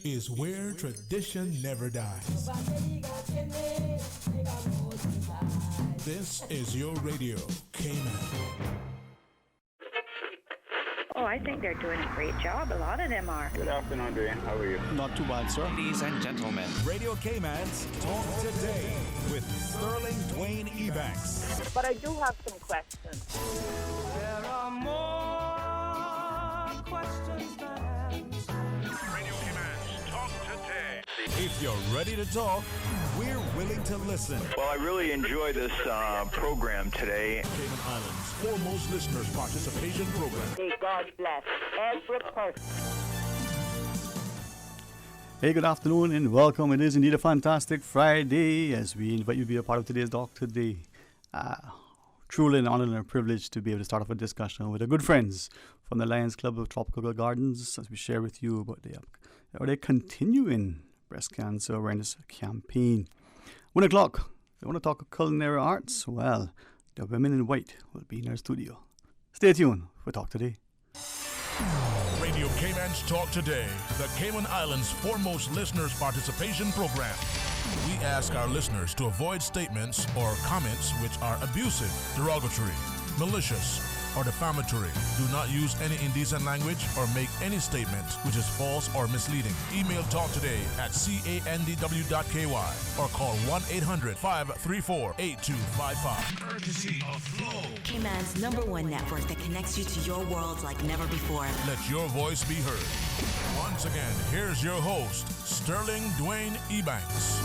is where tradition never dies. This is your radio, K-Man. Oh, I think they're doing a great job. A lot of them are. Good afternoon, Dwayne. How are you? Not too bad, sir. Ladies and gentlemen, Radio K-Man's Talk Today with Sterling Dwayne Ebanks. But I do have some questions. There are more questions than answers. Radio K-Man's Talk Today. If you're ready to talk, we're willing to listen. Well, I really enjoy this program today. Cayman Islands' foremost listeners participation program. May God bless every person. Hey, good afternoon and welcome. It is indeed a fantastic Friday as we invite you to be a part of today's Talk Today. Truly an honor and a privilege to be able to start off a discussion with our good friends from the Lions Club of Tropical Gardens as we share with you about their continuing breast cancer awareness campaign. 1 o'clock, they want to talk culinary arts. Well, the women in white will be in our studio. Stay tuned for Talk Today. Radio Cayman's Talk Today, the Cayman Islands' foremost listeners participation program. We ask our listeners to avoid statements or comments which are abusive, derogatory, malicious, or defamatory. Do not use any indecent language or make any statement which is false or misleading. Email talktoday@candw.ky or call 1-800-534-8255. Courtesy of Flow. Cayman's #1 network that connects you to your world like never before. Let your voice be heard. Once again, here's your host, Sterling Dwayne Ebanks.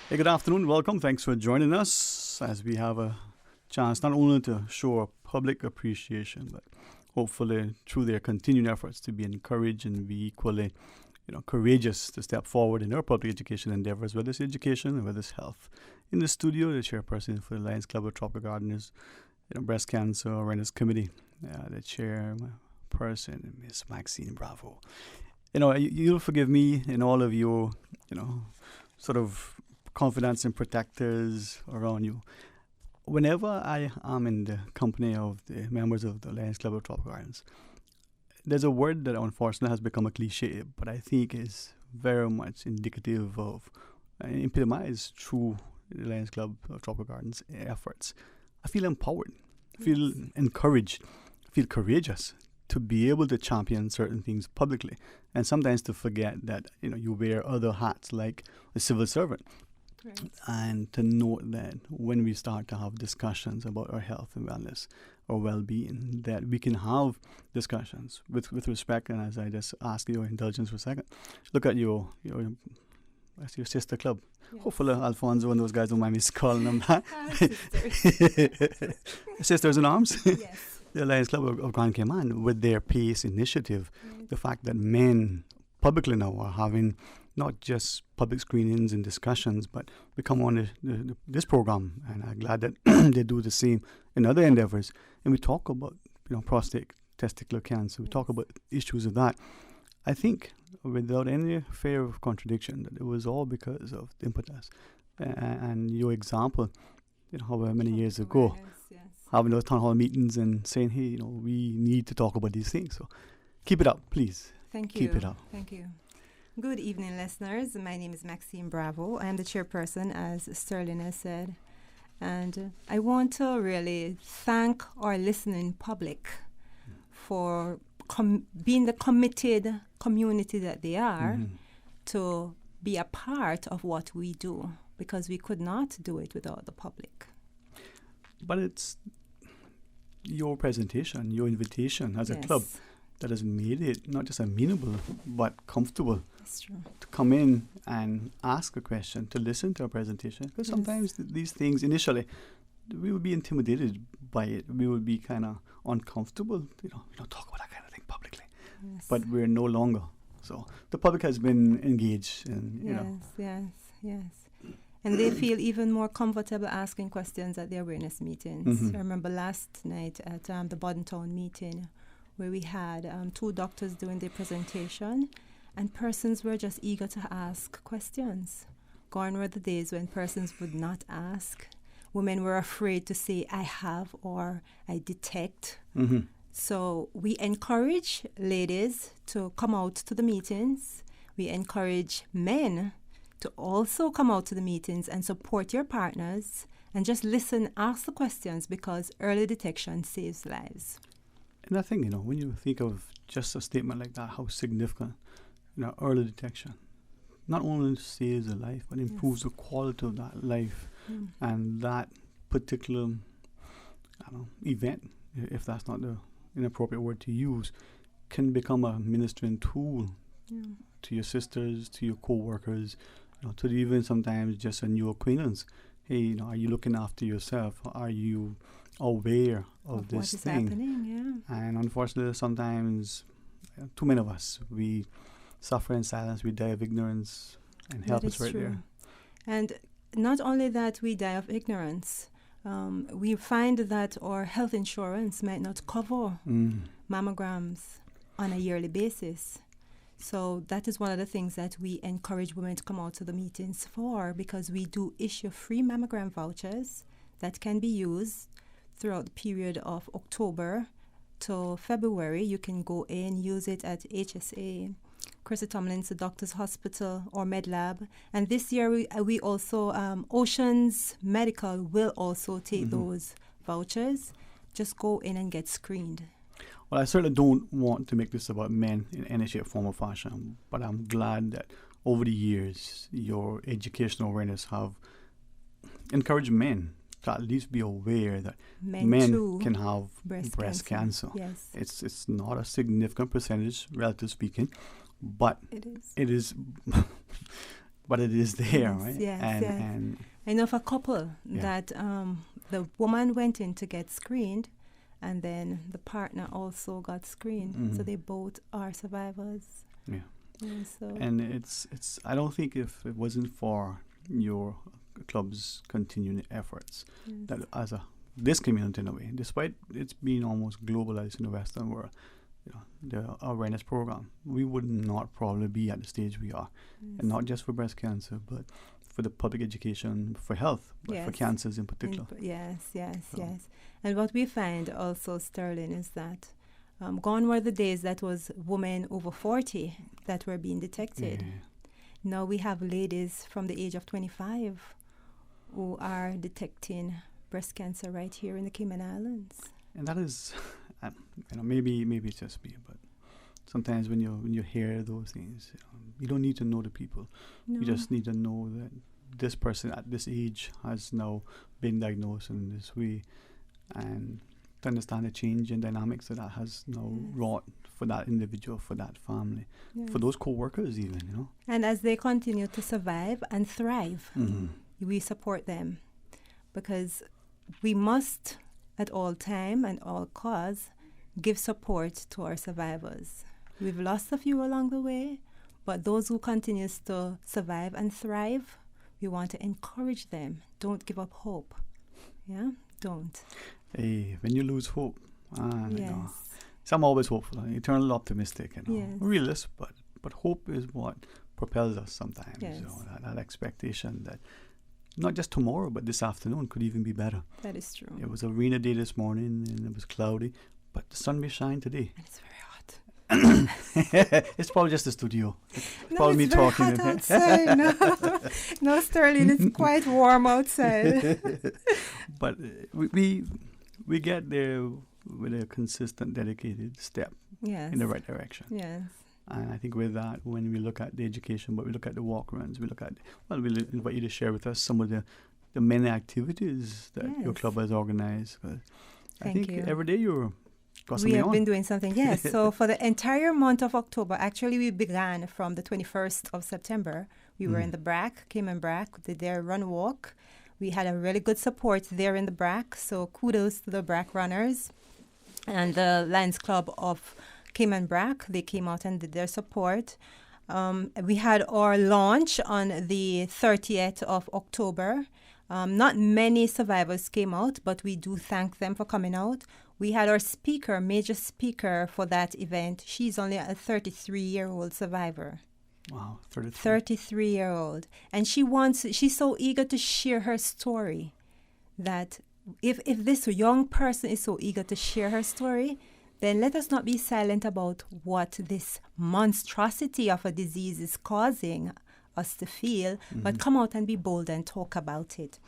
Hey, good afternoon. Welcome. Thanks for joining us as we have a chance not only to show our public appreciation, but hopefully through their continuing efforts to be encouraged and be equally, courageous to step forward in our public education endeavors, whether it's education or whether it's health. In the studio, the chairperson for the Lions Club of Tropical Gardens, Breast Cancer Awareness Committee, the chairperson, Miss Maxine Bravo. You'll forgive me and all of your, sort of confidants and protectors around you. Whenever I am in the company of the members of the Lions Club of Tropical Gardens, there's a word that unfortunately has become a cliche, but I think is very much indicative of, epitomized through the Lions Club of Tropical Gardens efforts. I feel empowered, I feel encouraged, I feel courageous to be able to champion certain things publicly, and sometimes to forget that you wear other hats like a civil servant. Right. And to note that when we start to have discussions about our health and wellness or well-being, that we can have discussions with respect. And as I just ask your indulgence for a second, look at your sister club. Yes. Hopefully Alfonso and those guys don't mind me calling them that. Sisters. Sisters in Arms? Yes. The Lions Club of Grand Cayman, with their PACE initiative, the fact that men publicly now are having not just public screenings and discussions, but we come on this program, and I'm glad that they do the same in other endeavors. And we talk about prostate, testicular cancer. We talk about issues of that. I think, without any fear of contradiction, that it was all because of the impetus and your example. However many years ago, having those town hall meetings and saying, "Hey, we need to talk about these things." So, keep it up, please. Thank you. Keep it up. Thank you. Good evening, listeners. My name is Maxine Bravo. I am the chairperson, as Sterling has said. And I want to really thank our listening public for being the committed community that they are to be a part of what we do, because we could not do it without the public. But it's your presentation, your invitation as a club that has made it not just amenable, but comfortable. That's true. To come in and ask a question, to listen to a presentation. Because sometimes these things, initially, we would be intimidated by it. We would be kind of uncomfortable. We don't talk about that kind of thing publicly. Yes. But we're no longer. So the public has been engaged. And, Yes. And they feel even more comfortable asking questions at the awareness meetings. I remember last night at the Boddentown meeting, where we had 2 doctors doing their presentation, and persons were just eager to ask questions. Gone were the days when persons would not ask. Women were afraid to say, "I have," or "I detect." So we encourage ladies to come out to the meetings. We encourage men to also come out to the meetings and support your partners and just listen, ask the questions, because early detection saves lives. And I think, when you think of just a statement like that, how significant, early detection not only saves a life, but improves the quality of that life. And that particular, event, if that's not the inappropriate word to use, can become a ministering tool to your sisters, to your co-workers, to even sometimes just a new acquaintance. Hey, are you looking after yourself? Are you aware of this what is thing? happening? And unfortunately, sometimes, too many of us, we suffer in silence, we die of ignorance, and help is right there. And not only that we die of ignorance, we find that our health insurance might not cover mammograms on a yearly basis. So that is one of the things that we encourage women to come out to the meetings for, because we do issue free mammogram vouchers that can be used throughout the period of October to February. You can go in, use it at HSA, Chrissy Tomlin's Doctor's Hospital, or MedLab. And this year we also, Oceans Medical will also take those vouchers. Just go in and get screened. Well, I certainly don't want to make this about men in any shape, form, or fashion, but I'm glad that over the years, your educational awareness have encouraged men to at least be aware that men can have breast cancer. Yes. It's not a significant percentage, relatively speaking, but it is but it is there, right? Yes, and I know of a couple that the woman went in to get screened, and then the partner also got screened. So they both are survivors. Yeah. So and it's I don't think if it wasn't for your club's continuing efforts, that as this community in a way, despite it's being almost globalized in the Western world, the awareness program, we would not probably be at the stage we are. And not just for breast cancer, but for the public education, for health, but for cancers in particular. Yes. And what we find also, Sterling, is that gone were the days that was women over 40 that were being detected. Now we have ladies from the age of 25 who are detecting breast cancer right here in the Cayman Islands. And that is, maybe it's just me, but sometimes when you hear those things, you don't need to know the people. No. You just need to know that this person at this age has now been diagnosed in this way, and to understand the change in dynamics that has now wrought for that individual, for that family, for those co-workers even, And as they continue to survive and thrive, we support them, because we must, at all time and all cause, give support to our survivors. We've lost a few along the way, but those who continue to survive and thrive, we want to encourage them. Don't give up hope. Yeah? Don't. Hey, when you lose hope, so I'm always hopeful, eternally optimistic, realist, but hope is what propels us sometimes. That expectation that not just tomorrow, but this afternoon could even be better. That is true. It was a rainy day this morning, and it was cloudy, but the sun may shine today. And it's very hot. It's probably just the studio. It's No, probably it's me very talking. hot outside. No, Sterling, it's quite warm outside. But we get there with a consistent, dedicated step in the right direction. Yes. And I think with that, when we look at the education, but we look at the walk runs, we'll invite you to share with us some of the many activities that your club has organized. I think every day you're got something on. We have been doing something, yes. So for the entire month of October, actually we began from the 21st of September. We were in the BRAC, Cayman BRAC, did their run walk. We had a really good support there in the BRAC, so kudos to the BRAC runners and the Lions Club of Cayman BRAC. They came out and did their support. We had our launch on the 30th of October. Not many survivors came out, but we do thank them for coming out. We had our speaker, major speaker for that event. She's only a 33-year-old survivor. Wow, 33. 33-year-old. And she's so eager to share her story that if this young person is so eager to share her story, then let us not be silent about what this monstrosity of a disease is causing us to feel, but come out and be bold and talk about it.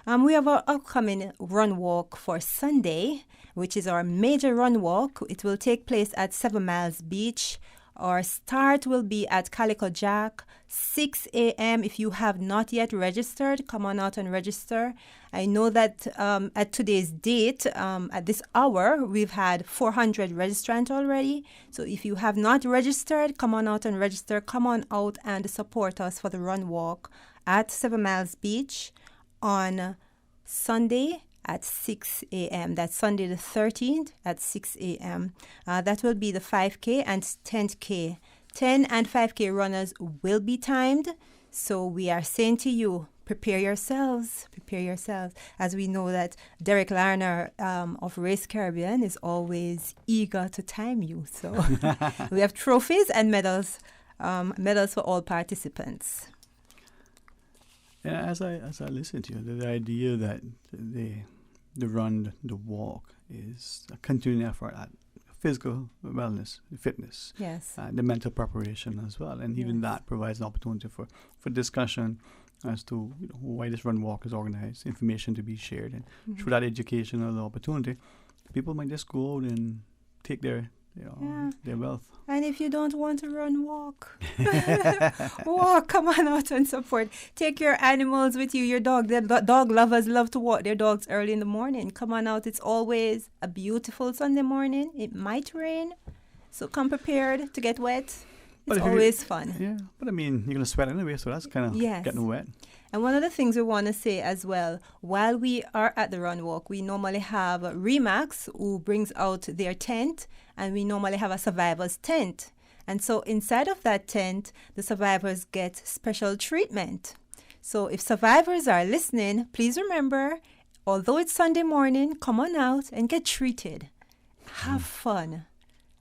We have our upcoming run walk for Sunday, which is our major run walk. It will take place at 7 Miles Beach. Our start will be at Calico Jack, 6 a.m. If you have not yet registered, come on out and register. I know that at today's date, at this hour, we've had 400 registrants already. So if you have not registered, come on out and register. Come on out and support us for the run walk at 7 Miles Beach on Sunday at 6 a.m. That's Sunday the 13th at 6 a.m. That will be the 5K and 10K. 10 and 5K runners will be timed. So we are saying to you, prepare yourselves, as we know that Derek Larner of Race Caribbean is always eager to time you. So we have trophies and medals for all participants. Yeah, as I listen to you, the idea that the run, the walk is a continuing effort at physical wellness, fitness, yes, the mental preparation as well, and even that provides an opportunity for discussion as to why this run walk is organized, information to be shared, and through that educational opportunity, people might just go out and take their wealth. And if you don't want to run, walk. Walk, come on out and support. Take your animals with you, your dog. The dog lovers love to walk their dogs early in the morning. Come on out. It's always a beautiful Sunday morning. It might rain, so come prepared to get wet. It's always fun. Yeah, but I mean, you're going to sweat anyway, so that's kind of getting wet. And one of the things we want to say as well, while we are at the run walk, we normally have Remax who brings out their tent, and we normally have a survivor's tent. And so inside of that tent, the survivors get special treatment. So if survivors are listening, please remember, although it's Sunday morning, come on out and get treated. Have fun.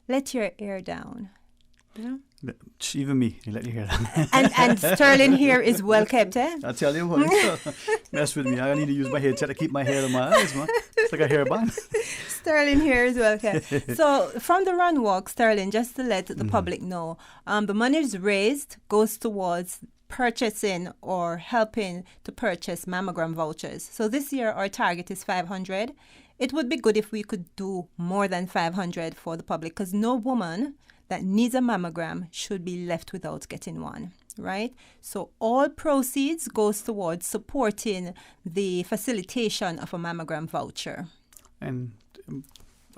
Let your hair down. Yeah. Even me, you let your hair down. and Sterling here is well kept, eh? I tell you what, mess with me. I need to use my headset to keep my hair in my eyes, man. It's like a hairband. Sterling here is well kept. So from the run walk, Sterling, just to let the public know, the money raised goes towards purchasing or helping to purchase mammogram vouchers. So this year our target is 500. It would be good if we could do more than 500 for the public, because no woman that needs a mammogram should be left without getting one, right? So all proceeds goes towards supporting the facilitation of a mammogram voucher. And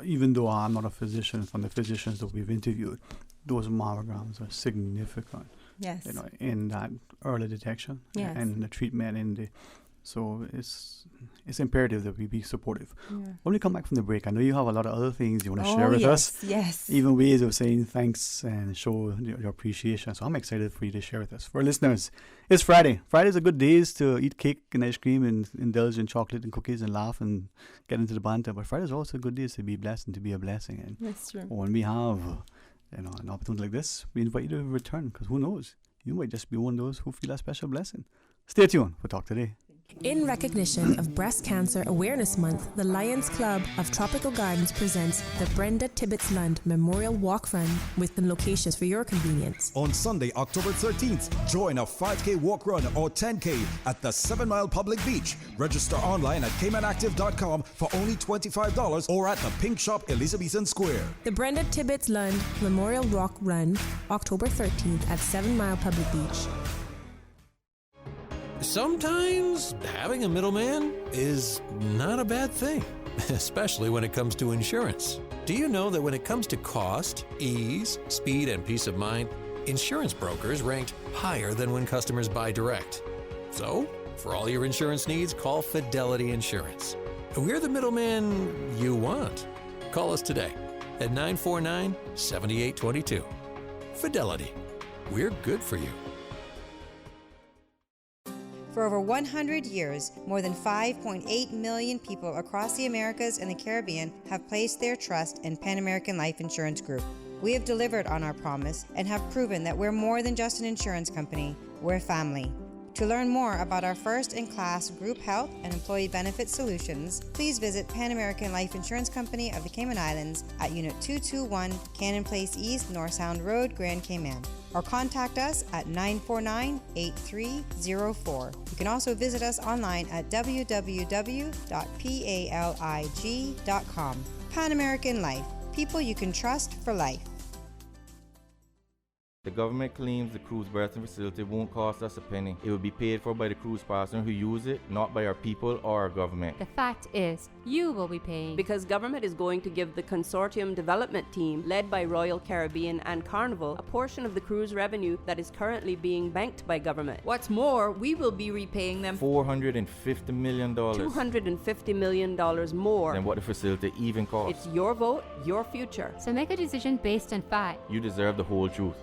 even though I'm not a physician, from the physicians that we've interviewed, those mammograms are significant. Yes. In that early detection and the treatment and the. So it's imperative that we be supportive. Yeah. When we come back from the break, I know you have a lot of other things you want to share with us. Yes. Even ways of saying thanks and show your appreciation. So I'm excited for you to share with us. For listeners, it's Friday. Fridays are good days to eat cake and ice cream and indulge in chocolate and cookies and laugh and get into the banter. But Fridays are also good days to be blessed and to be a blessing. And that's true. When we have an opportunity like this, we invite you to return, because who knows? You might just be one of those who feel a special blessing. Stay tuned for Talk Today. In recognition of Breast Cancer Awareness Month, the Lions Club of Tropical Gardens presents the Brenda Tibbetts Land Memorial Walk Run with the locations for your convenience. On Sunday, October 13th, join a 5K walk run or 10K at the 7 Mile Public Beach. Register online at caymanactive.com for only $25 or at the Pink Shop, Elizabethan Square. The Brenda Tibbetts Land Memorial Walk Run, October 13th at 7 Mile Public Beach. Sometimes having a middleman is not a bad thing, especially when it comes to insurance. Do you know that when it comes to cost, ease, speed, and peace of mind, insurance brokers ranked higher than when customers buy direct? So, for all your insurance needs, call Fidelity Insurance. We're the middleman you want. Call us today at 949-7822. Fidelity. We're good for you. For over 100 years, more than 5.8 million people across the Americas and the Caribbean have placed their trust in Pan American Life Insurance Group. We have delivered on our promise and have proven that we're more than just an insurance company, we're family. To learn more about our first-in-class group health and employee benefit solutions, please visit Pan American Life Insurance Company of the Cayman Islands at Unit 221, Cannon Place East, North Sound Road, Grand Cayman, or contact us at 949-8304. You can also visit us online at www.palig.com. Pan American Life. People you can trust for life. The government claims the cruise berthing facility won't cost us a penny. It will be paid for by the cruise passenger who use it, not by our people or our government. The fact is, you will be paying. Because government is going to give the consortium development team, led by Royal Caribbean and Carnival, a portion of the cruise revenue that is currently being banked by government. What's more, we will be repaying them $450 million. $250 million more than what the facility even costs. It's your vote, your future. So make a decision based on fact. You deserve the whole truth.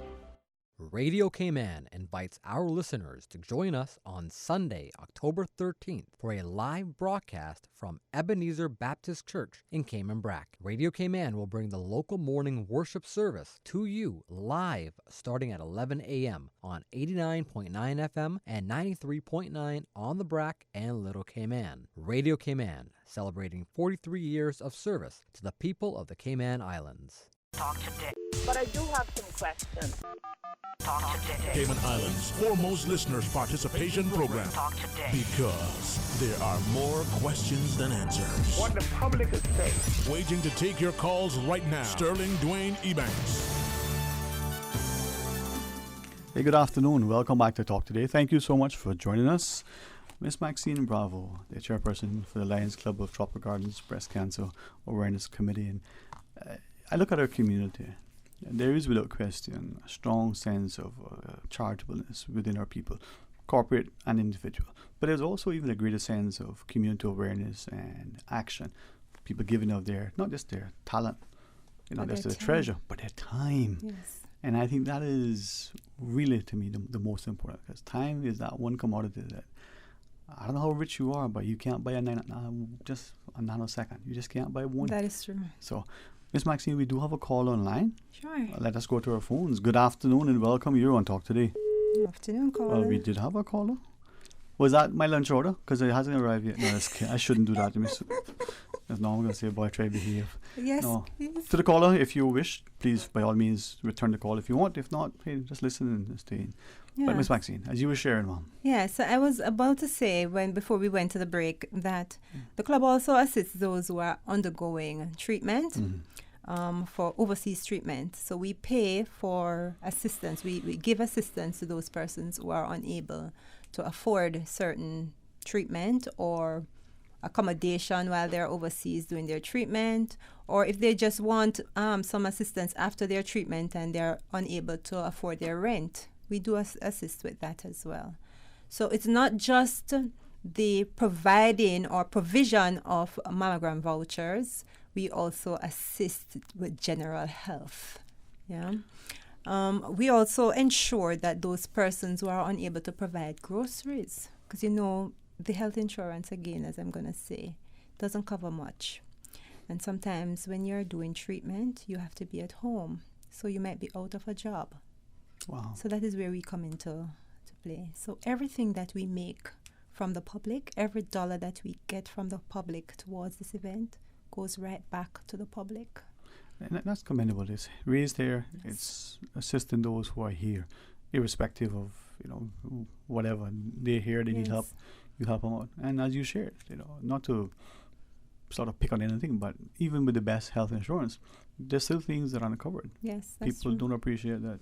Radio Cayman invites our listeners to join us on Sunday, October 13th for a live broadcast from Ebenezer Baptist Church in Cayman Brac. Radio Cayman will bring the local morning worship service to you live starting at 11 a.m. on 89.9 FM and 93.9 on the Brac and Little Cayman. Radio Cayman, celebrating 43 years of service to the people of the Cayman Islands. Talk today. But I do have some questions. Talk today. Cayman Islands' foremost listeners participation program. Talk today. Because there are more questions than answers. What the public is saying. Waiting to take your calls right now. Sterling Dwayne Ebanks. Hey, good afternoon. Welcome back to Talk Today. Thank you so much for joining us. Miss Maxine Bravo, the chairperson for the Lions Club of Tropical Gardens Breast Cancer Awareness Committee. And I look at our community. There is, without question, a strong sense of charitableness within our people, corporate and individual. But there's also even a greater sense of community awareness and action. People giving of their, not just their talent, not just their treasure, but their time. Yes. And I think that is really, to me, the most important, because time is that one commodity that, I don't know how rich you are, but you can't buy just a nanosecond. You just can't buy one. That is true. So, Miss Maxine, we do have a call online. Sure. Let us go to our phones. Good afternoon and welcome. You're on Talk Today. Good afternoon, caller. Well, we did have a caller. Was that my lunch order? Because it hasn't arrived yet. No, I shouldn't do that. Now I'm going to say, boy, try to behave. Yes, no. yes. To the caller, if you wish, please, by all means, return the call if you want. If not, hey, just listen and stay in. Yeah. But Miss Maxine, as you were sharing, Mom. Yeah, so I was about to say, before we went to the break, that the club also assists those who are undergoing treatment. For overseas treatment. So we pay for assistance. We give assistance to those persons who are unable to afford certain treatment or accommodation while they're overseas doing their treatment, or if they just want some assistance after their treatment and they're unable to afford their rent. We do assist with that as well. So it's not just the providing or provision of mammogram vouchers. We also assist with general health. Yeah. We also ensure that those persons who are unable to provide groceries, because the health insurance, again, as I'm going to say, doesn't cover much. And sometimes when you're doing treatment, you have to be at home. So you might be out of a job. Wow. So that is where we come into play. So everything that we make from the public, every dollar that we get from the public towards this event, goes right back to the public. And that's commendable. It's raised here. Yes. It's assisting those who are here, irrespective of whatever they're here. They need help. You help them out. And as you shared, not to sort of pick on anything, but even with the best health insurance, there's still things that aren't covered. Yes, that's people true. Don't appreciate that.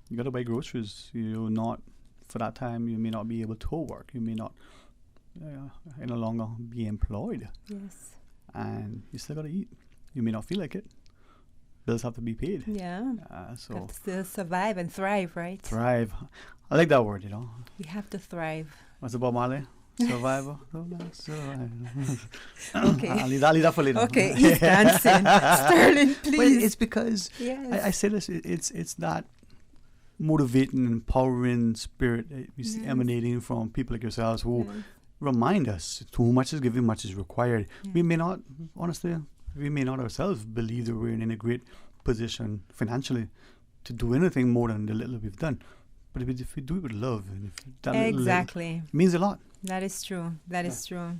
You got to buy groceries. You not for that time. You may not be able to work. You may not any longer be employed. Yes. And you still got to eat. You may not feel like it. Bills have to be paid. Yeah. So have to still survive and thrive, right? Thrive. I like that word, We have to thrive. What's about Marley? Survivor. Okay. I'll leave that for later. Okay, he's dancing. Sterling, please. But it's because I say this. It's that motivating, empowering spirit that we see emanating from people like yourselves who remind us too much is given, much is required. We may not, honestly, ourselves believe that we're in a great position financially to do anything more than the little we've done. But if we do it with love, and if that exactly, it means a lot. That is true. That is true.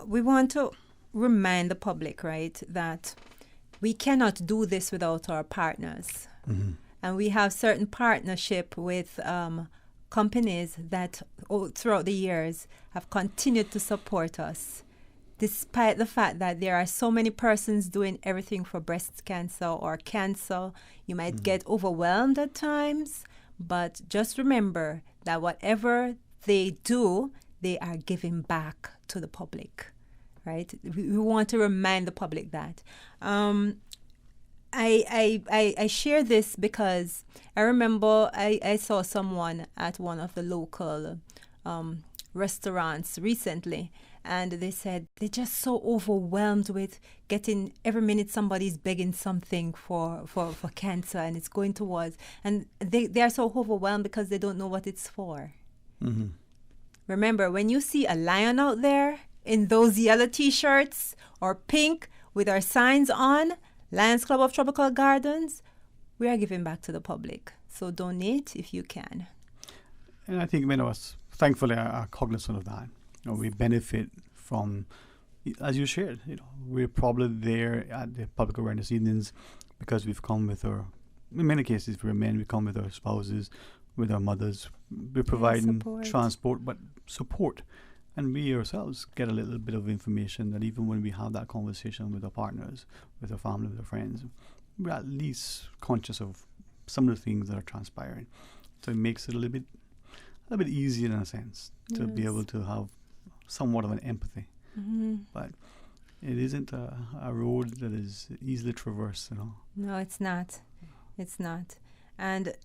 We want to remind the public, right, that we cannot do this without our partners. Mm-hmm. And we have certain partnership with companies that throughout the years have continued to support us, despite the fact that there are so many persons doing everything for breast cancer or cancer. You might get overwhelmed at times, but just remember that whatever they do, they are giving back to the public, right? We want to remind the public that. I share this because I remember I saw someone at one of the local restaurants recently, and they said they're just so overwhelmed with getting every minute somebody's begging something for cancer, and it's going towards, and they are so overwhelmed because they don't know what it's for. Mm-hmm. Remember, when you see a lion out there in those yellow T-shirts or pink with our signs on, Lions Club of Tropical Gardens, we are giving back to the public. So donate if you can. And I think many of us, thankfully, are cognizant of that. We benefit from, as you shared, we're probably there at the public awareness evenings because we've come with our, in many cases, for men, we come with our spouses, with our mothers. We're providing transport, but support. And we ourselves get a little bit of information that even when we have that conversation with our partners, with our family, with our friends, we're at least conscious of some of the things that are transpiring. So it makes it a little bit easier in a sense to be able to have somewhat of an empathy. Mm-hmm. But it isn't a road that is easily traversed, No, it's not. It's not. And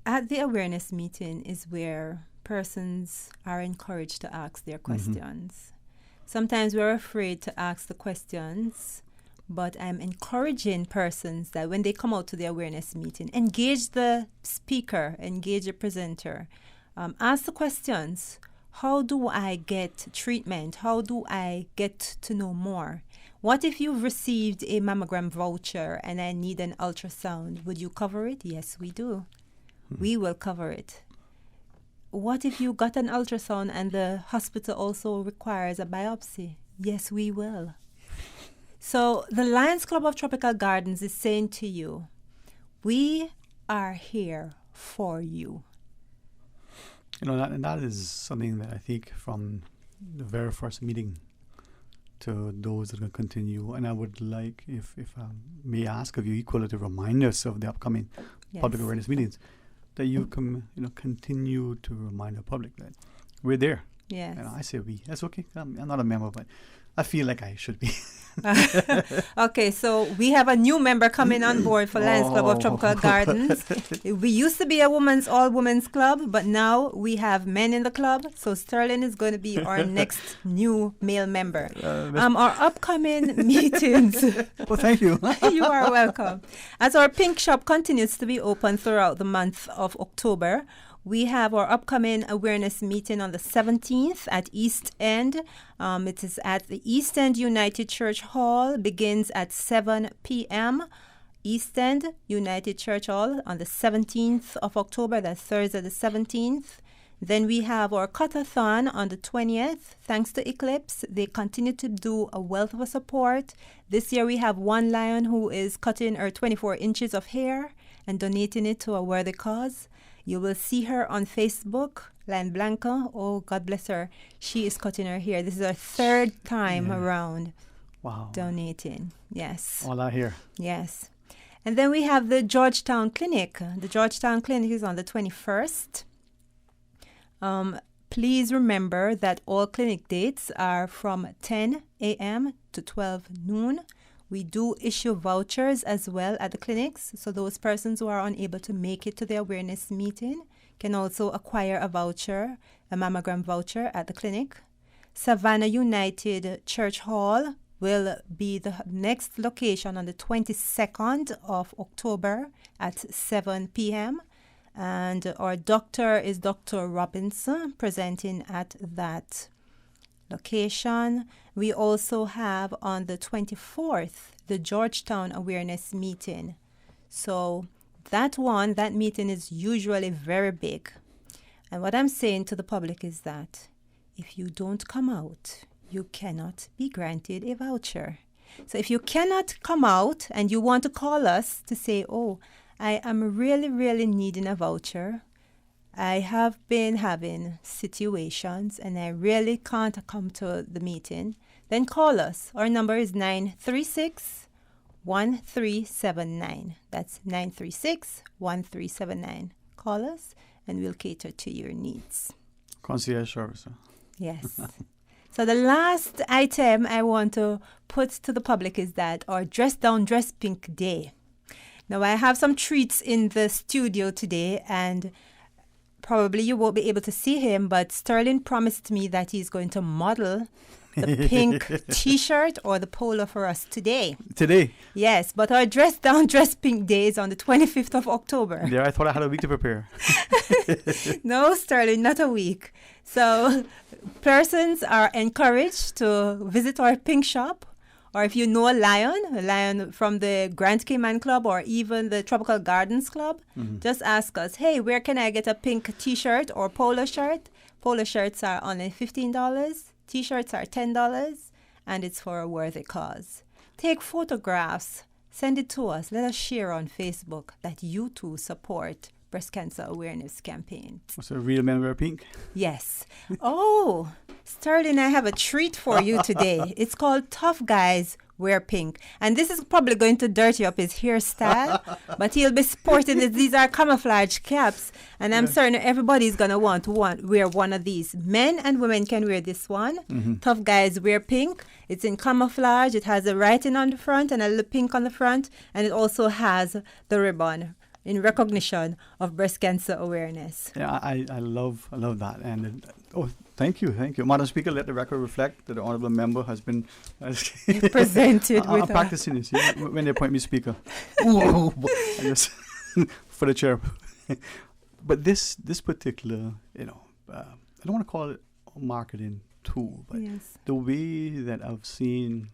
at the awareness meeting is where persons are encouraged to ask their questions. Mm-hmm. Sometimes we're afraid to ask the questions, but I'm encouraging persons that when they come out to the awareness meeting, engage the speaker, engage the presenter, ask the questions. How do I get treatment? How do I get to know more? What if you've received a mammogram voucher and I need an ultrasound? Would you cover it? Yes, we do. We will cover it. What if you got an ultrasound and the hospital also requires a biopsy? Yes, we will. So the Lions Club of Tropical Gardens is saying to you, we are here for you. That is something that I think from the very first meeting to those that are going to continue. And I would like, if I may ask of you equally to remind us of the upcoming public awareness meetings, that you can continue to remind the public that we're there. Yes. And I say we. That's okay. I'm not a member, but I feel like I should be. Okay, so we have a new member coming on board for Lions Club of Tropical Gardens. We used to be a all-women's club, but now we have men in the club. So Sterling is going to be our next new male member. Our upcoming meetings. Well, thank you. You are welcome. As our pink shop continues to be open throughout the month of October, we have our upcoming awareness meeting on the 17th at East End. It is at the East End United Church Hall. Begins at 7 p.m. East End United Church Hall on the 17th of October. That's Thursday the 17th. Then we have our cut-a-thon on the 20th. Thanks to Eclipse, they continue to do a wealth of support. This year we have one lion who is cutting her 24 inches of hair and donating it to a worthy cause. You will see her on Facebook, Lion Blanca. Oh, God bless her. She is cutting her hair. This is her third time around donating. Yes. All out here. Yes. And then we have the Georgetown Clinic. The Georgetown Clinic is on the 21st. Please remember that all clinic dates are from 10 a.m. to 12 noon. We do issue vouchers as well at the clinics, so those persons who are unable to make it to the awareness meeting can also acquire a voucher, a mammogram voucher at the clinic. Savannah United Church Hall will be the next location on the 22nd of October at 7 p.m. And our doctor is Dr. Robinson presenting at that location. We also have on the 24th the Georgetown Awareness Meeting. So that meeting is usually very big. And what I'm saying to the public is that if you don't come out, you cannot be granted a voucher. So if you cannot come out and you want to call us to say, oh, I am really, really needing a voucher. I have been having situations and I really can't come to the meeting, then call us. Our number is 936-1379. That's 936-1379. Call us and we'll cater to your needs. Concierge service. Yes. So the last item I want to put to the public is that our Dress Down, Dress Pink Day. Now, I have some treats in the studio today, and probably you won't be able to see him, but Sterling promised me that he's going to model the pink T-shirt or the polo for us today. Today? Yes, but our Dress Down, Dress Pink Day is on the 25th of October. Yeah, I thought I had a week to prepare. No, Sterling, not a week. So persons are encouraged to visit our pink shop, or if you know a lion from the Grand Cayman Club or even the Tropical Gardens Club, just ask us, hey, where can I get a pink T-shirt or polo shirt? Polo shirts are only $15. T-shirts are $10, and it's for a worthy cause. Take photographs, send it to us. Let us share on Facebook that you too support breast cancer awareness campaign. So real men wear pink? Yes. Oh, Sterling, I have a treat for you today. It's called Tough Guys Wear Pink. And this is probably going to dirty up his hairstyle, but he'll be sporting it. These are camouflage caps. And I'm certain everybody's going to want to wear one of these. Men and women can wear this one. Tough Guys Wear Pink. It's in camouflage. It has a writing on the front and a little pink on the front. And it also has the ribbon in recognition of breast cancer awareness. Yeah, I love that. And thank you. Madam Speaker, let the record reflect that the honourable member has been presented I'm practicing this when they appoint me speaker. For the chair. But this particular, I don't want to call it a marketing tool, but the way that I've seen,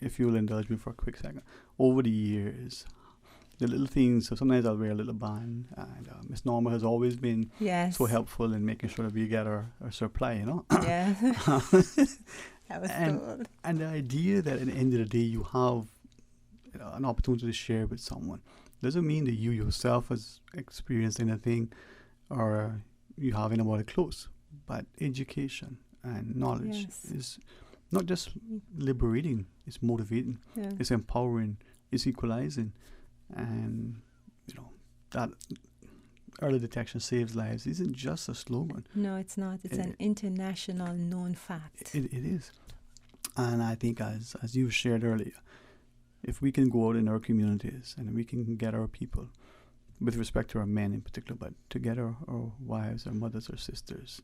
if you'll indulge me for a quick second, over the years, the little things, so sometimes I'll wear a little band, and Miss Norma has always been so helpful in making sure that we get our supply, Yeah. That was cool. And the idea that at the end of the day you have an opportunity to share with someone doesn't mean that you yourself has experienced anything or you have anybody close, but education and knowledge is not just liberating, it's motivating, it's empowering, it's equalizing. And that early detection saves lives isn't just a slogan. No, it's not. It's an international known fact. It is. And I think as you shared earlier, if we can go out in our communities and we can get our people, with respect to our men in particular, but to get our wives, our mothers, our sisters,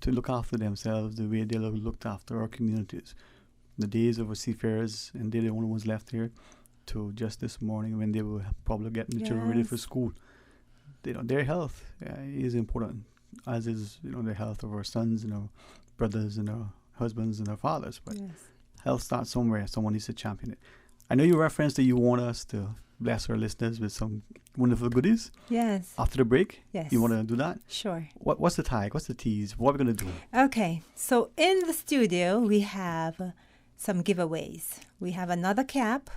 to look after themselves the way they looked after our communities. The days of our seafarers, and they're the only ones left here, to just this morning when they were probably getting the children ready for school. Their health is important, as is the health of our sons and our brothers and our husbands and our fathers. But health starts somewhere. Someone needs to champion it. I know you referenced that you want us to bless our listeners with some wonderful goodies. Yes. After the break. Yes. You want to do that? Sure. What's the tag? What's the tease? What are we going to do? Okay. So in the studio we have some giveaways. We have another cap.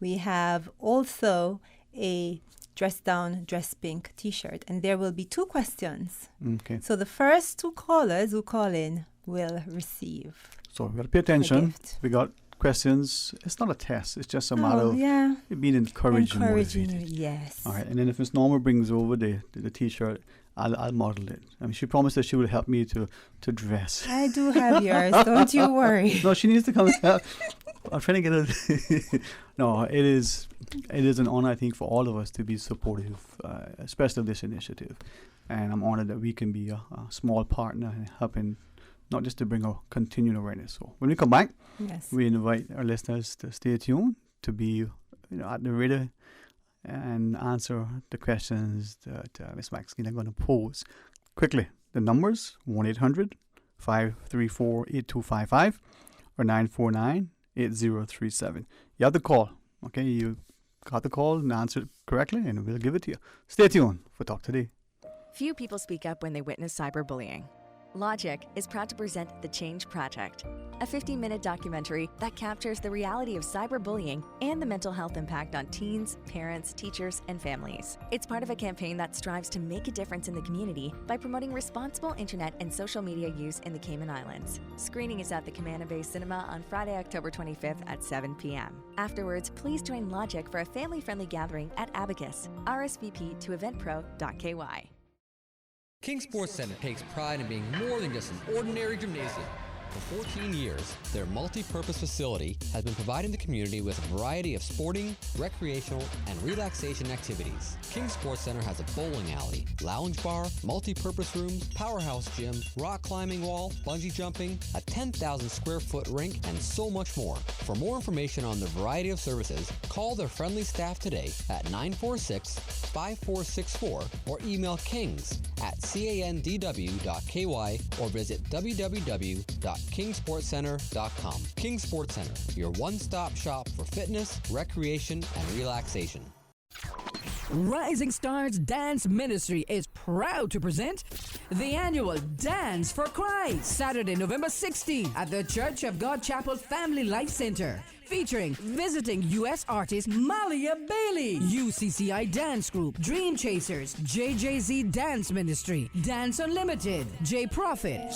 We have also a Dress Down, Dress Pink T-shirt. And there will be 2 questions. Okay. So the first 2 callers who call in will receive. So we got to pay attention. We got questions. It's not a test. It's just a matter of being encouraging. Yes. All right. And then if Miss Norma brings over the T-shirt, I'll model it. I mean, she promised that she would help me to dress. I do have yours. Don't you worry. No, she needs to come help. I'm trying to get her. No, it is an honor, I think, for all of us to be supportive, especially of this initiative. And I'm honored that we can be a small partner in helping not just to bring a continued awareness. So when we come back, we invite our listeners to stay tuned, to be at the ready and answer the questions that Ms. Maxine are going to pose. Quickly, the numbers, 1-800-534-8255 or 949-8037. You have the call, okay? You got the call and answered correctly. correctly, and we'll give it to you. Stay tuned for Talk Today. Few people speak up when they witness cyberbullying. Logic is proud to present The Change Project, a 15-minute documentary that captures the reality of cyberbullying and the mental health impact on teens, parents, teachers, and families. It's part of a campaign that strives to make a difference in the community by promoting responsible internet and social media use in the Cayman Islands. Screening is at the Camana Bay Cinema on Friday, October 25th at 7 p.m. Afterwards, please join Logic for a family-friendly gathering at Abacus. RSVP to eventpro.ky. King Sports Center takes pride in being more than just an ordinary gymnasium. For 14 years, their multi-purpose facility has been providing the community with a variety of sporting, recreational, and relaxation activities. King Sports Center has a bowling alley, lounge bar, multi-purpose rooms, powerhouse gym, rock climbing wall, bungee jumping, a 10,000 square foot rink, and so much more. For more information on the variety of services, call their friendly staff today at 946-5464 or email kings@candw.ky or visit www.kingsportscenter.com. King Sports Center, your one-stop shop for fitness, recreation, and relaxation. Rising Stars Dance Ministry is proud to present the annual Dance for Christ, Saturday, November 16th at the Church of God Chapel Family Life Center, featuring visiting U.S. artist Malia Bailey, UCCI Dance Group, Dream Chasers, JJZ Dance Ministry, Dance Unlimited, J Prophet,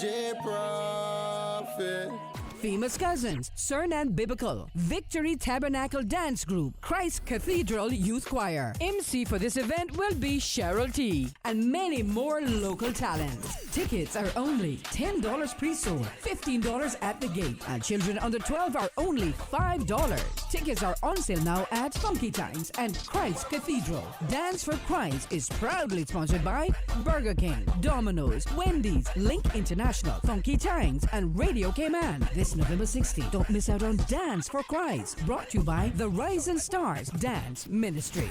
Famous Cousins, Cernan Biblical, Victory Tabernacle Dance Group, Christ Cathedral Youth Choir. MC for this event will be Cheryl T. and many more local talents. Tickets are only $10 pre-sold, $15 at the gate, and children under 12 are only $5. Tickets are on sale now at Funky Times and Christ Cathedral. Dance for Christ is proudly sponsored by Burger King, Domino's, Wendy's, Link International, Funky Times, and Radio Cayman. This November 16th. Don't miss out on Dance for Christ. Brought to you by the Rising Stars Dance Ministry.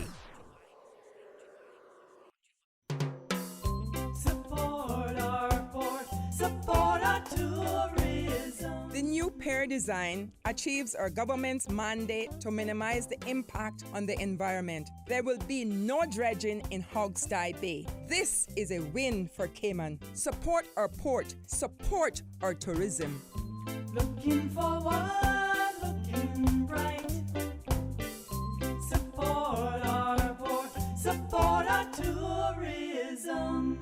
Support our port, support our tourism. The new pier design achieves our government's mandate to minimize the impact on the environment. There will be no dredging in Hogstye Bay. This is a win for Cayman. Support our port, support our tourism. Looking forward, looking bright. Support our port, support our tourism.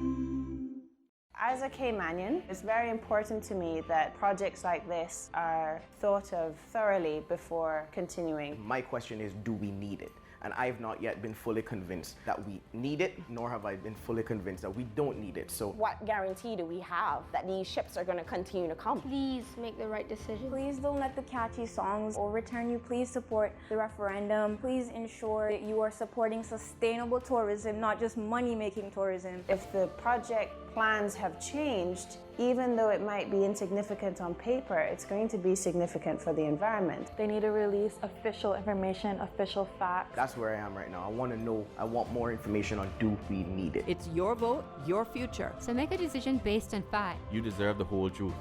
As a Caymanian, it's very important to me that projects like this are thought of thoroughly before continuing. My question is, do we need it? And I've not yet been fully convinced that we need it, nor have I been fully convinced that we don't need it. So what guarantee do we have that these ships are going to continue to come? Please make the right decision. Please don't let the catchy songs overturn you. Please support the referendum. Please ensure that you are supporting sustainable tourism, not just money-making tourism. If the project plans have changed, even though it might be insignificant on paper, it's going to be significant for the environment. They need to release official information, official facts. That's where I am right now. I want to know, I want more information on do we need it. It's your vote, your future. So make a decision based on facts. You deserve the whole truth.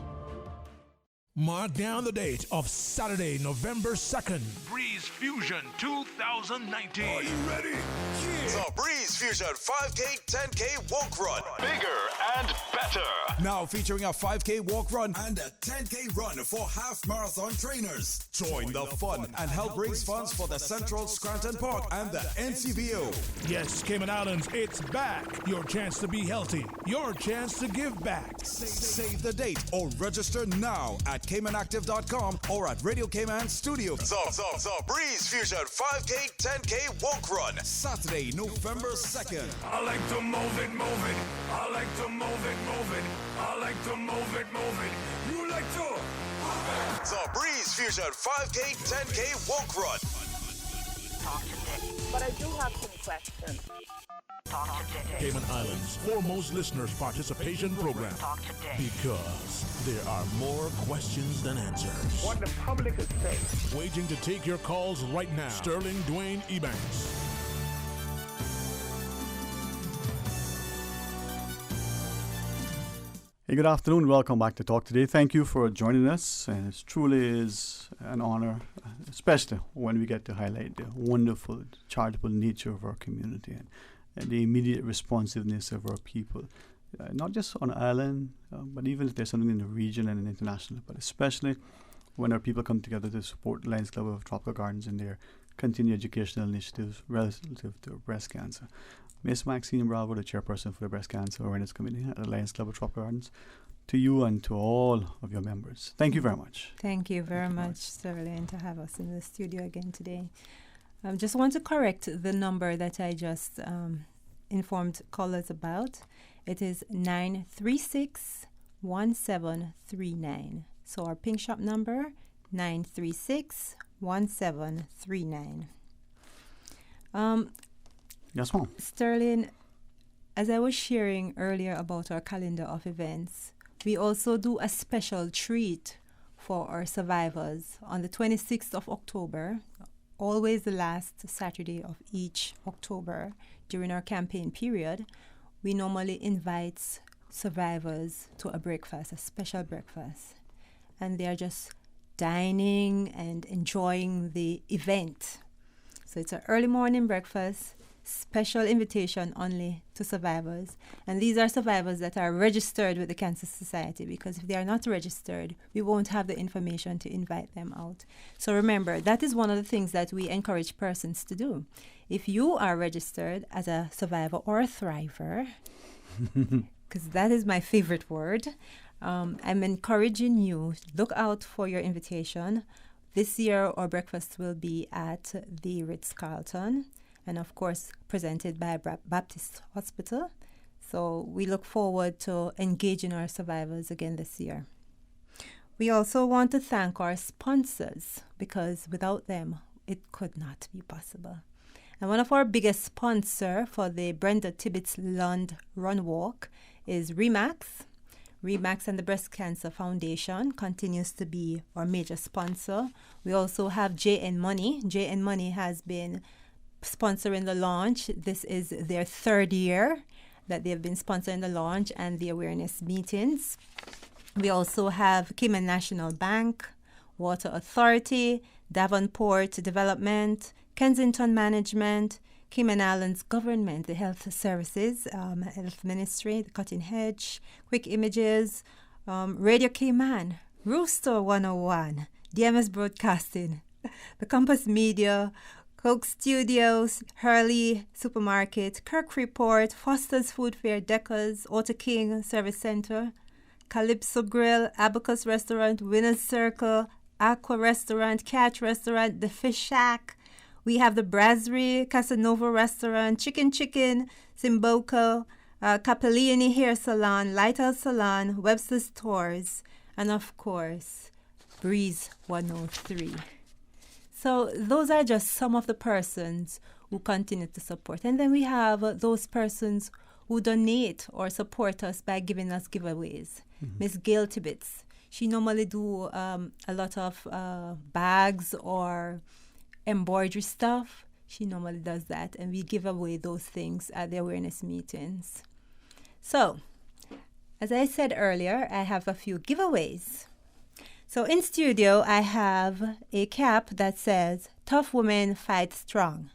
Mark down the date of Saturday, November 2nd. Breeze Fusion 2019. Are you ready? Yeah. The Breeze Fusion 5K, 10K walk run. Bigger and better. Now featuring a 5K walk run and a 10K run for half marathon trainers. Join the fun and help raise funds for the Central Scranton Park and the NCBO. Yes, Cayman Islands, it's back. Your chance to be healthy. Your chance to give back. Save the date or register now at CaymanActive.com or at Radio Cayman Studio. The Breeze Fusion 5K, 10K walk run. Saturday, November 2nd. I like to move it, move it. I like to move it, move it. I like to move it, move it. You like to move it. The Breeze Fusion 5K, 10K walk run. But I do have some questions. Cayman Islands' foremost listeners participation program. Because there are more questions than answers. What the public is saying. Waiting to take your calls right now. Sterling Dwayne Ebanks. Hey, good afternoon. Welcome back to Talk Today. Thank you for joining us. And it truly is an honor, especially when we get to highlight the wonderful, charitable nature of our community and the immediate responsiveness of our people. Not just on island, but even if there's something in the region and international, but especially when our people come together to support Lions Club of Tropical Gardens in their continued educational initiatives relative to breast cancer. Miss Maxine Bravo, the chairperson for the Breast Cancer Awareness Committee at the Lions Club of Tropical Gardens, to you and to all of your members. Thank you very much. Thank you very much, Sterling, to have us in the studio again today. I just want to correct the number that I just informed callers about. It is 936-1739. So our Pink Shop number, 936-1739. Yes, ma'am. Sterling, as I was sharing earlier about our calendar of events, we also do a special treat for our survivors on the 26th of October, always the last Saturday of each October during our campaign period. We normally invite survivors to a breakfast, a special breakfast, and they are just dining and enjoying the event. So it's an early morning breakfast, special invitation only to survivors. And these are survivors that are registered with the Cancer Society, because if they are not registered, we won't have the information to invite them out. So remember, that is one of the things that we encourage persons to do. If you are registered as a survivor or a thriver, because that is my favorite word, I'm encouraging you, look out for your invitation. This year, our breakfast will be at the Ritz-Carlton, and of course presented by Baptist Hospital. So we look forward to engaging our survivors again this year. We also want to thank our sponsors, because without them it could not be possible. And one of our biggest sponsors for the Brenda Tibbetts Lund Run Walk is Remax. Remax and the Breast Cancer Foundation continues to be our major sponsor. We also have JN Money. JN Money has been sponsoring the launch. This is their third year that they've been sponsoring the launch and the awareness meetings. We also have Cayman National Bank, Water Authority, Davenport Development, Kensington Management, Cayman Islands Government, the Health Services, Health Ministry, the Cutting Edge, Quick Images, Radio Cayman, Rooster 101, DMS Broadcasting, the Compass Media, Coke Studios, Hurley Supermarket, Kirk Report, Foster's Food Fair, Deckers, Auto King Service Center, Calypso Grill, Abacus Restaurant, Winner's Circle, Aqua Restaurant, Catch Restaurant, The Fish Shack. We have the Brasserie, Casanova Restaurant, Chicken, Simboco, Capellini Hair Salon, Lighthouse Salon, Webster's Stores, and of course, Breeze 103. So those are just some of the persons who continue to support. And then we have those persons who donate or support us by giving us giveaways. Miss Gail Tibbetts, she normally do a lot of bags or embroidery stuff. She normally does that, and we give away those things at the awareness meetings. So, as I said earlier, I have a few giveaways. So in studio, I have a cap that says, "Tough Women Fight Strong."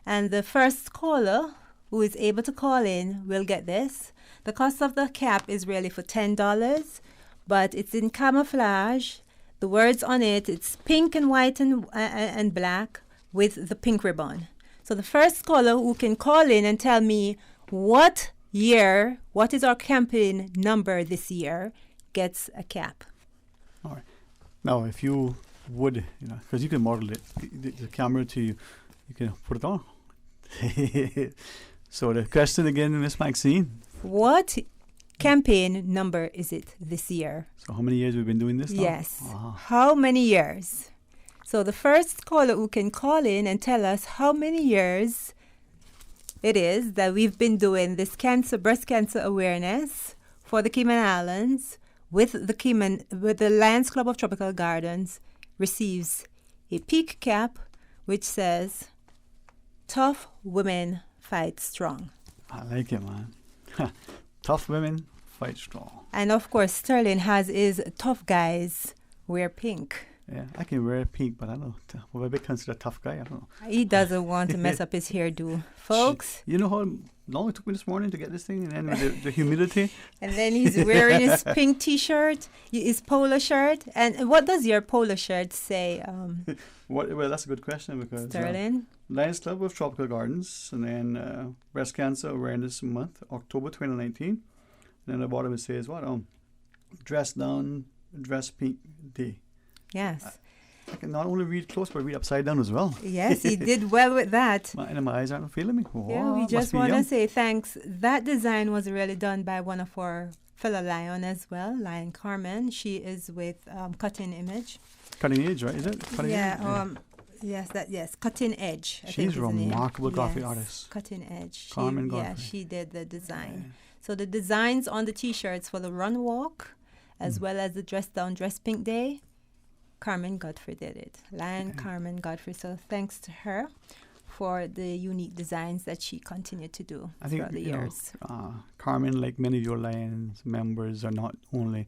And the first caller who is able to call in will get this. The cost of the cap is really for $10, but it's in camouflage. The words on it, it's pink and white and black with the pink ribbon. So the first caller who can call in and tell me what is our campaign number this year, gets a cap. All right. Now, if you would, because you can model it, the camera to you, you can put it on. So the question again, Miss Maxine. What campaign number is it this year? So how many years we've been doing this now? Yes. How many years? So the first caller who can call in and tell us how many years it is that we've been doing this breast cancer awareness for the Cayman Islands with the Lions Club of Tropical Gardens receives a peak cap which says, "Tough Women Fight Strong." I like it, man. Tough women Fight strong. And of course, Sterling has his tough guys wear pink. Yeah, I can wear pink, but I don't know. Will I be considered a tough guy? I don't know. He doesn't want to mess up his hairdo, folks. You know how long it took me this morning to get this thing, and then with the humidity. And then he's wearing his pink T-shirt, his polo shirt. And what does your polo shirt say? Well, that's a good question because Sterling? Lions Club of Tropical Gardens, and then Breast Cancer Awareness Month, October 2019. And then the bottom it says what? Dress down, dress pink day. Yes. I can not only read close, but read upside down as well. Yes, he did well with that. My eyes aren't failing me. Yeah, we just want to say thanks. That design was really done by one of our fellow Lion as well, Lion Carmen. She is with Cutting Image. Cutting Edge, right? Is it? Cutting Edge? Yes, Cutting Edge. She's a remarkable graphic artist. Cutting Edge. Carmen Godfrey. Yeah, she did the design. Yeah. So the designs on the T-shirts for the Run Walk, as well as the Dress Down, Dress Pink Day, Carmen Godfrey did it. Lion Carmen Godfrey. So thanks to her for the unique designs that she continued to do throughout the years. Carmen, like many of your Lions members, are not only,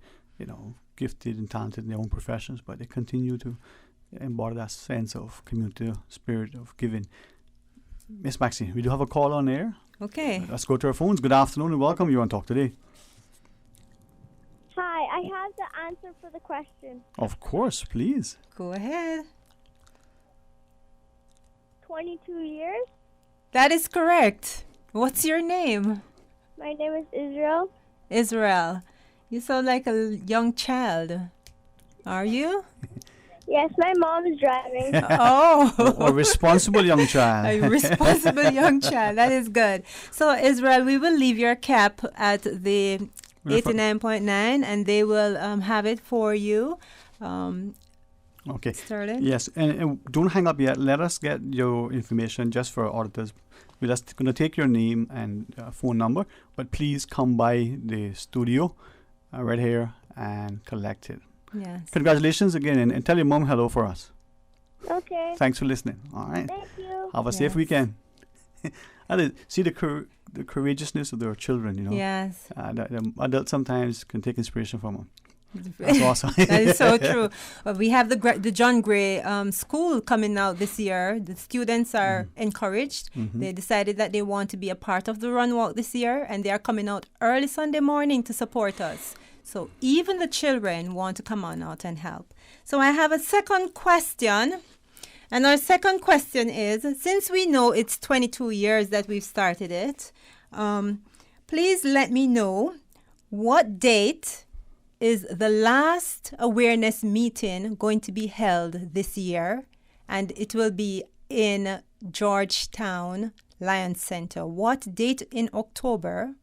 gifted and talented in their own professions, but they continue to embody that sense of community spirit of giving. Miss Maxine, we do have a call on air. Okay. Let's go to our phones. Good afternoon and welcome. You on Talk Today. Hi, I have the answer for the question. Of course, please. Go ahead. 22 years. That is correct. What's your name? My name is Israel. Israel. You sound like a young child. Are you? Yes, my mom is driving. Oh. A responsible young child. A responsible young child. That is good. So, Israel, we will leave your cap at the 89.9 and they will have it for you. Okay. Sterling? Yes, and don't hang up yet. Let us get your information just for auditors. We're just going to take your name and phone number, but please come by the studio right here and collect it. Yes. Congratulations again, and tell your mom hello for us. Okay. Thanks for listening. All right. Thank you. Have a safe weekend. And see the courageousness of their children, Yes. The adults sometimes can take inspiration from them. That's awesome. That is so true. We have the John Gray school coming out this year. The students are encouraged. Mm-hmm. They decided that they want to be a part of the Run Walk this year, and they are coming out early Sunday morning to support us. So even the children want to come on out and help. So I have a second question. And our second question is, since we know it's 22 years that we've started it, please let me know what date is the last awareness meeting going to be held this year, and it will be in Georgetown Lions Center. What date in October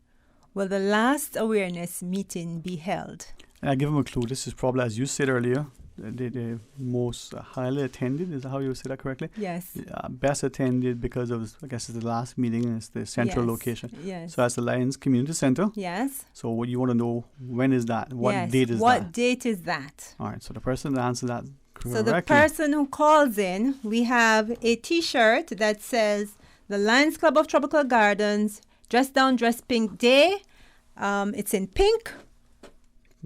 will the last awareness meeting be held? I give them a clue. This is probably, as you said earlier, the most highly attended. Is that how you say that correctly? Yes. Best attended because of, I guess, it's the last meeting and it's the central location. Yes. So that's the Lions Community Center. Yes. So what you want to know, when is that? What date is that? What date is that? All right. So the person that answers that correctly. So the person who calls in, we have a T-shirt that says the Lions Club of Tropical Gardens Dress Down, Dress Pink Day. It's in pink.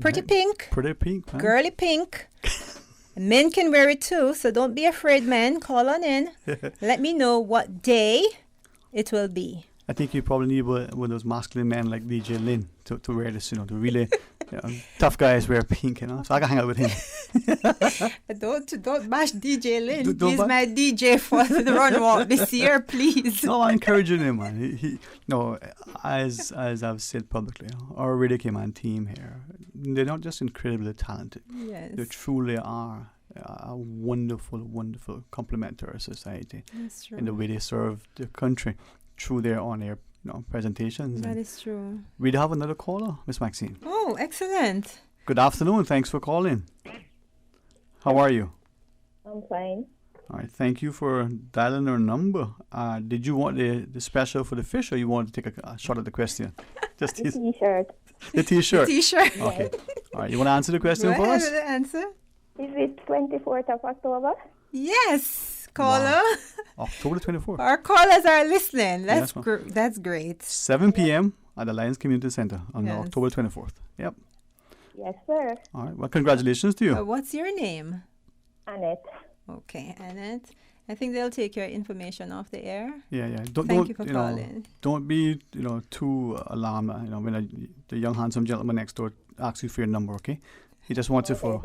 Pretty pink. Pretty pink. Huh? Girly pink. Men can wear it too, so don't be afraid, men. Call on in. Let me know what day it will be. I think you probably need one of those masculine men like DJ Lynn to wear this, to really tough guys wear pink, so I can hang out with him. Don't bash DJ Lynn. He's my DJ for the Run Walk this year, please. No, I'm encouraging him, man. As I've said publicly, our Radio K-Man team here, they're not just incredibly talented. Yes. They truly are a wonderful, wonderful complement to our society. That's true. In the way they serve the country through their on-air presentations. That is true. We have another caller, Miss Maxine. Oh, excellent. Good afternoon. Thanks for calling. How are you? I'm fine. All right. Thank you for dialing our number. Did you want the special for the fish, or you want to take a shot at the question? Just the T-shirt. The T-shirt. The T-shirt. Okay. All right. You want to answer the question for us? The answer. Is it 24th of October? Yes. Caller. October 24th. Our callers are listening. That's great. 7 p.m. at the Lions Community Center on Yes. October 24th. Yep. Yes, sir. All right. Well, congratulations to you. What's your name? Annette. Okay, Annette. I think they'll take your information off the air. Yeah. Thank you for calling. Don't be, too alarmed. When the young handsome gentleman next door asks you for your number, okay? He just wants it for.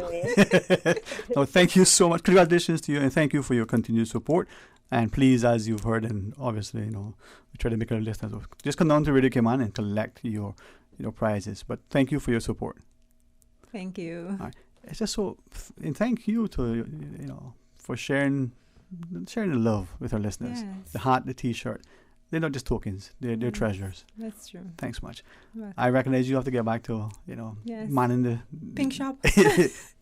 No, thank you so much. Congratulations to you, and thank you for your continued support. And please, as you've heard, and obviously, we try to make our listeners just come down to Radio Cayman and collect your, prizes. But thank you for your support. Thank you. All right. It's just so, and thank you to, for sharing the love with our listeners. Yes. The hat, the T-shirt. They're not just tokens. They're treasures. That's true. Thanks much. Welcome. I recognize you have to get back to, Yes. manning the Pink shop.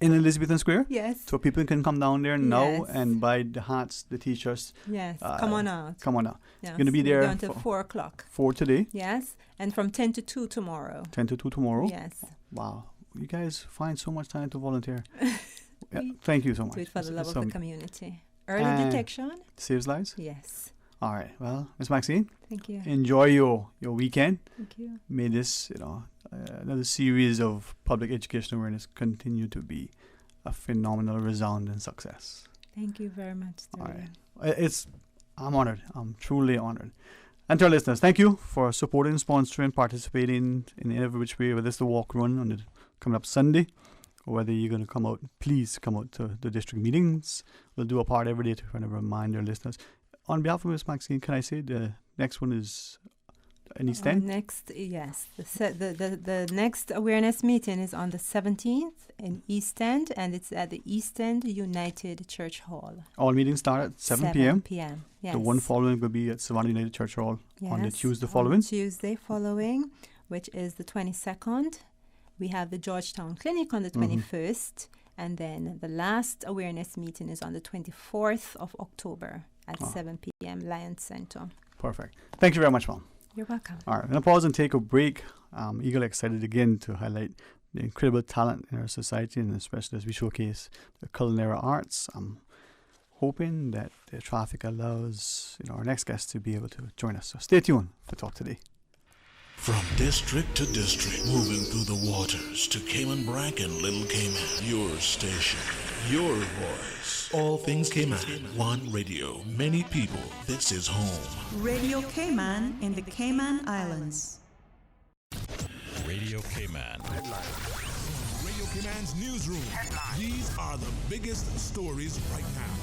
in Elizabethton Square. Yes. So people can come down there now Yes. and buy the hats, the T-shirts. Yes. Come on out. Come on out. Yes. You're going to be We're there going till 4 o'clock. 4 today. Yes. And from 10 to 2 tomorrow. 10 to 2 tomorrow. Yes. Wow. You guys find so much time to volunteer. Thank you so much. Do it for the love of the community. Early And detection. Saves lives? Yes. All right. Well, Ms. Maxine. Thank you. Enjoy your weekend. Thank you. May this, another series of public education awareness continue to be a phenomenal, resounding success. Thank you very much. All right. I'm honored. I'm truly honored. And to our listeners, thank you for supporting, sponsoring, participating in every which way, whether it's the walk run on the coming up Sunday, or whether you're going to come out, please come out to the district meetings. We'll do a part every day to kind of remind our listeners. On behalf of Ms. Maxine, can I say the next one is in East End? Next, yes. The next awareness meeting is on the 17th in East End, and it's at the East End United Church Hall. All meetings start at 7 p.m. Yes. The one following will be at Savannah United Church Hall on the Tuesday following. On Tuesday following, which is the 22nd. We have the Georgetown Clinic on the 21st, and then the last awareness meeting is on the 24th of October at 7 p.m. Lions Center. Perfect. Thank you very much, Mom. You're welcome. All right, I'm going to pause and take a break. I'm eagerly excited again to highlight the incredible talent in our society, and especially as we showcase the culinary arts. I'm hoping that the traffic allows our next guest to be able to join us. So stay tuned for Talk Today. From district to district, moving through the waters to Cayman Brac and Little Cayman. Your station, your voice. All things Cayman. One radio, many people. This is home. Radio Cayman in the Cayman Islands. Radio Cayman. Radio Cayman's newsroom. These are the biggest stories right now.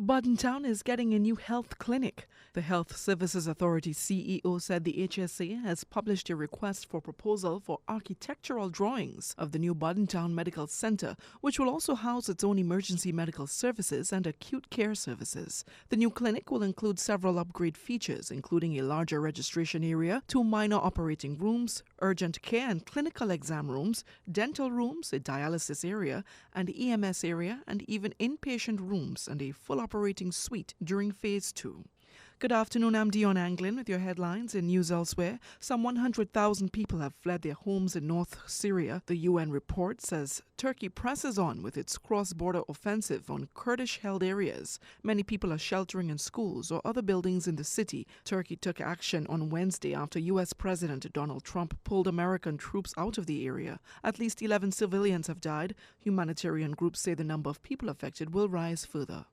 Buddentown is getting a new health clinic. The Health Services Authority CEO said the HSA has published a request for proposal for architectural drawings of the new Buddentown Medical Center, which will also house its own emergency medical services and acute care services. The new clinic will include several upgrade features, including a larger registration area, 2 minor operating rooms, urgent care and clinical exam rooms, dental rooms, a dialysis area, and EMS area, and even inpatient rooms and a full operating suite during Phase 2. Good afternoon, I'm Dion Anglin with your headlines in news elsewhere. Some 100,000 people have fled their homes in North Syria. The UN report says Turkey presses on with its cross-border offensive on Kurdish-held areas. Many people are sheltering in schools or other buildings in the city. Turkey took action on Wednesday after U.S. President Donald Trump pulled American troops out of the area. At least 11 civilians have died. Humanitarian groups say the number of people affected will rise further.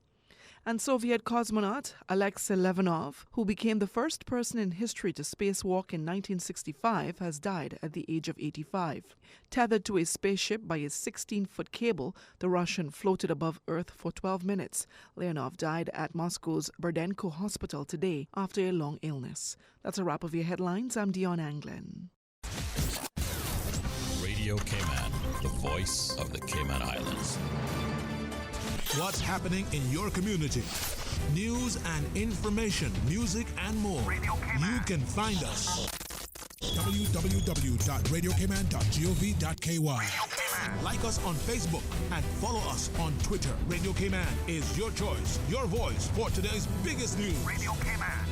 And Soviet cosmonaut Alexei Leonov, who became the first person in history to spacewalk in 1965, has died at the age of 85. Tethered to a spaceship by a 16-foot cable, the Russian floated above Earth for 12 minutes. Leonov died at Moscow's Burdenko Hospital today after a long illness. That's a wrap of your headlines. I'm Dion Anglin. Radio Cayman, the voice of the Cayman Islands. What's happening in your community? News and information, music and more. You can find us. www.radiocayman.gov.ky. Like us on Facebook and follow us on Twitter. Radio Cayman is your choice, your voice for today's biggest news. Radio Cayman.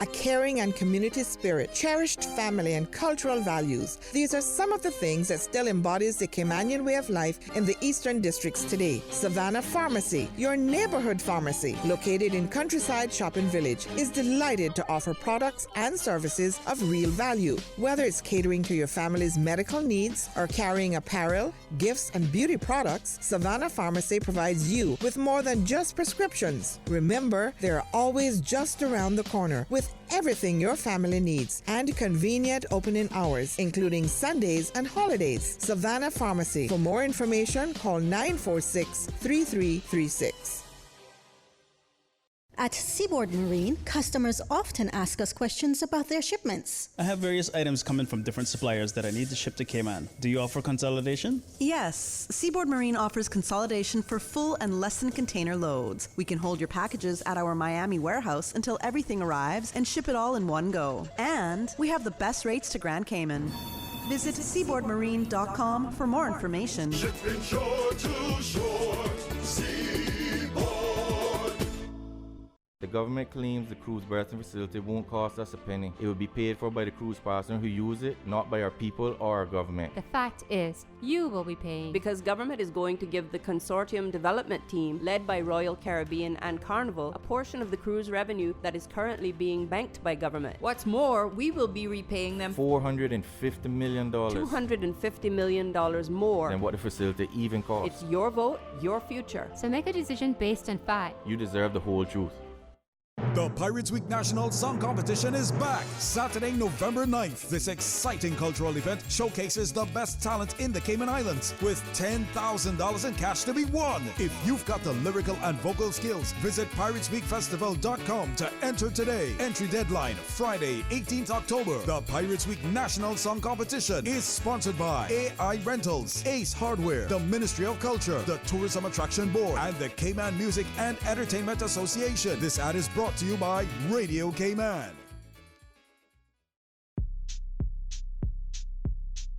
a caring and community spirit, cherished family and cultural values. These are some of the things that still embodies the Caymanian way of life in the Eastern Districts today. Savannah Pharmacy, your neighborhood pharmacy, located in Countryside Shopping Village, is delighted to offer products and services of real value. Whether it's catering to your family's medical needs or carrying apparel, gifts, and beauty products, Savannah Pharmacy provides you with more than just prescriptions. Remember, they're always just around the corner with everything your family needs and convenient opening hours, including Sundays and holidays. Savannah Pharmacy. For more information, call 946-3336. At Seaboard Marine, customers often ask us questions about their shipments. I have various items coming from different suppliers that I need to ship to Cayman. Do you offer consolidation? Yes, Seaboard Marine offers consolidation for full and less than container loads. We can hold your packages at our Miami warehouse until everything arrives and ship it all in one go. And we have the best rates to Grand Cayman. Visit seaboardmarine.com for more information. Shipping shore to shore, The government claims the cruise berthing facility won't cost us a penny. It will be paid for by the cruise partner who use it, not by our people or our government. The fact is, you will be paying. Because government is going to give the consortium development team, led by Royal Caribbean and Carnival, a portion of the cruise revenue that is currently being banked by government. What's more, we will be repaying them $450 million. $250 million more than what the facility even costs. It's your vote, your future. So make a decision based on fact. You deserve the whole truth. The Pirates Week National Song Competition is back Saturday, November 9th. This exciting cultural event showcases the best talent in the Cayman Islands with $10,000 in cash to be won. If you've got the lyrical and vocal skills, visit piratesweekfestival.com to enter today. Entry deadline Friday, 18th October. The Pirates Week National Song Competition is sponsored by AI Rentals, Ace Hardware, the Ministry of Culture, the Tourism Attraction Board, and the Cayman Music and Entertainment Association. This ad is brought to you by Radio Cayman.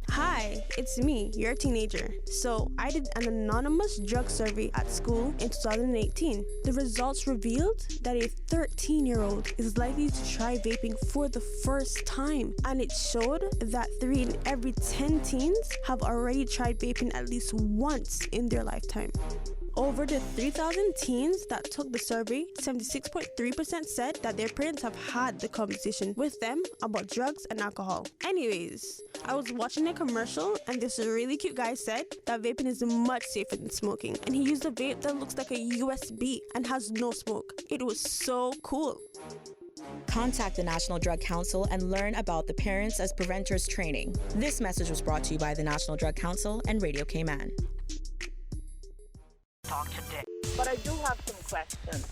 Hi, it's me, your teenager. So I did an anonymous drug survey at school in 2018. The results revealed that a 13-year-old is likely to try vaping for the first time. And it showed that 3 in every 10 teens have already tried vaping at least once in their lifetime. Over the 3,000 teens that took the survey, 76.3% said that their parents have had the conversation with them about drugs and alcohol. Anyways, I was watching a commercial and this really cute guy said that vaping is much safer than smoking. And he used a vape that looks like a USB and has no smoke. It was so cool. Contact the National Drug Council and learn about the Parents as Preventers training. This message was brought to you by the National Drug Council and Radio Cayman. Talk today. But I do have some questions.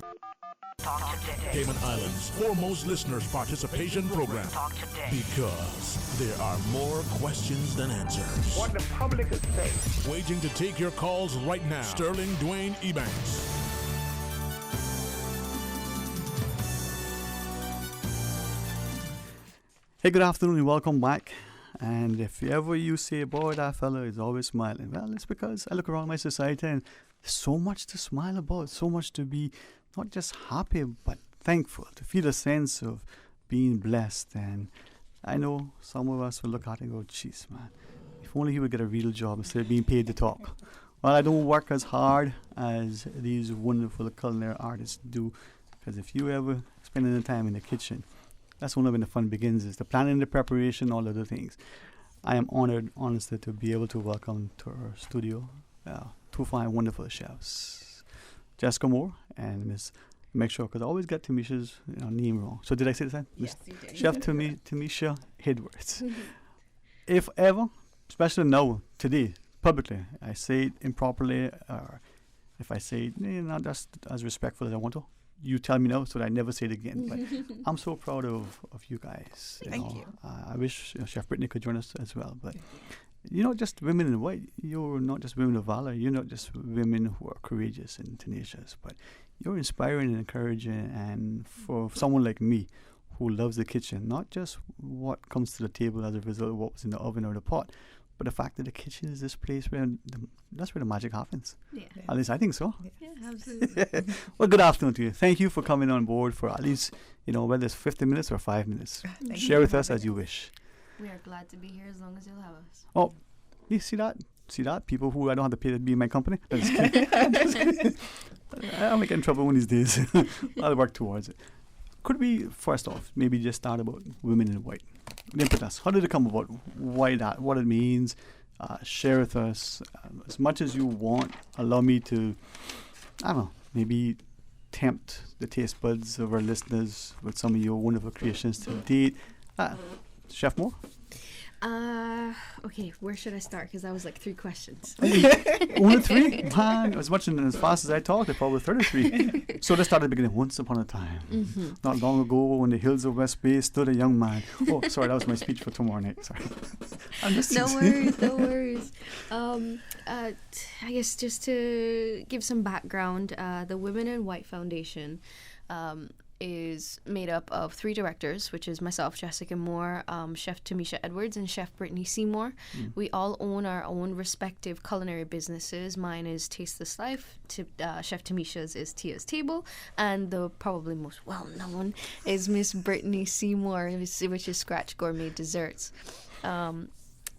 Talk today. Cayman Islands' foremost listeners participation program. Talk today. Because there are more questions than answers. What the public is saying. Waiting to take your calls right now. Sterling Dwayne Ebanks. Hey, good afternoon and welcome back. And if ever you say, boy, that fella is always smiling, well, it's because I look around my society and there's so much to smile about, so much to be not just happy, but thankful, to feel a sense of being blessed. And I know some of us will look at it and go, jeez, man, if only he would get a real job instead of being paid to talk. Well, I don't work as hard as these wonderful culinary artists do, because if you ever spend any time in the kitchen, that's when the fun begins, is the planning, the preparation, all other things. I am honored, honestly, to be able to welcome to our studio two fine, wonderful chefs, Jessica Moore and Miss, make sure, because I always get Tamisha's name wrong. So did I say this? Yes, you did. Chef Tamisha Edwards. If ever, especially now, today, publicly, I say it improperly, or if I say it not just as respectful as I want to, you tell me now so that I never say it again. But I'm so proud of you guys. Thank you. I wish Chef Brittany could join us as well. But you're not just women in white. You're not just women of valor. You're not just women who are courageous and tenacious. But you're inspiring and encouraging. And for someone like me who loves the kitchen, not just what comes to the table as a result of what was in the oven or the pot, But the fact that the kitchen is this place where that's where the magic happens. Yeah. At least I think so. Yeah, absolutely. Well, good afternoon to you. Thank you for coming on board for at least, whether it's 50 minutes or 5 minutes. Share with us as you wish. We are glad to be here as long as you'll have us. Oh, you see that? People who I don't have to pay to be in my company? I'm just kidding. I'll get in trouble one of these days. I'll work towards it. Could we, first off, maybe just start about women in white? The impetus. How did it come about? Why that? What it means? Share with us as much as you want. Allow me to, I don't know, maybe tempt the taste buds of our listeners with some of your wonderful creations to date. Chef Moore? Okay, where should I start? Because that was like 3 questions. Only 3? Man, as much and as fast as I talked, I probably 33. So let's start at the beginning. Once upon a time, not long ago, in the hills of West Bay stood a young man. Oh, sorry, that was my speech for tomorrow night. Sorry. No worries. I guess just to give some background, the Women in White Foundation is made up of 3 directors, which is myself, Jessica Moore, Chef Tamisha Edwards, and Chef Brittany Seymour. We all own our own respective culinary businesses. Mine is Taste This Life, Chef Tamisha's is Tia's Table, and the probably most well-known is Miss Brittany Seymour, which is Scratch Gourmet Desserts.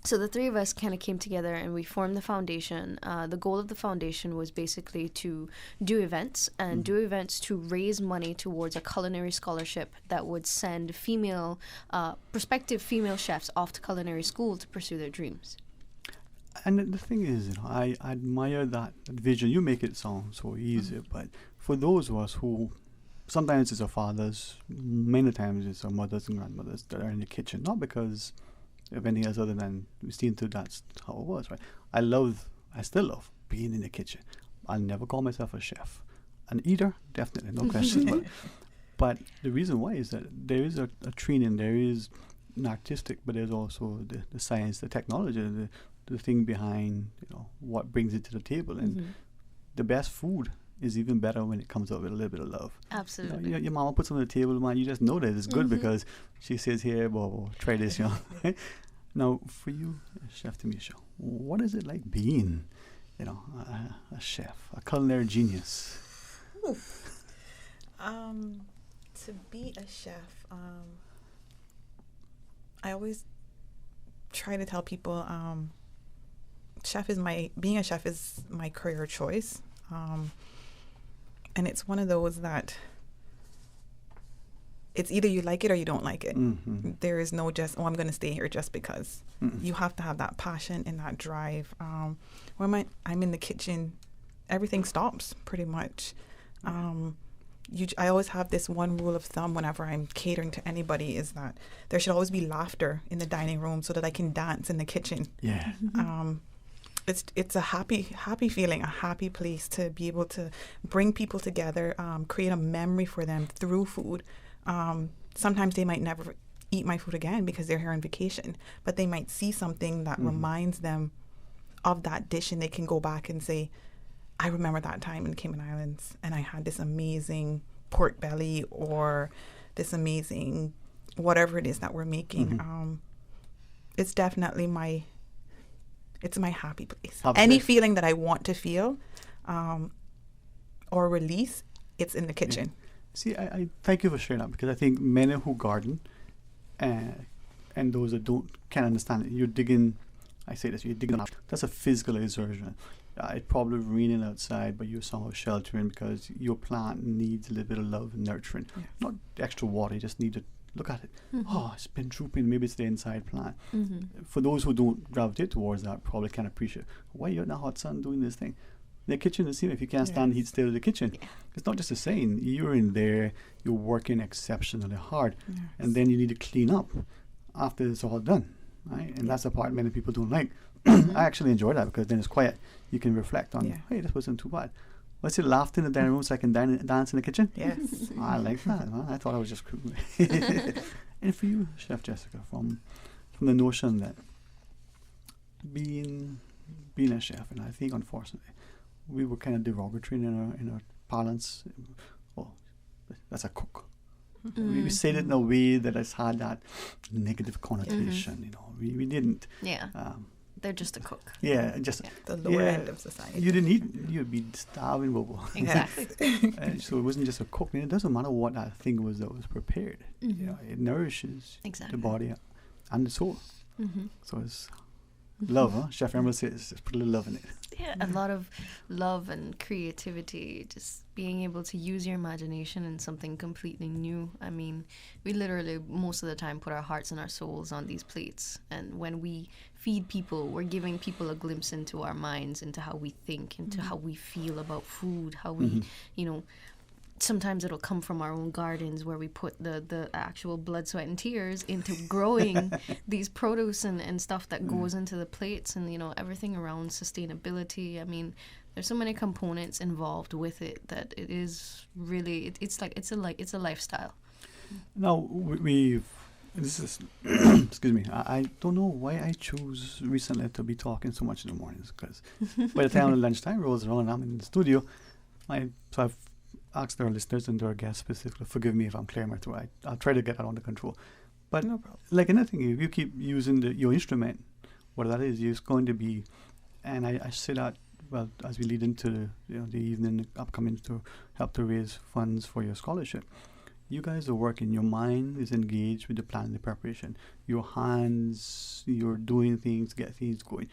So the 3 of us kind of came together and we formed the foundation. The goal of the foundation was basically to do events and do events to raise money towards a culinary scholarship that would send prospective female chefs off to culinary school to pursue their dreams. And the thing is, I admire that vision. You make it sound so easy, but for those of us who sometimes it's our fathers, many times it's our mothers and grandmothers that are in the kitchen, not because of anything else other than we seem to that's how it was, right? I still love being in the kitchen. I'll never call myself a chef. An eater, definitely, no question. But the reason why is that there is a training, there is an artistic, but there's also the science, the technology, the thing behind what brings it to the table. And the best food is even better when it comes out with a little bit of love. Absolutely. Your mama puts on the table, man, you just know that it's good because she says, here, well, try this, Now, for you, Chef Tamisha, what is it like being, a chef, a culinary genius? To be a chef, I always try to tell people, being a chef is my career choice. And it's one of those that it's either you like it or you don't like it. There is no I'm going to stay here just because. You have to have that passion and that drive. When I'm in the kitchen, everything stops pretty much. I always have this one rule of thumb whenever I'm catering to anybody is that there should always be laughter in the dining room so that I can dance in the kitchen. Yeah. It's a happy feeling, a happy place to be able to bring people together, create a memory for them through food. Sometimes they might never eat my food again because they're here on vacation, but they might see something that reminds them of that dish and they can go back and say, I remember that time in the Cayman Islands and I had this amazing pork belly or this amazing whatever it is that we're making. It's definitely my happy place. Any feeling that I want to feel or release, it's in the kitchen. Yeah. See, I thank you for sharing that because I think many who garden and those that can't understand it, you're digging out. That's a physical exertion. It's probably raining outside, but you're somehow sheltering because your plant needs a little bit of love and nurturing. Yes. Not extra water, you just need to look at it. Oh, it's been drooping. Maybe it's the inside plant. For those who don't gravitate towards that, probably can't appreciate why you're in the hot sun doing this thing. The kitchen, the same. If you can't stand heat, stay in the kitchen. Yeah. It's not just a saying. You're in there, you're working exceptionally hard, and then you need to clean up after it's all done, right? And that's the part many people don't like. I actually enjoy that because then it's quiet. You can reflect on, hey, this wasn't too bad. Let's say laughed in the dining room so I can dance in the kitchen. Yes. I like that. I thought I was just cool. And for you, Chef Jessica, from the notion that being a chef, and I think unfortunately we were kind of derogatory in our parlance. Oh, that's a cook. We said it in a way that has had that negative connotation. We didn't. Yeah. They're just a cook. Yeah, just the lower end of society. You didn't eat, you'd be starving, Bobo. Exactly. So it wasn't just a cook. It doesn't matter what that thing was that was prepared. Mm-hmm. You know, it nourishes the body and the soul. Mm-hmm. So it's love, huh? Chef Emerald says, just put a little love in it. Yeah, a lot of love and creativity, just being able to use your imagination in something completely new. I mean, we literally most of the time put our hearts and our souls on these plates, and when we feed people, we're giving people a glimpse into our minds, into how we think, into how we feel about food, how we, you know, sometimes it'll come from our own gardens where we put the actual blood, sweat, and tears into growing these produce and stuff that goes into the plates, and, you know, everything around sustainability. I mean, there's so many components involved with it that it is really, it's a lifestyle. Now, this is, excuse me, I don't know why I choose recently to be talking so much in the mornings, because by the time lunchtime rolls around and I'm in the studio, so I've asked our listeners and our guests specifically, forgive me if I'm clearing my throat. I'll try to get that under control. But no problem. Like anything, if you keep using your instrument, what that is, it's going to be, and I say that, well, as we lead into the evening upcoming to help to raise funds for your scholarship. You guys are working, your mind is engaged with the plan and the preparation. Your hands, you're doing things, get things going.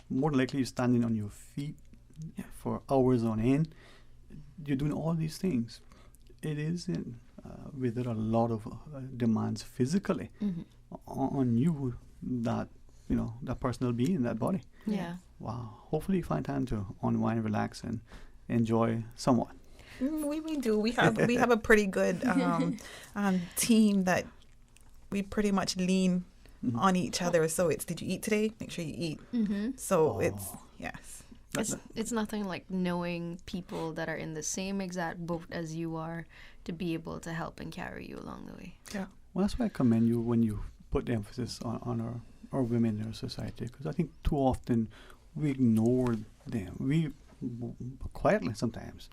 More than likely, you're standing on your feet for hours on end. You're doing all these things. It isn't without a lot of demands physically on you, that that personal being, that body. Yeah. Wow. Hopefully you find time to unwind, relax, and enjoy somewhat. We do. We have a pretty good team that we pretty much lean on each other. So it's, did you eat today? Make sure you eat. So it's, yes. It's nothing like knowing people that are in the same exact boat as you are to be able to help and carry you along the way. Yeah. Well, that's why I commend you when you put the emphasis on our women in our society, because I think too often we ignore them. We quietly sometimes,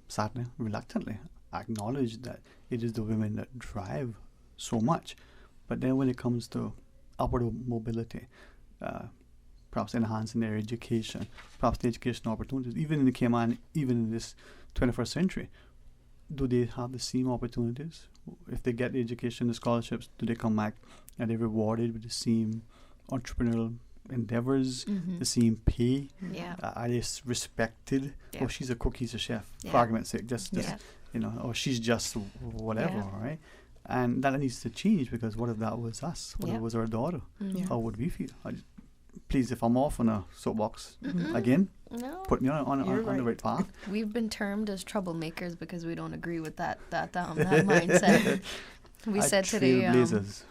sadly, reluctantly, acknowledge that it is the women that drive so much. But then when it comes to upward mobility, perhaps enhancing their education, perhaps the educational opportunities, even in the Cayman, even in this 21st century, do they have the same opportunities? If they get the education, the scholarships, do they come back and they're rewarded with the same entrepreneurial endeavors, the same pay? Yeah. Are they respected? Yeah. Oh, she's a cook, he's a chef, Yeah. for argument's sake, just or she's just whatever, right? And that needs to change, because what if that was us? What if it was our daughter? How would we feel? Please, if I'm off on a soapbox again, put me on the right path. We've been termed as troublemakers because we don't agree with that mindset. We said today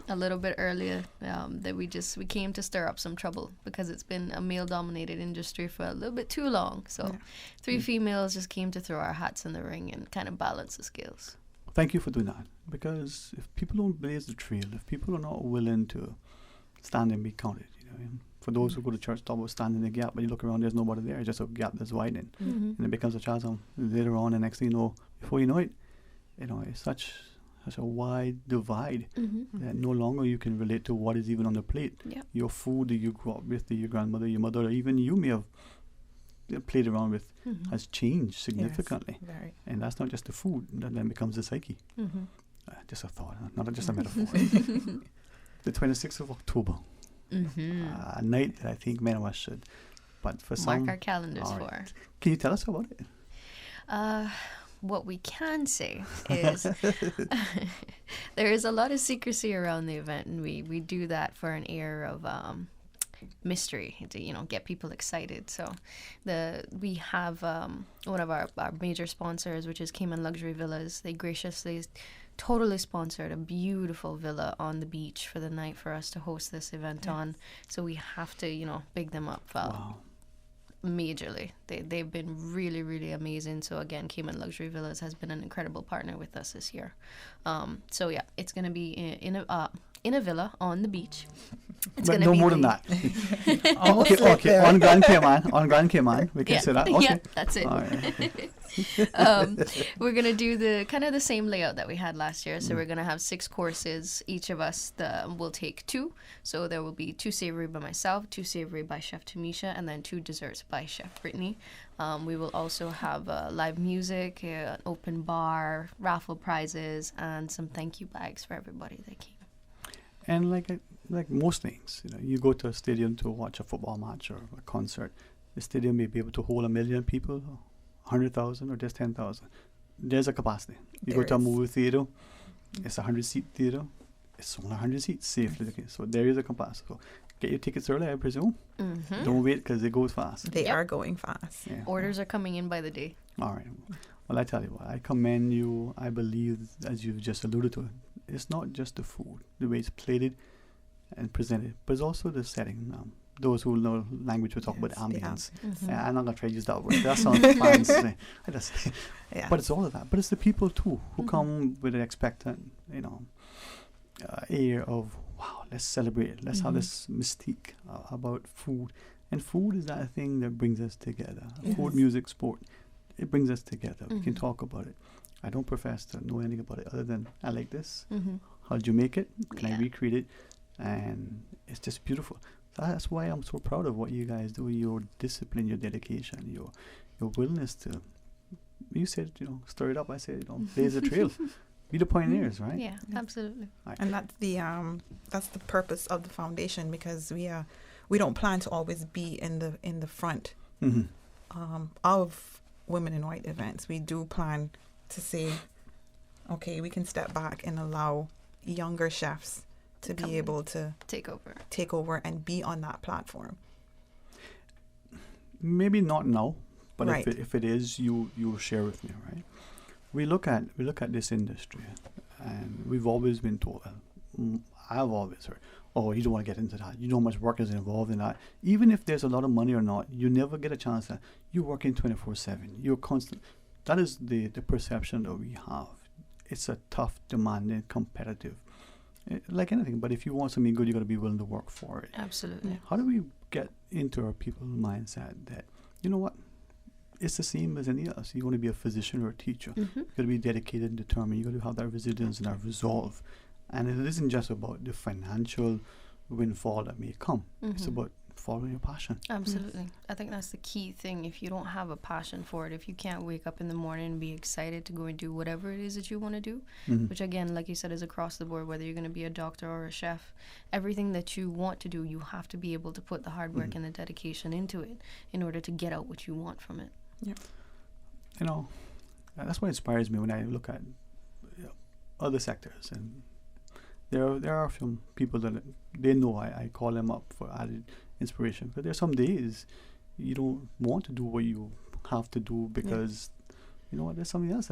a little bit earlier that we came to stir up some trouble because it's been a male-dominated industry for a little bit too long. So 3 females just came to throw our hats in the ring and kind of balance the scales. Thank you for doing that, because if people don't blaze the trail, if people are not willing to stand and be counted, for those who go to church, talk about standing in the gap, but you look around, there's nobody there. It's just a gap that's widening, and it becomes a chasm. Later on, the next thing you know, before you know it, it's such a wide divide that no longer you can relate to what is even on the plate. Yep. Your food that you grew up with, that your grandmother, your mother, or even you may have played around with, has changed significantly. Yes, very. And that's not just the food, that then becomes the psyche. Just a thought, not just a metaphor. The 26th of October. A night that I think many of us should, but for some, mark our calendars for. Can you tell us about it? What we can say is there is a lot of secrecy around the event, and we do that for an air of mystery to get people excited. So we have one of our major sponsors, which is Cayman Luxury Villas. They graciously totally sponsored a beautiful villa on the beach for the night for us to host this event on. So we have to big them up majorly. They've been really, really amazing. So again, Cayman Luxury Villas has been an incredible partner with us this year. So yeah, it's going to be in a villa on the beach. It's but no more than that. Okay. On Grand Cayman, we can say that. Okay. Yeah, that's it. All right. We're gonna do the kind of the same layout that we had last year. So we're gonna have 6 courses. Each of us will take 2. So there will be 2 savory by myself, 2 savory by Chef Tamisha, and then 2 desserts by Chef Brittany. We will also have live music, an open bar, raffle prizes, and some thank you bags for everybody that came. And like most things, you go to a stadium to watch a football match or a concert. The stadium may be able to hold 1 million people, 100,000, or just 10,000. There's a capacity. You go to a movie theater, it's a 100-seat theater. It's only 100 seats safely. Okay, so there is a capacity. So get your tickets early, I presume. Mm-hmm. Don't wait because it goes fast. They are going fast. Yeah. Orders are coming in by the day. All right. Well, I tell you what, I commend you. I believe, as you've just alluded to, it's not just the food, the way it's plated and presented, but it's also the setting. Those who know language will talk about ambience. I'm not going to try to use that word. That sounds fancy. But it's all of that. But it's the people, too, who come with an expectant, air of, wow, let's celebrate. Let's have this mystique about food. And food is that thing that brings us together. Food, music, sport. It brings us together. We can talk about it. I don't profess to know anything about it other than I like this. How did you make it? Can I recreate it? And it's just beautiful. So that's why I'm so proud of what you guys do. Your discipline, your dedication, your willingness to. You said, stir it up. I said, blaze the trail. Be the pioneers, right? Yeah, absolutely. Right. And that's the purpose of the foundation, because we don't plan to always be in the front of Women in White events. We do plan to say, okay, we can step back and allow younger chefs to be able to take over and be on that platform. Maybe not now, but if it is, you share with me, right? We look at this industry, and we've always been told. I've always heard, "Oh, you don't want to get into that. You know how much work is involved in that. Even if there's a lot of money or not, you never get a chance. You're working 24/7. You're constant." That is the perception that we have. It's a tough, demanding, competitive, like anything. But if you want something good, you got to be willing to work for it. Absolutely. How do we get into our people's mindset that, you know what? It's the same as any else. You want to be a physician or a teacher. You got to be dedicated and determined. You got to have that resilience and that resolve. And it isn't just about the financial windfall that may come. It's about following your passion. Absolutely. I think that's the key thing. If you don't have a passion for it, if you can't wake up in the morning and be excited to go and do whatever it is that you want to do, which again, like you said, is across the board, whether you're going to be a doctor or a chef, everything that you want to do, you have to be able to put the hard work and the dedication into it in order to get out what you want from it. Yeah. That's what inspires me when I look at other sectors. And there are some people that they know I call them up for added inspiration. But there's some days you don't want to do what you have to do because there's something else.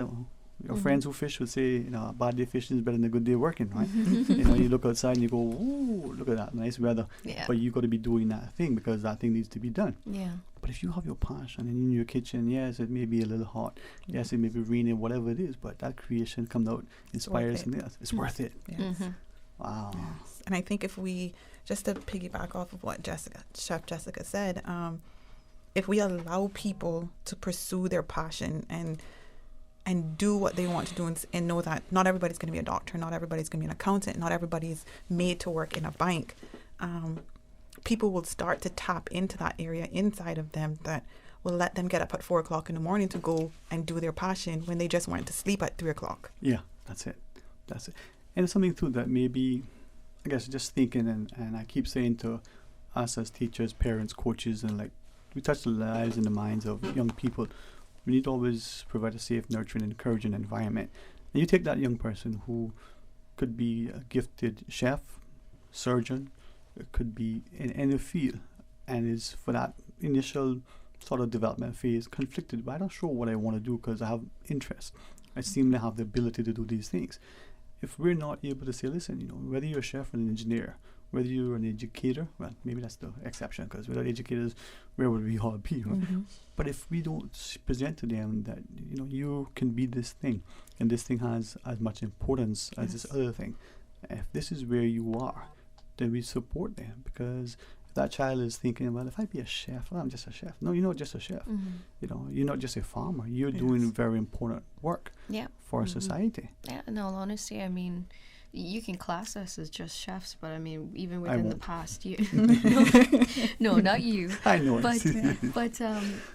Your friends who fish would say, a bad day fishing is better than a good day working, right? You look outside and you go, oh, look at that nice weather. Yeah. But you got to be doing that thing because that thing needs to be done. Yeah. But if you have your passion and in your kitchen, yes, it may be a little hot. Yes, it may be raining, whatever it is, but that creation comes out, inspires something else. It's worth it. Yes. Wow. Yes. And I think if we, just to piggyback off of what Chef Jessica said, if we allow people to pursue their passion and do what they want to do and know that not everybody's going to be a doctor, not everybody's going to be an accountant, not everybody's made to work in a bank, people will start to tap into that area inside of them that will let them get up at 4 o'clock in the morning to go and do their passion when they just went to sleep at 3 o'clock. Yeah, that's it. And it's something too that maybe, I guess, just thinking, and I keep saying to us as teachers, parents, coaches, and we touch the lives and the minds of young people. We need to always provide a safe, nurturing, encouraging environment. And you take that young person who could be a gifted chef, surgeon, it could be in any field, and is for that initial sort of development phase conflicted. But I'm not sure what I want to do because I have interest. I seem to have the ability to do these things. If we're not able to say, listen, whether you're a chef or an engineer, whether you're an educator, well, maybe that's the exception, because without educators, where would we all be, right? But if we don't present to them that, you can be this thing, and this thing has as much importance as this other thing, if this is where you are, then we support them, because that child is thinking about, if I be a chef, well, I'm just a chef. No, you're not just a chef. You know, you're not just a farmer. You're doing very important work for society. Yeah, in all honesty, I mean, you can class us as just chefs, but I mean, even within the past year, no, not you. I know, but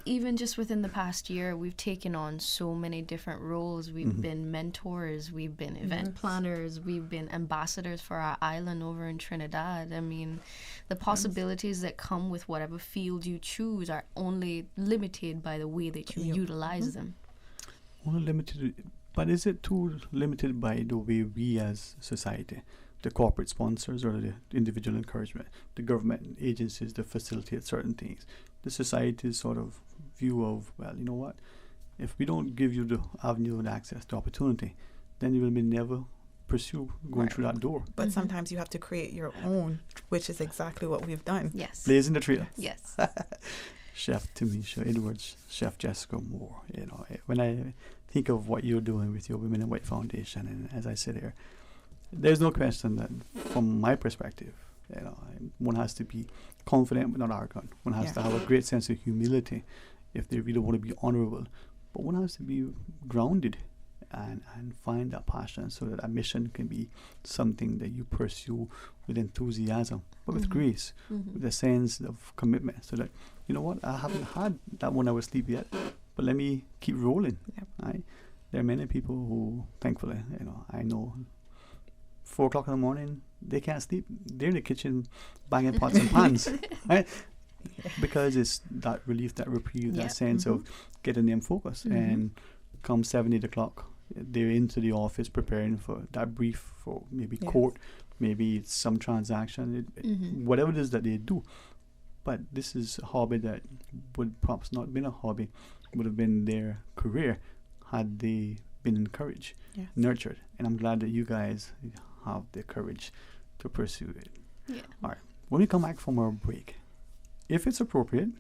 even just within the past year, we've taken on so many different roles. We've been mentors, we've been event planners, we've been ambassadors for our island over in Trinidad. I mean, the possibilities that come with whatever field you choose are only limited by the way that you utilize them. Only limited. But is it too limited by the way we as society, the corporate sponsors or the individual encouragement, the government agencies that facilitate certain things, the society's sort of view of, well, you know what, if we don't give you the avenue and access to opportunity, then you will be never pursue going through that door. But sometimes you have to create your own, which is exactly what we've done. Yes. Blazing the trail. Yes. Chef Tamisha Edwards, Chef Jessica Moore, you know, when I think of what you're doing with your Women in White Foundation, and as I sit here, there's no question that from my perspective, you know, one has to be confident but not arrogant. One has to have a great sense of humility if they really want to be honorable, but one has to be grounded and find that passion so that a mission can be something that you pursue with enthusiasm, but with grace, with a sense of commitment, so that, you know what, I haven't had that 1 hour sleep yet, but let me keep rolling. Right? There are many people who, thankfully, you know, I know 4 o'clock in the morning, they can't sleep. They're in the kitchen banging pots and pans, right? Because it's that relief, that reprieve, that sense of getting them focused. And come 7, 8 o'clock, they're into the office preparing for that brief for maybe court, maybe it's some transaction, whatever it is that they do. But this is a hobby that would perhaps not been a hobby, would have been their career had they been encouraged, nurtured. And I'm glad that you guys have the courage to pursue it. Yeah. All right. When we come back from our break, if it's appropriate,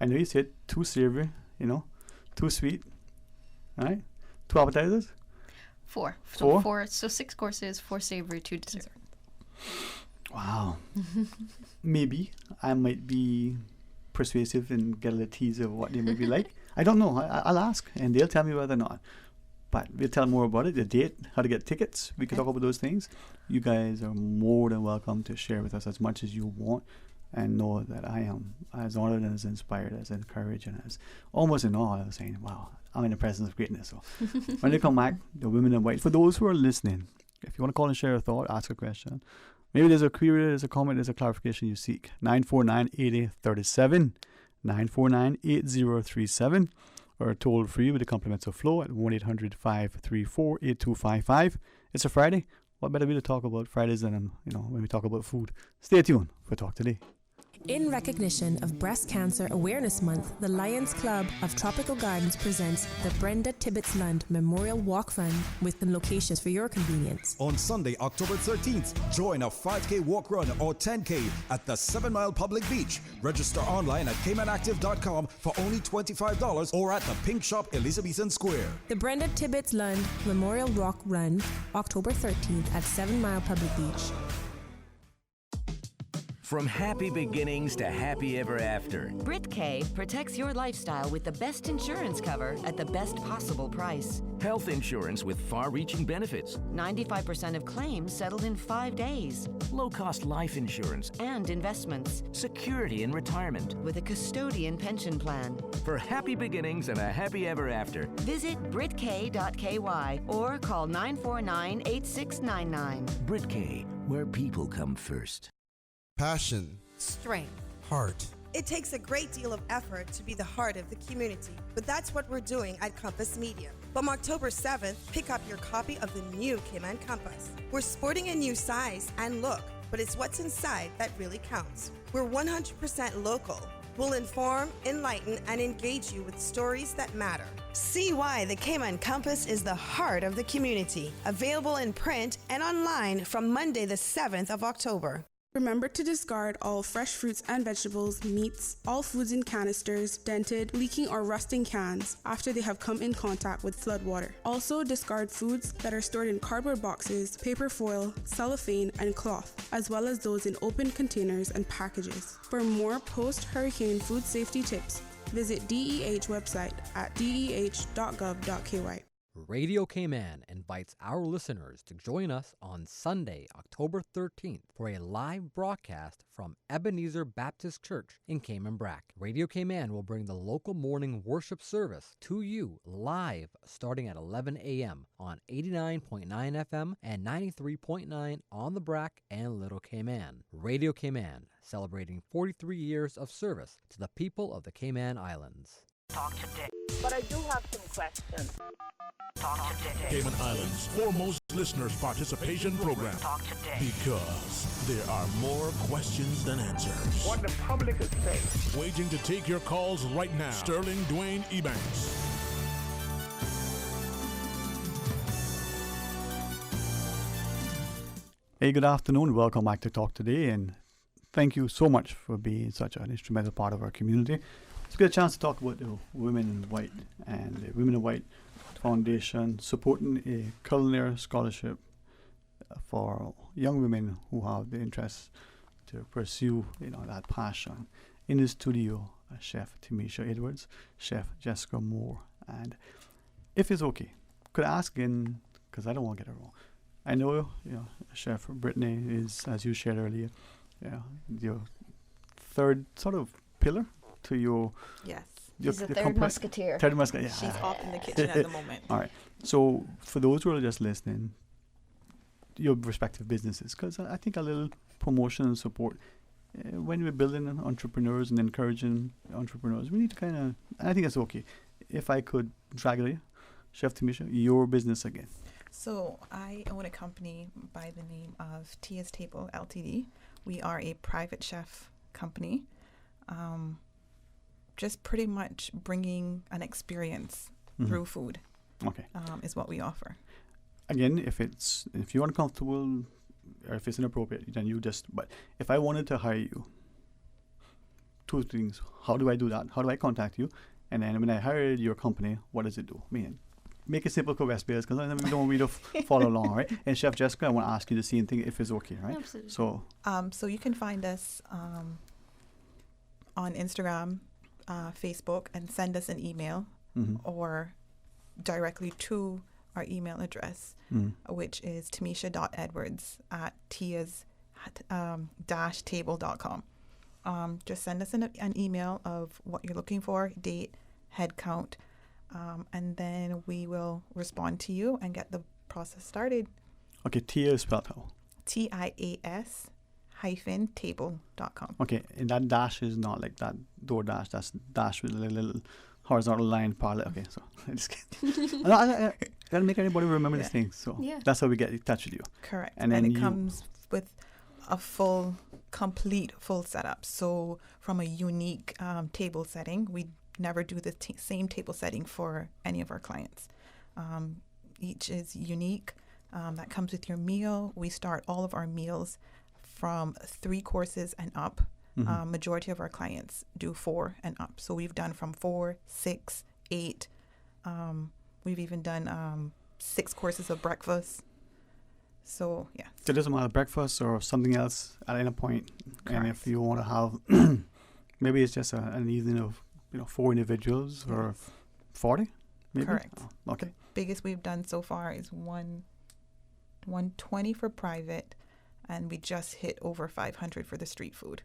I know you said too savory, you know, too sweet, right? 2 appetizers? 4. So 6 courses, 4 savory, 2 dessert. Wow. Maybe I might be persuasive and get a little tease of what they may be like. I don't know. I'll ask, and they'll tell me whether or not. But we'll tell more about it, the date, how to get tickets. We can talk about those things. You guys are more than welcome to share with us as much as you want, and know that I am as honored and as inspired, as encouraged, and as almost in awe. I was saying, wow, I'm in the presence of greatness. So when they come back, the Women in White, for those who are listening, if you want to call and share a thought, ask a question, maybe there's a query, there's a comment, there's a clarification you seek, 949-8037, 949-8037, or toll free with the compliments of Flow at 1-800-534-8255. It's a Friday. What better way to talk about Fridays than, you know, when we talk about food? Stay tuned for Talk Today. In recognition of Breast Cancer Awareness Month, the Lions Club of Tropical Gardens presents the Brenda Tibbetts Lund Memorial Walk Run with locations for your convenience. On Sunday, October 13th, join a 5K walk run or 10K at the 7 Mile Public Beach. Register online at caymanactive.com for only $25 or at the Pink Shop, Elizabethan Square. The Brenda Tibbetts Lund Memorial Walk Run, October 13th at 7 Mile Public Beach. From happy beginnings to happy ever after. BritK protects your lifestyle with the best insurance cover at the best possible price. Health insurance with far-reaching benefits. 95% of claims settled in 5 days. Low-cost life insurance. And investments. Security in retirement. With a custodian pension plan. For happy beginnings and a happy ever after. Visit BritK.ky or call 949-8699. BritK, where people come first. Passion, strength, heart. It takes a great deal of effort to be the heart of the community, but that's what we're doing at Compass Media. From October 7th, pick up your copy of the new Cayman Compass. We're sporting a new size and look, but it's what's inside that really counts. We're 100% local. We'll inform, enlighten, and engage you with stories that matter. See why the Cayman Compass is the heart of the community. Available in print and online from Monday the 7th of October. Remember to discard all fresh fruits and vegetables, meats, all foods in canisters, dented, leaking or rusting cans after they have come in contact with floodwater. Also discard foods that are stored in cardboard boxes, paper foil, cellophane, and cloth, as well as those in open containers and packages. For more post-hurricane food safety tips, visit DEH website at deh.gov.ky. Radio Cayman invites our listeners to join us on Sunday, October 13th for a live broadcast from Ebenezer Baptist Church in Cayman Brac. Radio Cayman will bring the local morning worship service to you live starting at 11 a.m. on 89.9 FM and 93.9 on the Brac and Little Cayman. Radio Cayman, celebrating 43 years of service to the people of the Cayman Islands. Talk today. But I do have some questions. Talk today. Cayman Islands' foremost listeners participation program. Talk today. Because there are more questions than answers. What the public is saying. Waiting to take your calls right now. Sterling Dwayne Ebanks. Hey, good afternoon. Welcome back to Talk Today, and thank you so much for being such an instrumental part of our community. It's a good chance to talk about the Women in White and the Women in White Foundation supporting a culinary scholarship for young women who have the interest to pursue, that passion. In the studio, Chef Tamisha Edwards, Chef Jessica Moore, and if it's okay, could I ask again, because I don't want to get it wrong. I know, Chef Brittany is, as you shared earlier, your third sort of pillar to your. Yes. She's the third musketeer. Third musketeer. Yeah. She's up in the kitchen at the moment. All right. So for those who are just listening, your respective businesses, because I think a little promotion and support, when we're building entrepreneurs and encouraging entrepreneurs, we need to kind of, I think it's okay. If I could drag it, Chef Tamisha, your business again. So I own a company by the name of Tia's Table Ltd. We are a private chef company. Just pretty much bringing an experience through food. Okay. Is what we offer. Again, if you're uncomfortable or if it's inappropriate, then you just, but if I wanted to hire you, two things. How do I do that? How do I contact you? And then when I hired your company, what does it do? Make it simple for West Bears, because I don't want me to follow along, right? And Chef Jessica, I want to ask you the same thing if it's okay, right? Absolutely. So you can find us on Instagram, Facebook, and send us an email or directly to our email address, which is tamisha.edwards@tias-table.com. Just send us an email of what you're looking for, date, head count, and then we will respond to you and get the process started. Okay, Tia is spelled how? TIAS-table.com. Okay, and that dash is not like that door dash. That's dash with a little horizontal line parallel. Okay, so I just kidding. I gotta make everybody remember this thing. So that's how we get in touch with you. Correct. And then it comes with a complete full setup. So from a unique table setting, we never do the same table setting for any of our clients. Each is unique. That comes with your meal. We start all of our meals from 3 courses and up. Majority of our clients do 4 and up. So we've done from 4, 6, 8. We've even done 6 courses of breakfast. So, yeah. So it doesn't matter, breakfast or something else at any point. Correct. And if you want to have, maybe it's just an evening of 4 individuals or 40, maybe? Correct. Oh, okay. The biggest we've done so far is 120 for private, and we just hit over 500 for the street food.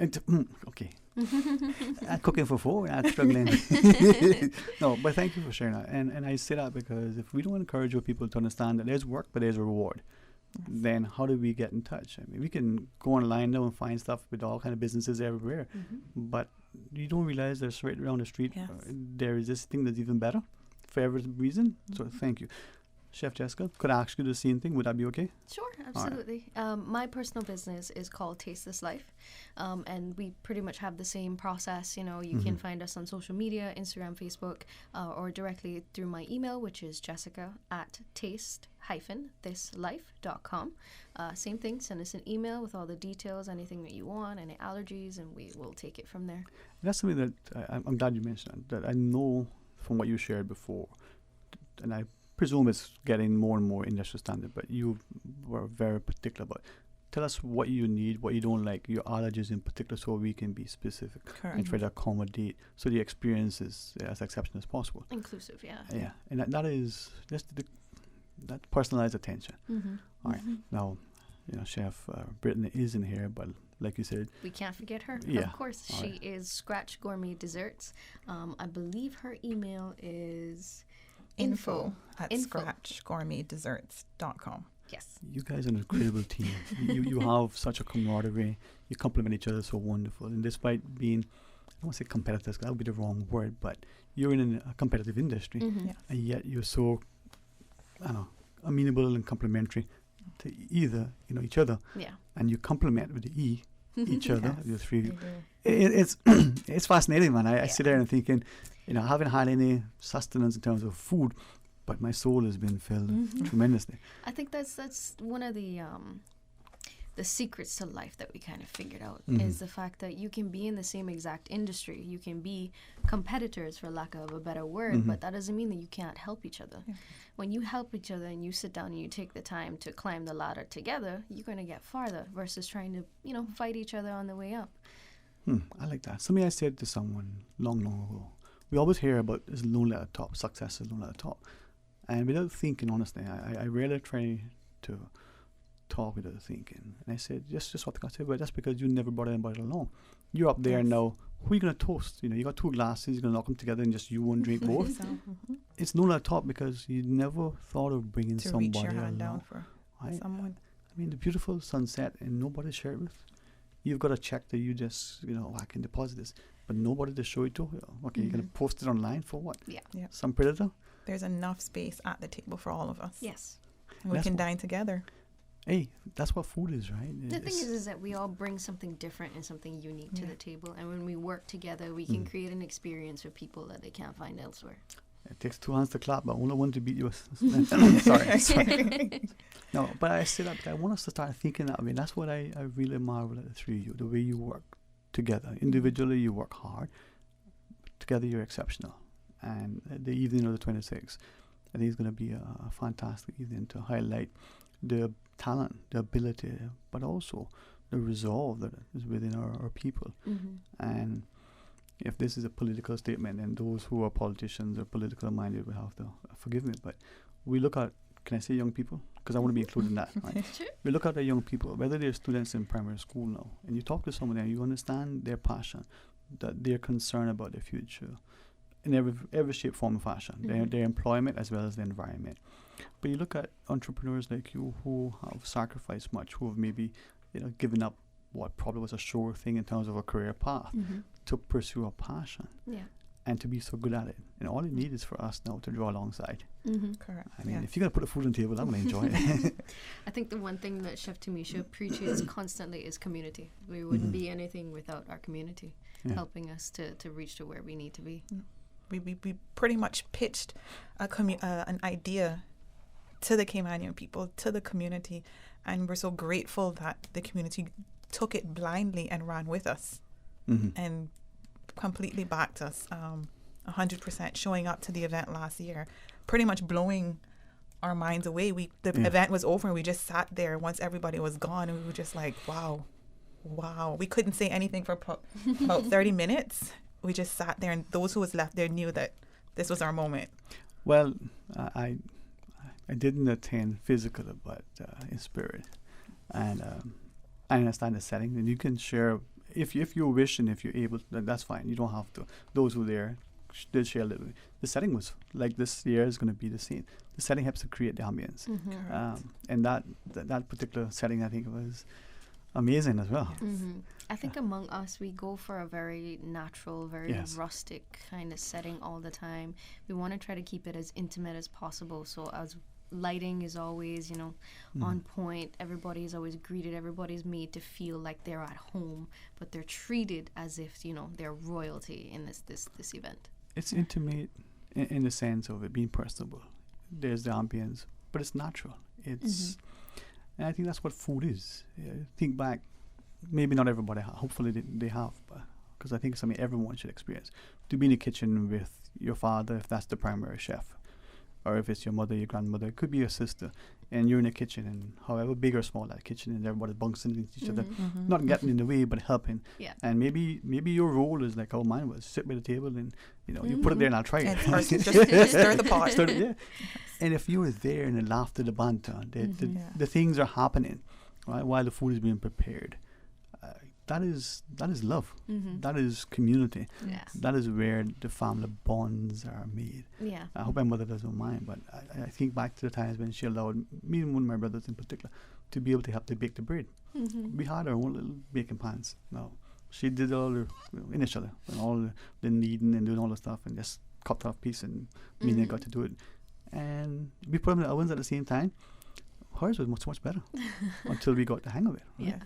Okay. I'm cooking for 4, I'm struggling. No, but thank you for sharing that. And I say that because if we don't encourage your people to understand that there's work, but there's a reward, then how do we get in touch? I mean, we can go online now and find stuff with all kind of businesses everywhere, but you don't realize there's right around the street, there is this thing that's even better for every reason. So thank you. Chef Jessica, could I ask you the same thing? Would that be okay? Sure, All right. absolutely. My personal business is called Taste This Life, and we pretty much have the same process. You know, you can find us on social media, Instagram, Facebook, or directly through my email, which is jessica@taste-thislife.com. Same thing, send us an email with all the details, anything that you want, any allergies, and we will take it from there. That's something that I'm glad you mentioned, that I know from what you shared before, and I presume it's getting more and more industrial standard, but you were very particular about. Tell us what you need, what you don't like, your allergies in particular, so we can be specific and try to accommodate so the experience is as exceptional as possible. Inclusive, yeah. Yeah, and that is just that personalized attention. All right, now, Chef Brittany isn't here, but like you said, we can't forget her. Yeah. Of course, she is Scratch Gourmet Desserts. I believe her email is info@scratchgourmetdesserts.com. Yes. you guys are an incredible team. You have such a camaraderie. You complement each other so wonderful. And despite being, I don't want to say competitors, 'cause that would be the wrong word, but you're in a competitive industry, and yet you're so, I don't know, amenable and complimentary to either, each other. Yeah. And you complement with the E, each other, Yes, the three of you. we do. It's it's fascinating, man. I sit there and thinking, I haven't had any sustenance in terms of food, but my soul has been filled tremendously. I think that's one of the secrets to life that we kind of figured out is the fact that you can be in the same exact industry. You can be competitors, for lack of a better word, but that doesn't mean that you can't help each other. Yeah. When you help each other and you sit down and you take the time to climb the ladder together, you're going to get farther versus trying to, fight each other on the way up. I like that. Something I said to someone long, long ago. We always hear about this lonely at the top, success is lonely at the top. And without thinking, honestly, I rarely try to talk without thinking. And I said, just what I said, but that's because you never brought anybody along. You're up there now. Who are you going to toast? You got two glasses, you're going to knock them together and just you won't drink both. It's lonely at the top because you never thought of bringing to somebody reach your hand along. down for someone. I mean, the beautiful sunset and nobody share it with. You've got a check that you just, I can deposit this. But nobody to show it to. Okay, you're going to post it online for what? Yeah. Some predator? There's enough space at the table for all of us. Yes. And we can dine together. Hey, that's what food is, right? The thing is that we all bring something different and something unique to the table. And when we work together, we can create an experience for people that they can't find elsewhere. It takes two hands to clap, but only one to beat you. Sorry. No, but I say that because I want us to start thinking that way. That's what I really marvel at the three of you, the way you work together. Individually, you work hard. Together, you're exceptional. And the evening of the 26th, I think it's going to be a fantastic evening to highlight the talent, the ability, but also the resolve that is within our people. And if this is a political statement, then those who are politicians or politically minded will have to forgive me. But we look at, can I say young people? Because I want to be included in that. Right? Sure. We look at the young people, whether they're students in primary school now, and you talk to someone and you understand their passion, that they're concerned about their future in every shape, form, and fashion, their employment as well as the environment. But you look at entrepreneurs like you who have sacrificed much, who have maybe given up what probably was a sure thing in terms of a career path to pursue a passion and to be so good at it. And all you need is for us now to draw alongside. Correct. I mean, if you're going to put the food on the table, I'm going to enjoy it. I think the one thing that Chef Tamisha preaches constantly is community. We wouldn't be anything without our community helping us to reach to where we need to be. We pretty much pitched an idea to the Caymanian people, to the community, and we're so grateful that the community took it blindly and ran with us and completely backed us 100%, showing up to the event last year, pretty much blowing our minds away. The event was over and we just sat there once everybody was gone, and we were just like, wow. We couldn't say anything for about 30 minutes. We just sat there, and those who was left there knew that this was our moment. Well, I didn't attend physically, but in spirit, and I understand the setting, and you can share if you wish and if you're able. Then that's fine. You don't have to. Those who were there did share a little. The setting was like this year is going to be the same. The setting helps to create the ambience, and that particular setting, I think, was amazing as well. I think among us, we go for a very natural, very rustic kind of setting all the time. We want to try to keep it as intimate as possible. So as lighting is always, on point. Everybody is always greeted. Everybody's made to feel like they're at home, but they're treated as if, they're royalty in this event. It's intimate in the sense of it being personable. There's the ambience, but it's natural. It's, and I think that's what food is. Think back, maybe not everybody, hopefully they have, but because I think it's something everyone should experience. To be in the kitchen with your father, if that's the primary chef, or if it's your mother, your grandmother, it could be your sister, and you're in the kitchen, and however big or small that kitchen is, everybody bunks into each other, not getting in the way, but helping. Yeah. And maybe your role is like how mine was: sit by the table, and you put it there, and I'll try it. Just stir the pot. Yeah. And if you were there, and the laughter, the banter, the things are happening, right, while the food is being prepared. That is love. That is community. Yes. That is where the family bonds are made. Yeah. I hope my mother doesn't mind, but I think back to the times when she allowed me and one of my brothers in particular to be able to help to bake the bread. We had our own little baking pans. Now she did all the initially and all the kneading and doing all the stuff and just cut off piece, and me and I got to do it. And we put them in the ovens at the same time. Hers was much better until we got the hang of it. Right? Yeah.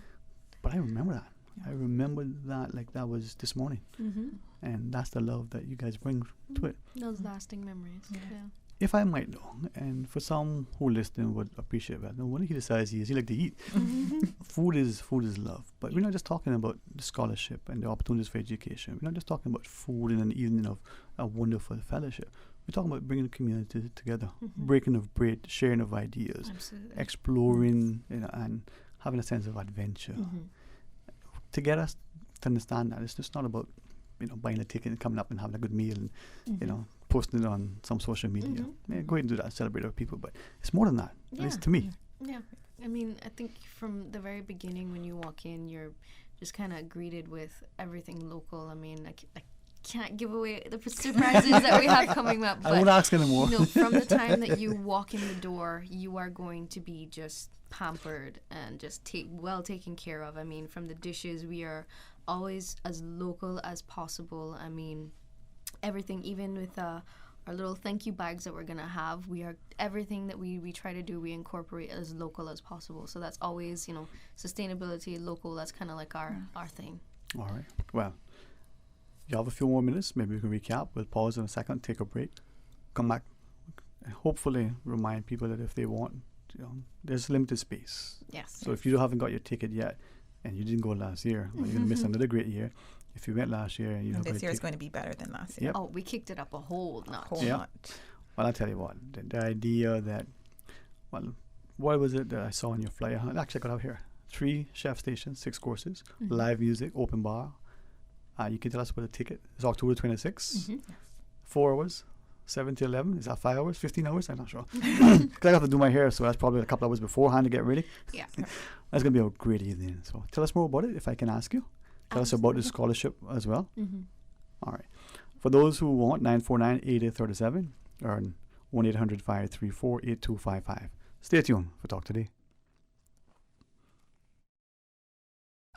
But I remember that. I remember that like that was this morning. And that's the love that you guys bring to it. Those lasting memories. Yeah. If I might know, and for some who listen would appreciate that, one he decides he like to eat. Food is love. But we're not just talking about the scholarship and the opportunities for education. We're not just talking about food in an evening of a wonderful fellowship. We're talking about bringing the community together, breaking of bread, sharing of ideas, exploring, and having a sense of adventure. To get us to understand that it's just not about buying a ticket and coming up and having a good meal and posting it on some social media. Yeah, go ahead and do that, celebrate with people, but it's more than that, at least to me. Yeah, I mean, I think from the very beginning when you walk in, you're just kind of greeted with everything local. I mean, I can't give away the surprises that we have coming up, but I won't ask anymore. From the time that you walk in the door, you are going to be just pampered and just well taken care of. I mean, from the dishes, we are always as local as possible. I mean, everything, even with our little thank you bags that we're gonna have, everything that we try to do, we incorporate as local as possible. So that's always, sustainability, local. That's kind of like our thing. All right. Well, you have a few more minutes. Maybe we can recap. We'll pause in a second, take a break, come back, and hopefully remind people that if they want, there's limited space. Yes. So if you haven't got your ticket yet and you didn't go last year, well, you're going to miss another great year. If you went last year and this year is going to be better than last year. Yep. Oh, we kicked it up a whole notch. Well, I'll tell you what, the idea that, what was it that I saw on your flyer? I actually got out here. 3 chef stations, 6 courses, live music, open bar. You can tell us about the ticket. It's October 26th. 4 hours. 7 to 11, is that 5 hours, 15 hours? I'm not sure. Because I have to do my hair, so that's probably a couple hours beforehand to get ready. Yeah. That's going to be a great evening. So tell us more about it, if I can ask you. Tell us about the scholarship as well. All right. For those who want, 949-8837 or 1-800-534-8255. Stay tuned for Talk Today.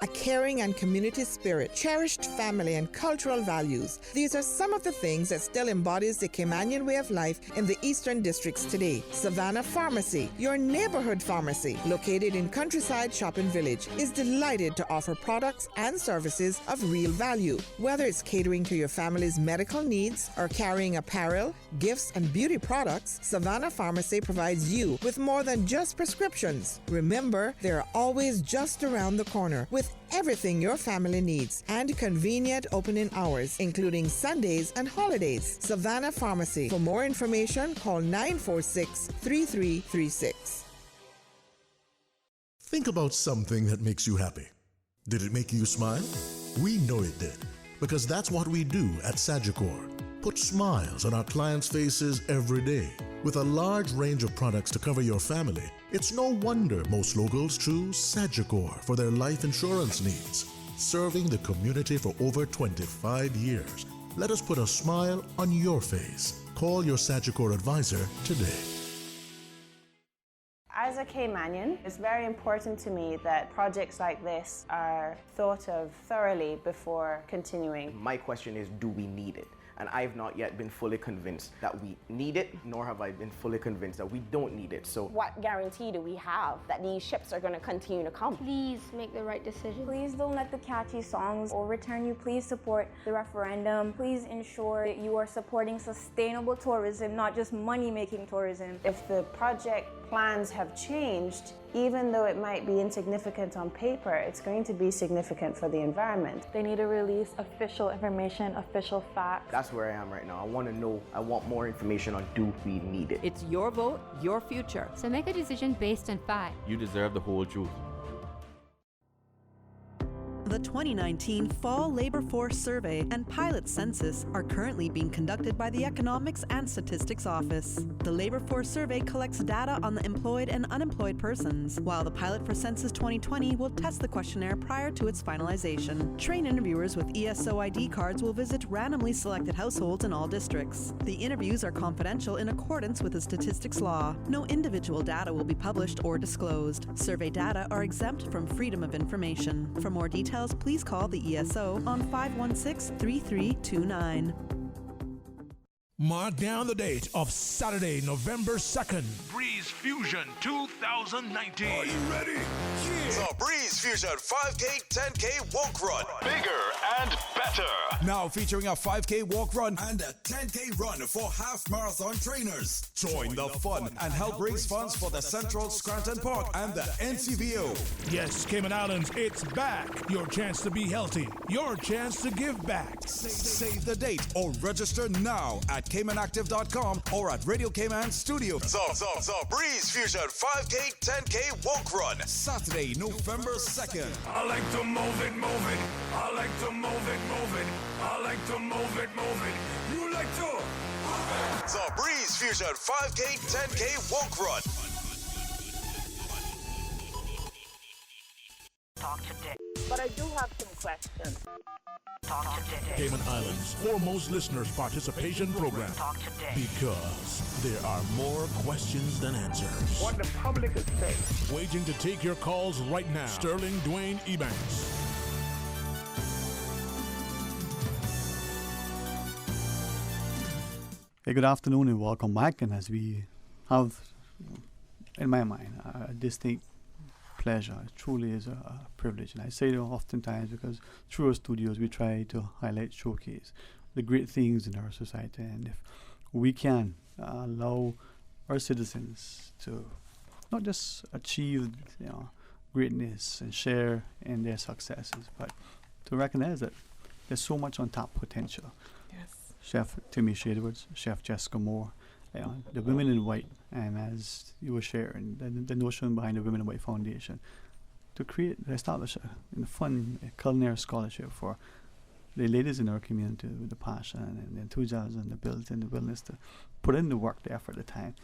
A caring and community spirit, cherished family and cultural values. These are some of the things that still embodies the Caymanian way of life in the Eastern Districts today. Savannah Pharmacy, your neighborhood pharmacy, located in Countryside Shopping Village, is delighted to offer products and services of real value. Whether it's catering to your family's medical needs or carrying apparel, gifts, and beauty products, Savannah Pharmacy provides you with more than just prescriptions. Remember, they're always just around the corner with everything your family needs and convenient opening hours, including Sundays and holidays. Savannah Pharmacy. For more information, call 946-3336. Think about something that makes you happy. Did it make you smile? We know it did, because that's what we do at Sagicor. Put smiles on our clients' faces every day. With a large range of products to cover your family, it's no wonder most locals choose Sagicor for their life insurance needs. Serving the community for over 25 years. Let us put a smile on your face. Call your Sagicor advisor today. As a Caymanian, it's very important to me that projects like this are thought of thoroughly before continuing. My question is, do we need it? And I've not yet been fully convinced that we need it, nor have I been fully convinced that we don't need it. So What guarantee do we have that these ships are going to continue to come? Please make the right decision. Please don't let the catchy songs overturn you. Please support the referendum. Please ensure that you are supporting sustainable tourism, not just money-making tourism. If the project plans have changed, even though it might be insignificant on paper, it's going to be significant for the environment. They need to release official information, official facts. that's where I am right now. I want to know, I want more information on do we need it. It's your vote, your future. So make a decision based on fact. You deserve the whole truth. The 2019 Fall Labor Force Survey and Pilot Census are currently being conducted by the Economics and Statistics Office. The Labor Force Survey collects data on the employed and unemployed persons, while the Pilot for Census 2020 will test the questionnaire prior to its finalization. Trained interviewers with ESO ID cards will visit randomly selected households in all districts. The interviews are confidential in accordance with the statistics law. No individual data will be published or disclosed. Survey data are exempt from freedom of information. For more details, please call the ESO on 516-3329. Mark down the date of Saturday, November 2nd. Breeze Fusion 2019. Are you ready? Yeah. The Breeze Fusion 5K, 10K walk run. Bigger and better. Now featuring a 5K walk run And a 10K run for half marathon trainers. Join the fun and help raise funds for the Central Scranton Park and the NCVO. Yes, Cayman Islands, it's back. Your chance to be healthy. Your chance to give back. Save the date or register now at CaymanActive.com or at Radio Cayman Studio. The Breeze Fusion 5K, 10K walk run. Saturday, November 2nd. I like to move it, move it. I like to move it, move it. I like to move it, move it. You like to move it. The Breeze Fusion 5K, 10K walk run. Talk today. But I do have some questions. Talk today. Cayman Islands' foremost listeners participation program. Talk today. Because there are more questions than answers. What the public is saying. Waiting to take your calls right now. Sterling Dwayne Ebanks. Hey, good afternoon and welcome back. And as we have, in my mind, a distinct pleasure, it truly is a privilege. And I say it oftentimes because through our studios we try to highlight, showcase the great things in our society. And if we can allow our citizens to not just achieve greatness and share in their successes, but to recognize that there's so much untapped potential. Yes. Chef Timmy Shadewoods, Chef Jessica Moore, the Women in White, and as you were sharing, the notion behind the Women in White Foundation to establish a fun culinary scholarship for the ladies in our community with the passion and the enthusiasm, the ability and the willingness to put in the work, the effort, the time.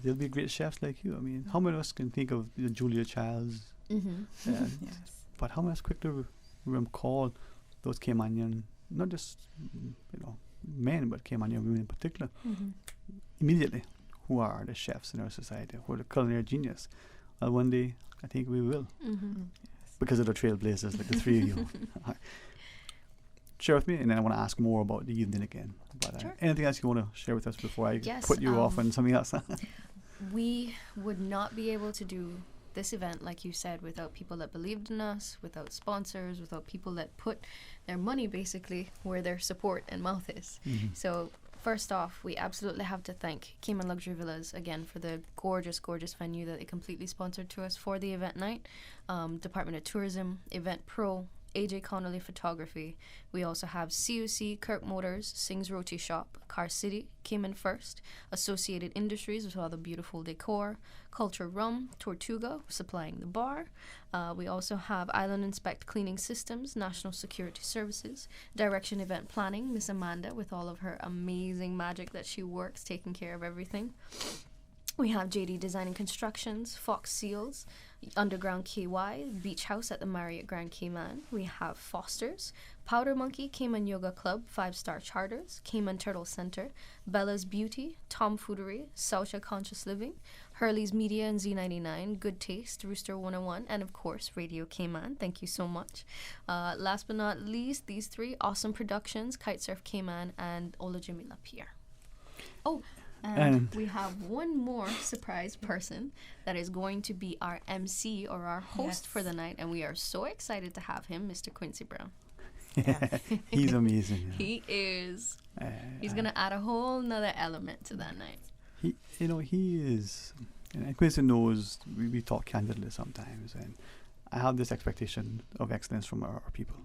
There'll be great chefs like you. I mean, how many of us can think of Julia Childs? Mm-hmm. Yes. But how many of us quickly recall those Caymanian, not just men, but Caymanian women in particular, immediately, who are the chefs in our society, who are the culinary genius. Well, one day, I think we will, because of the trailblazers like the three of you. Share with me, and then I want to ask more about the evening again. But anything else you want to share with us before I put you off on something else? We would not be able to do this event, like you said, without people that believed in us, without sponsors, without people that put their money basically where their support and mouth is. So first off, we absolutely have to thank Cayman Luxury Villas again for the gorgeous, gorgeous venue that they completely sponsored to us for the event night. Department of Tourism, Event Pro, AJ Connolly Photography. We also have CUC, Kirk Motors, Sings Roti Shop, Car City, Cayman First, Associated Industries with all the beautiful decor, Culture Rum, Tortuga supplying the bar. We also have Island Inspect Cleaning Systems, National Security Services, Direction Event Planning, Miss Amanda with all of her amazing magic that she works taking care of everything. We have JD Design and Constructions, Fox Seals, Underground KY, Beach House at the Marriott Grand Cayman. We have Foster's, Powder Monkey, Cayman Yoga Club, 5-Star Charters, Cayman Turtle Center, Bella's Beauty, Tom Foodery, Soucha Conscious Living, Hurley's Media and Z99, Good Taste, Rooster 101, and of course, Radio Cayman. Thank you so much. Last but not least, these three awesome productions, Kitesurf Cayman and Ola Jimmy Lapierre. Oh, and we have one more surprise person that is going to be our MC or our host for the night, and we are so excited to have him, Mr. Quincy Brown. He's amazing. He is. He's going to add a whole nother element to that night. He is, and Quincy knows, we talk candidly sometimes, and I have this expectation of excellence from our people.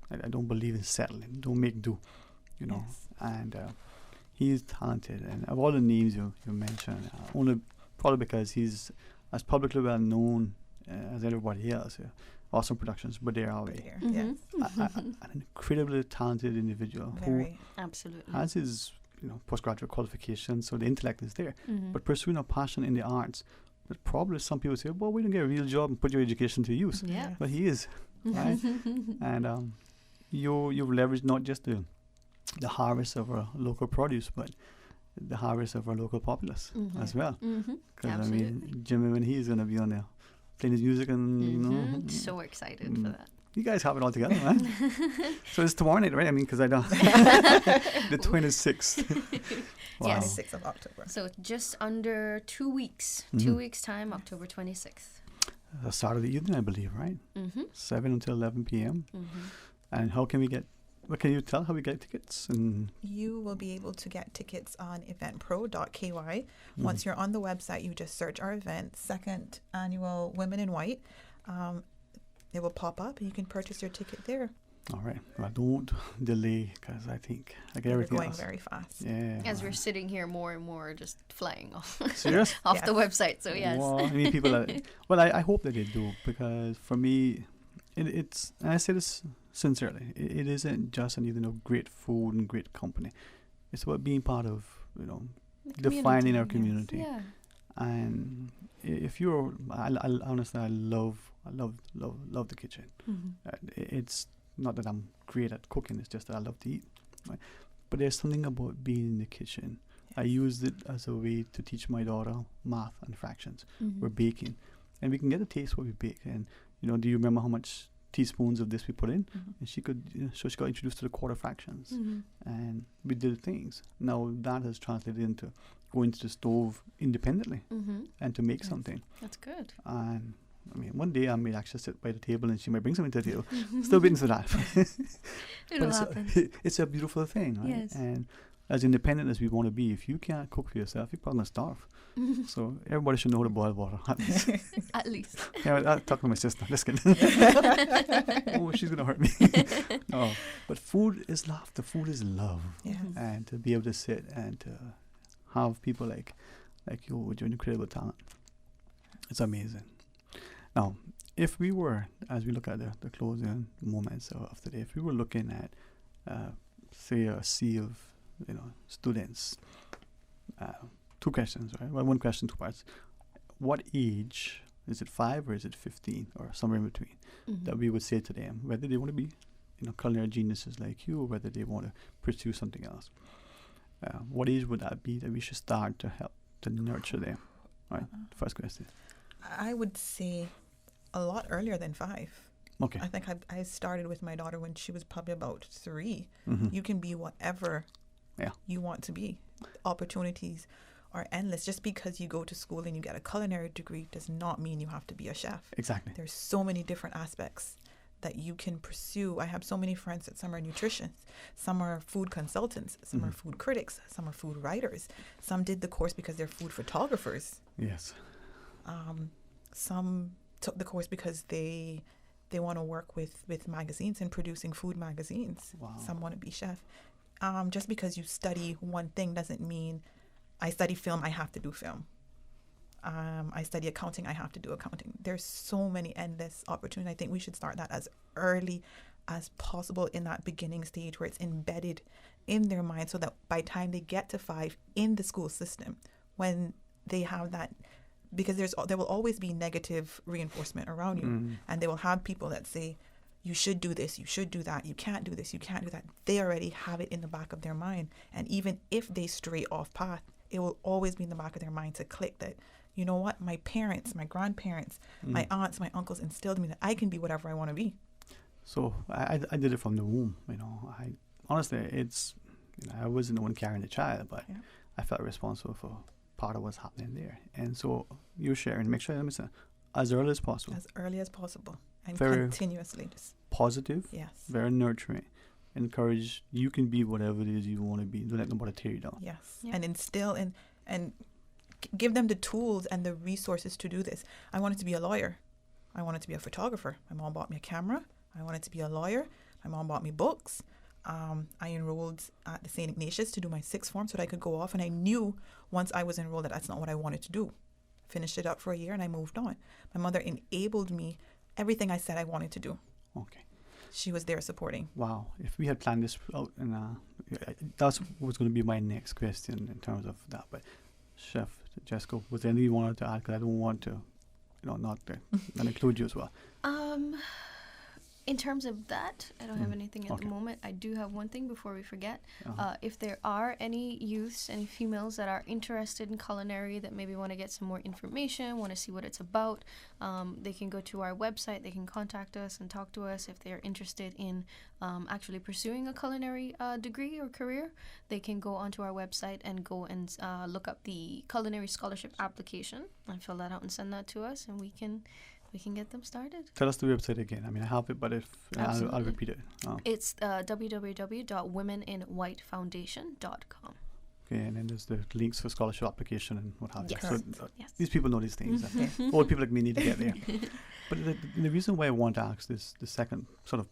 I don't believe in settling, don't make do, and he is talented, and of all the names you mentioned, only probably because he's as publicly well known as everybody else. Awesome Productions, but they're our way. Yes. An incredibly talented individual who absolutely has his postgraduate qualifications, so the intellect is there, but pursuing a passion in the arts. But probably some people say, well, we don't get a real job and put your education to use. Yeah. But he is, right? And you've leveraged not just the harvest of our local produce, but the harvest of our local populace as well. Because Jimmy, when he's going to be on there playing his music and so excited for that. You guys have it all together, man. So it's tomorrow night, right? I mean, because I don't. The 26th. Wow. Yes. 26th of October. So just under 2 weeks. 2 weeks time, October 26th. Saturday evening, I believe, right? 7 until 11 p.m. And how can we get? What can you tell how we get tickets? And you will be able to get tickets on eventpro.ky. Once you're on the website, you just search our event, second annual Women in White. It will pop up and you can purchase your ticket there. All right. Well, don't delay, because I think like everything going else, very fast. Yeah. As we're sitting here, more and more just flying off Serious? off the website. So yes. Well, I mean, people are. Well, I hope that they do, because for me, it's. And I say this sincerely. It isn't just great food and great company. It's about being part of defining our community. Yeah. And if you're, honestly, I love the kitchen. It's not that I'm great at cooking; it's just that I love to eat. Right? But there's something about being in the kitchen. I used it as a way to teach my daughter math and fractions. We're baking, and we can get a taste what we bake. And do you remember how much teaspoons of this we put in? And she could, so she got introduced to the quarter fractions, and we did things. Now that has translated into going to the stove independently and to make something. That's good. And I mean, one day I may actually sit by the table and she might bring something to the table. Still waiting for that. It'll happen. It's a beautiful thing, right? Yes. And as independent as we want to be, if you can't cook for yourself, you're probably going to starve. So everybody should know how to boil water. At least. Yeah, I'll talk to my sister. Just kidding. Oh, she's going to hurt me. No, but food is laughter. Food is love. Yes. And to be able to sit and to have people like you with your incredible talent, it's amazing. Now, if we were, as we look at the closing moments of the day, if we were looking at, say, a sea of students, 2 questions, right? Well, 1 question, 2 parts. What age, is it 5 or is it 15 or somewhere in between, that we would say to them whether they want to be culinary geniuses like you, or whether they want to pursue something else? What age would that be that we should start to help to nurture them? All right, first question. I would say a lot earlier than 5. Okay. I think I started with my daughter when she was probably about 3. You can be whatever you want to be. Opportunities are endless. Just because you go to school and you get a culinary degree does not mean you have to be a chef. Exactly. There's so many different aspects that you can pursue. I have so many friends that some are nutritionists, some are food consultants, some are food critics, some are food writers. Some did the course because they're food photographers. Yes. Some took the course because they want to work with magazines and producing food magazines. Wow. Some want to be chef. Just because you study one thing doesn't mean I study film, I have to do film. I study accounting, I have to do accounting. There's so many endless opportunities. I think we should start that as early as possible in that beginning stage where it's embedded in their mind, so that by the time they get to 5 in the school system, when they have that, because there will always be negative reinforcement around you, and they will have people that say, you should do this, you should do that, you can't do this, you can't do that. They already have it in the back of their mind, and even if they stray off path, it will always be in the back of their mind to click that, you know what, my parents, my grandparents, my aunts, my uncles instilled in me that I can be whatever I want to be. So I did it from the womb. I honestly, it's, I wasn't the one carrying the child, but I felt responsible for part of what's happening there. And so you're sharing, make sure I'm as early as possible. As early as possible, and very continuously. Positive. Yes. Very nurturing. Encourage, you can be whatever it is you want to be. Don't let nobody tear you down. Yes. Yeah. And instill and give them the tools and the resources to do this. I wanted to be a lawyer. I wanted to be a photographer. My mom bought me a camera. I wanted to be a lawyer. My mom bought me books. I enrolled at the St. Ignatius to do my sixth form so that I could go off. And I knew once I was enrolled that that's not what I wanted to do. Finished it up for a year and I moved on. My mother enabled me everything I said I wanted to do. Okay. She was there supporting. Wow. If we had planned this out, and that was going to be my next question in terms of that. But Chef Jessica, was there anything you wanted to add? Because I don't want to, not include you as well. In terms of that, I don't have anything at the moment. I do have one thing before we forget. If there are any youths, any females that are interested in culinary that maybe want to get some more information, want to see what it's about, they can go to our website. They can contact us and talk to us if they're interested in actually pursuing a culinary degree or career. They can go onto our website and go and look up the culinary scholarship application and fill that out and send that to us, and we can get them started. Tell us the website again. I mean, I have it, but if I'll repeat it. It's www.womeninwhitefoundation.com. Okay, and then there's the links for scholarship application and what have you. Yes. So these people know these things. Old people like me need to get there. But the reason why I want to ask this, the second sort of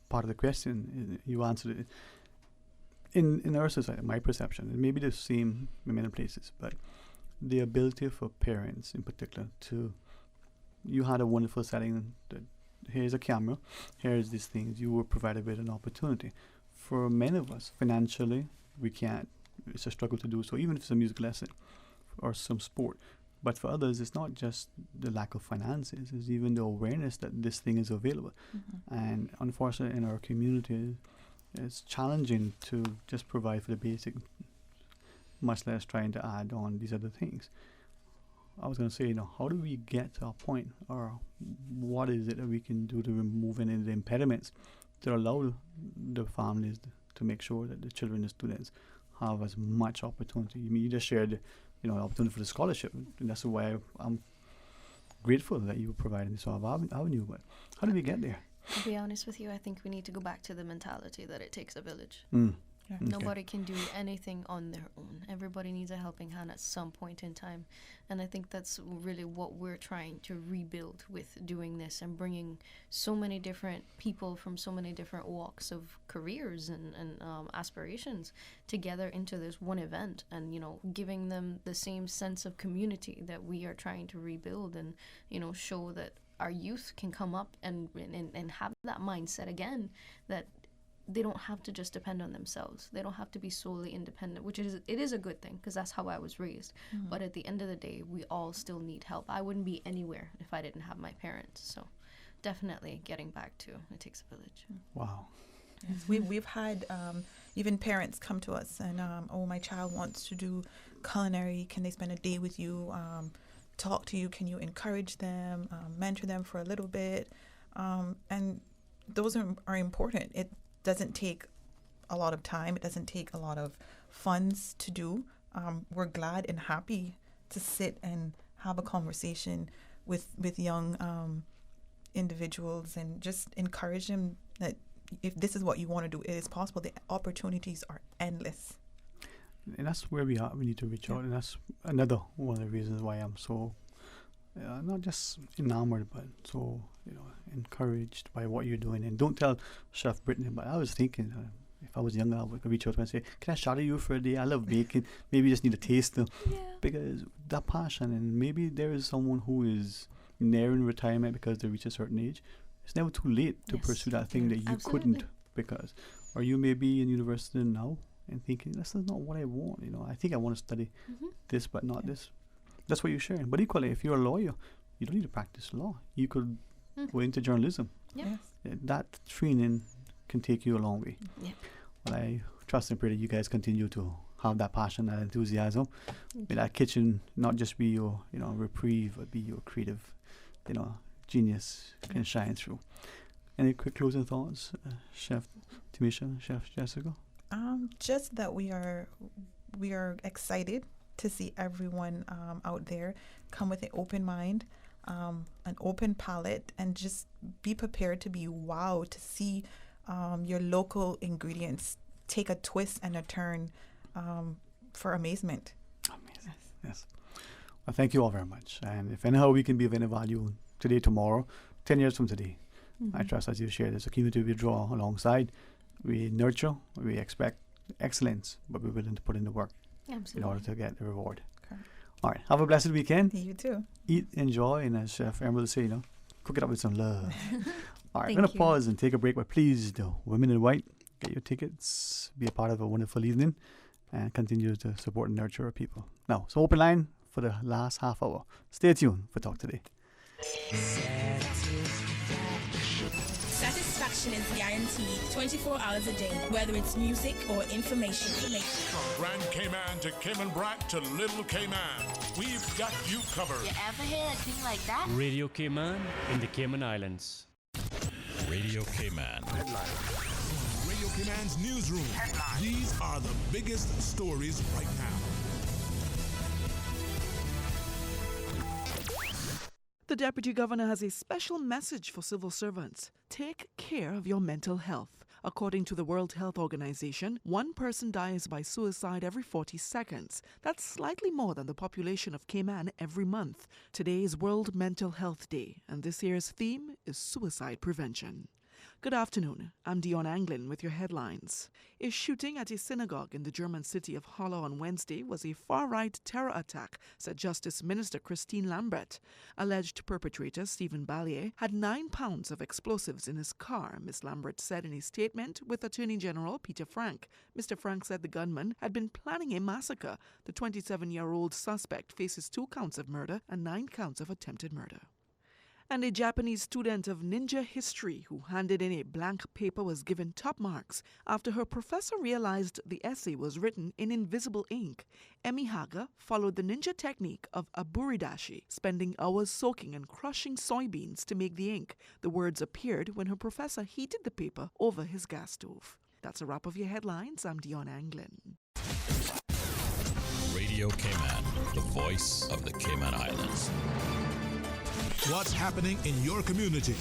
part of the question, you answered it. In our society, my perception, it may be the same in many places, but the ability for parents in particular to, you had a wonderful setting. Here's a camera. Here's these things. You were provided with an opportunity. For many of us, financially, we can't. It's a struggle to do so, even if it's a music lesson or some sport. But for others, it's not just the lack of finances. It's even the awareness that this thing is available. And unfortunately, in our community, it's challenging to just provide for the basic, much less trying to add on these other things. I was going to say, how do we get to a point, or what is it that we can do to remove any of the impediments to allow the families to make sure that the children and students have as much opportunity? I mean, you just shared, the opportunity for the scholarship, and that's why I'm grateful that you were providing this sort of avenue. But how do we get there? To be honest with you, I think we need to go back to the mentality that it takes a village. Yeah. Nobody can do anything on their own. Everybody needs a helping hand at some point in time. And I think that's really what we're trying to rebuild with doing this and bringing so many different people from so many different walks of careers and aspirations together into this one event, and, giving them the same sense of community that we are trying to rebuild, and, show that our youth can come up and have that mindset again, that they don't have to just depend on themselves. They don't have to be solely independent, which it is a good thing, because that's how I was raised. But at the end of the day, we all still need help. I wouldn't be anywhere if I didn't have my parents. So definitely getting back to it takes a village. Wow. Yes, we've had even parents come to us and, my child wants to do culinary. Can they spend a day with you? Talk to you? Can you encourage them? Mentor them for a little bit? And those are important. It doesn't take a lot of time. It doesn't take a lot of funds to do. We're glad and happy to sit and have a conversation with young individuals and just encourage them that if this is what you want to do, it is possible. The opportunities are endless. And that's where we are. We need to reach out. And that's another one of the reasons why I'm so not just enamored, but so encouraged by what you're doing. And don't tell Chef Brittany, but I was thinking if I was younger, I would reach out to her and say, can I shadow you for a day? I love baking. Maybe you just need a taste. Because that passion, and maybe there is someone who is nearing retirement because they reach a certain age. It's never too late to pursue that thing that you couldn't, because, or you may be in university now and thinking, this is not what I want. I think I want to study this, but not this. That's what you're sharing. But equally, if you're a lawyer, you don't need to practice law. You could go into journalism. Yes. That training can take you a long way. Yeah. Well, I trust and pray that you guys continue to have that passion, that enthusiasm. May that kitchen not just be your, reprieve, but be your creative, genius can shine through. Any quick closing thoughts, Chef Tamisha, Chef Jessica? Just that we are excited to see everyone out there come with an open mind, an open palate, and just be prepared to be wowed to see your local ingredients take a twist and a turn for amazement. Amazing. Yes. Well, thank you all very much. And if anyhow we can be of any value today, tomorrow, 10 years from today, I trust as you share this, a community we draw alongside. We nurture, we expect excellence, but we're willing to put in the work in order to get the reward. Correct. All right. Have a blessed weekend. You too. Eat, enjoy, and as Chef Emerald will say, cook it up with some love. All right. Thank I'm going to you. pause and take a break, but please, the women in white, get your tickets, be a part of a wonderful evening, and continue to support and nurture our people. Now, so open line for the last half hour. Stay tuned for Talk Today. Satisfaction is guaranteed 24 hours a day, whether it's music or information. From Grand Cayman to Cayman Brac to Little Cayman, we've got you covered. You ever hear a thing like that? Radio Cayman in the Cayman Islands. Radio Cayman. Radio Cayman's newsroom. These are the biggest stories right now. The Deputy Governor has a special message for civil servants. Take care of your mental health. According to the World Health Organization, one person dies by suicide every 40 seconds. That's slightly more than the population of Cayman every month. Today is World Mental Health Day, and this year's theme is suicide prevention. Good afternoon. I'm Dion Anglin with your headlines. A shooting at a synagogue in the German city of Halle on Wednesday was a far-right terror attack, said Justice Minister Christine Lambert. Alleged perpetrator Stephen Ballier had 9 pounds of explosives in his car, Ms. Lambert said in a statement with Attorney General Peter Frank. Mr. Frank said the gunman had been planning a massacre. The 27-year-old suspect faces 2 counts of murder and 9 counts of attempted murder. And a Japanese student of ninja history who handed in a blank paper was given top marks after her professor realized the essay was written in invisible ink. Emi Haga followed the ninja technique of aburidashi, spending hours soaking and crushing soybeans to make the ink. The words appeared when her professor heated the paper over his gas stove. That's a wrap of your headlines. I'm Dion Anglin. Radio Cayman, the voice of the Cayman Islands. What's happening in your community?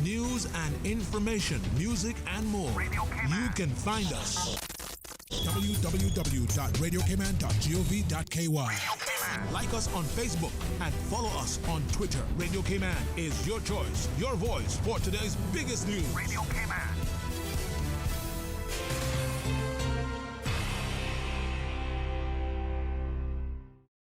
News and information, music and more. You can find us. www.radiocayman.gov.ky. Like us on Facebook and follow us on Twitter. Radio Cayman is your choice, your voice for today's biggest news. Radio Cayman.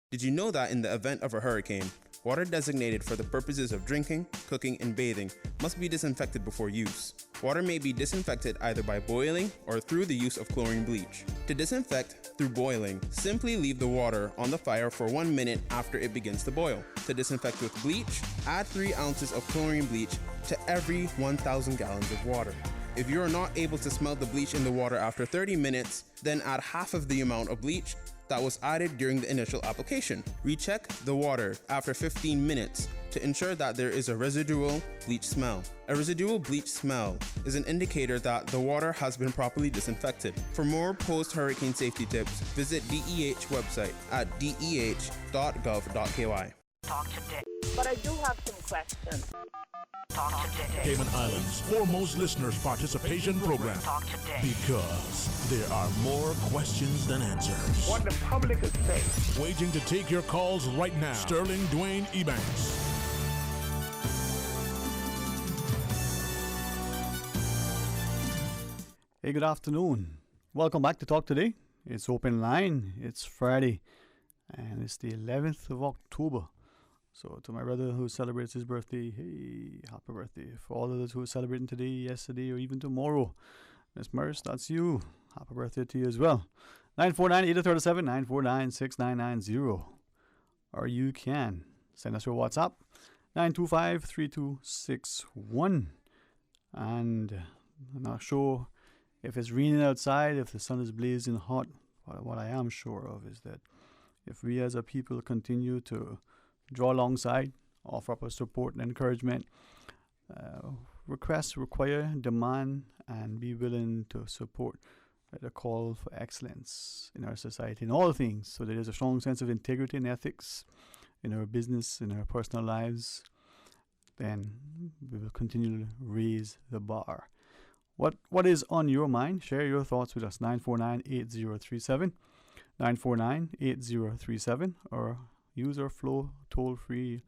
Did you know that in the event of a hurricane, water designated for the purposes of drinking, cooking, and bathing must be disinfected before use? Water may be disinfected either by boiling or through the use of chlorine bleach. To disinfect through boiling, simply leave the water on the fire for 1 minute after it begins to boil. To disinfect with bleach, add 3 ounces of chlorine bleach to every 1,000 gallons of water. If you are not able to smell the bleach in the water after 30 minutes, then add half of the amount of bleach that was added during the initial application. Recheck the water after 15 minutes to ensure that there is a residual bleach smell. A residual bleach smell is an indicator that the water has been properly disinfected. For more post-hurricane safety tips, visit DEH website at deh.gov.ky. Talk today. But I do have some questions. Talk today. Cayman Islands' foremost listeners participation program. Talk today. Because there are more questions than answers. What the public is saying. Waiting to take your calls right now. Sterling Dwayne Ebanks. Hey, good afternoon. Welcome back to Talk Today. It's open line. It's Friday, and it's the 11th of October. So to my brother who celebrates his birthday, hey, happy birthday. For all others who are celebrating today, yesterday, or even tomorrow, Miss Merce, that's you. Happy birthday to you as well. 949-837, 949-6990. or you can send us your WhatsApp 925-3261. And I'm not sure if it's raining outside, if the sun is blazing hot. But what I am sure of is that if we as a people continue to draw alongside, offer up our support and encouragement, request, require, demand, and be willing to support the call for excellence in our society in all things, so that there's a strong sense of integrity and ethics in our business, in our personal lives, then we will continue to raise the bar. What is on your mind? Share your thoughts with us. 949-8037, 949-8037, or use our Flow toll-free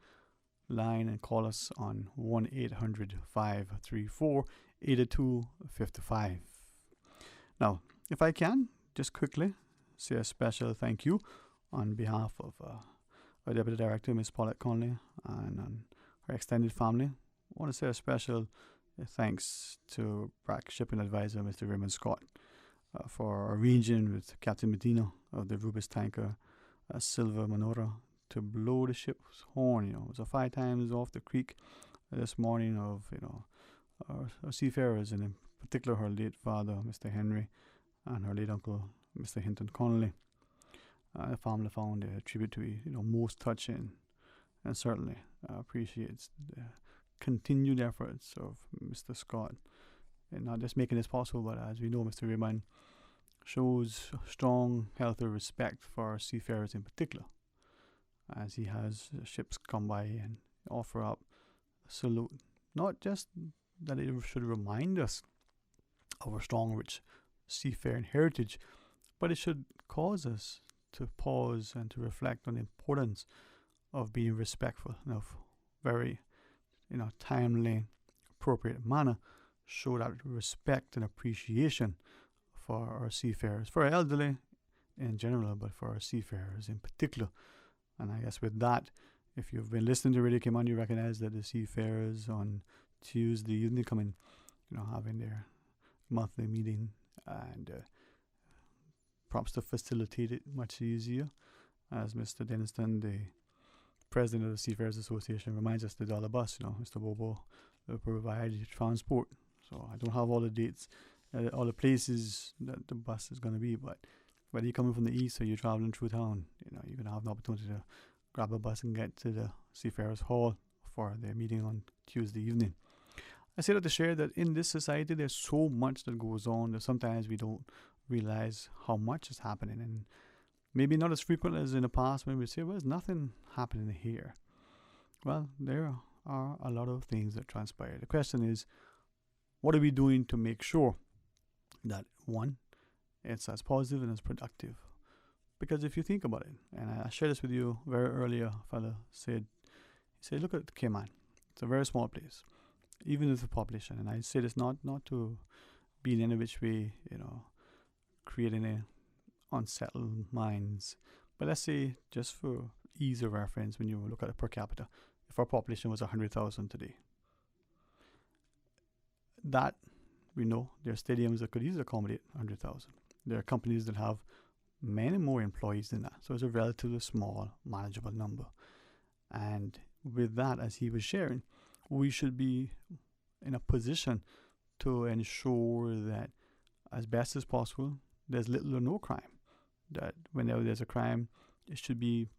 line and call us on 1-800-534-8255. Now, if I can, just quickly say a special thank you on behalf of our Deputy Director, Ms. Paulette Conley, and on her extended family. I want to say a special thanks to BRAC Shipping Advisor, Mr. Raymond Scott, for arranging with Captain Medina of the Rubis tanker Silver Manora to blow the ship's horn. It was 5 times off the creek this morning of our seafarers, and in particular her late father, Mr. Henry, and her late uncle, Mr. Hinton Connolly. The family found a tribute to be most touching, and certainly appreciates the continued efforts of Mr. Scott in not just making this possible, but as we know, Mr. Raymond shows strong, healthy respect for our seafarers in particular, as he has ships come by and offer up a salute. Not just that it should remind us of our strong, rich seafaring heritage, but it should cause us to pause and to reflect on the importance of being respectful and of very timely, appropriate manner, show that respect and appreciation for our seafarers, for our elderly in general, but for our seafarers in particular. And I guess with that, if you've been listening to Radio Cayman, you recognize that the seafarers on Tuesday evening coming, having their monthly meeting, and perhaps to facilitate it much easier, as Mr. Denniston, the president of the Seafarers Association, reminds us that all of us, Mr. Bobo, will provide transport. So I don't have all the dates, all the places that the bus is going to be, but whether you're coming from the east or you're traveling through town, you're going to have an opportunity to grab a bus and get to the Seafarers Hall for their meeting on Tuesday evening. I say that to share that in this society, there's so much that goes on that sometimes we don't realize how much is happening, and maybe not as frequent as in the past when we say, well, there's nothing happening here. Well, there are a lot of things that transpire. The question is, what are we doing to make sure that, one, it's as positive and as productive? Because if you think about it, and I shared this with you very earlier, a fellow said, look at Cayman. It's a very small place, even with the population. And I say this not to be in any which way, creating a unsettled minds. But let's say, just for ease of reference, when you look at it per capita, if our population was 100,000 today, that we know there are stadiums that could easily accommodate 100,000. There are companies that have many more employees than that. So it's a relatively small, manageable number. And with that, as he was sharing, we should be in a position to ensure that, as best as possible, there's little or no crime. That whenever there's a crime, it should be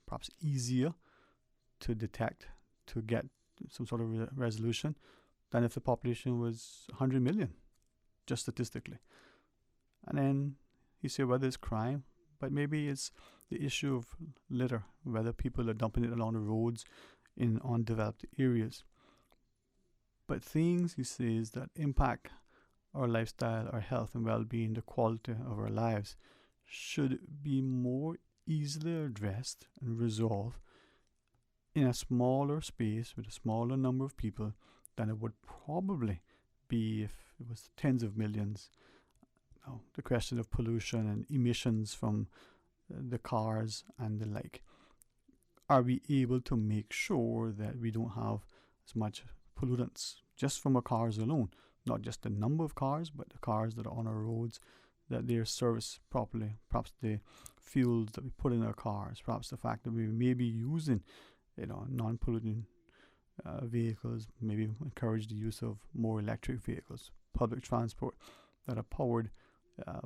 perhaps easier to detect, to get some sort of resolution, than if the population was 100 million, just statistically. And then you say, well, there's crime, but maybe it's the issue of litter, whether people are dumping it along the roads in undeveloped areas. But things, he says, that impact our lifestyle, our health and well-being, the quality of our lives, should be more easily addressed and resolved in a smaller space with a smaller number of people than it would probably be if it was tens of millions. Now, the question of pollution and emissions from the cars and the like. Are we able to make sure that we don't have as much pollutants just from our cars alone? Not just the number of cars, but the cars that are on our roads, that they're serviced properly. Perhaps the fuels that we put in our cars, perhaps the fact that we may be using, non-polluting vehicles, maybe encourage the use of more electric vehicles, public transport that are powered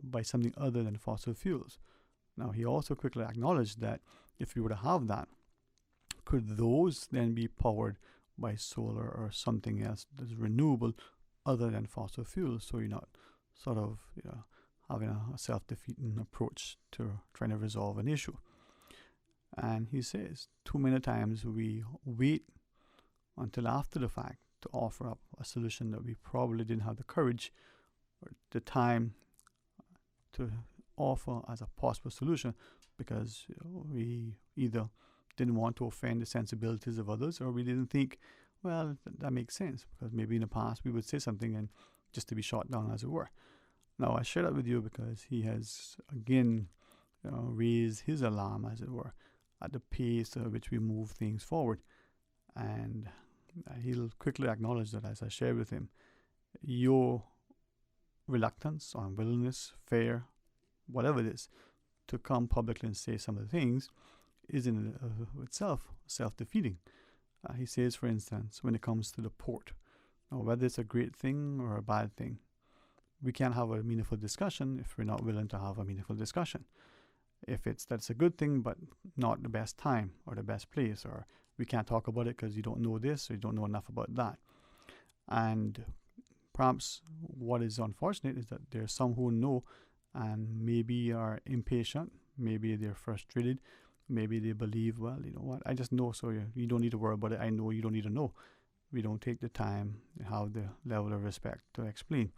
by something other than fossil fuels. Now, he also quickly acknowledged that if we were to have that, could those then be powered by solar or something else that's renewable other than fossil fuels? So you're not sort of having a self-defeating approach to trying to resolve an issue. And he says too many times we wait until after the fact to offer up a solution that we probably didn't have the courage or the time to offer as a possible solution, because we either didn't want to offend the sensibilities of others, or we didn't think, well, that makes sense, because maybe in the past we would say something and just to be shot down, as it were. Now, I share that with you because he has again raised his alarm, as it were, at the pace at which we move things forward. And he'll quickly acknowledge that, as I share with him, your reluctance, unwillingness, fear, whatever it is, to come publicly and say some of the things is in itself self-defeating. He says, for instance, when it comes to the port, now, whether it's a great thing or a bad thing, we can't have a meaningful discussion if we're not willing to have a meaningful discussion. If that's a good thing but not the best time or the best place, or we can't talk about it because you don't know this or you don't know enough about that. And perhaps what is unfortunate is that there are some who know and maybe are impatient, maybe they're frustrated, maybe they believe, well, you know what, I just know, so you don't need to worry about it. I know, you don't need to know. We don't take the time, have the level of respect to explain.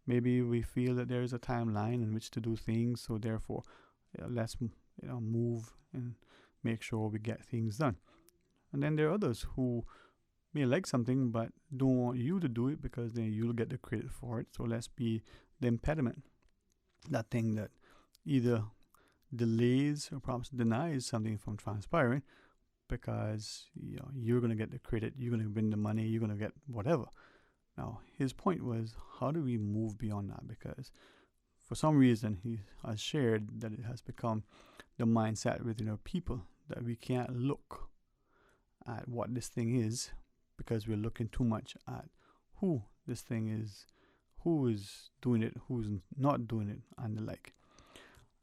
Maybe we feel that there is a timeline in which to do things, so therefore let's move and make sure we get things done. And then there are others who may like something but don't want you to do it because then you'll get the credit for it. So let's be the impediment, that thing that either delays or perhaps denies something from transpiring, because you're going to get the credit, you're going to win the money, you're going to get whatever. Now, his point was, how do we move beyond that? Because for some reason he has shared that it has become the mindset within our people that we can't look at what this thing is because we're looking too much at who this thing is, who is doing it, who's not doing it, and the like.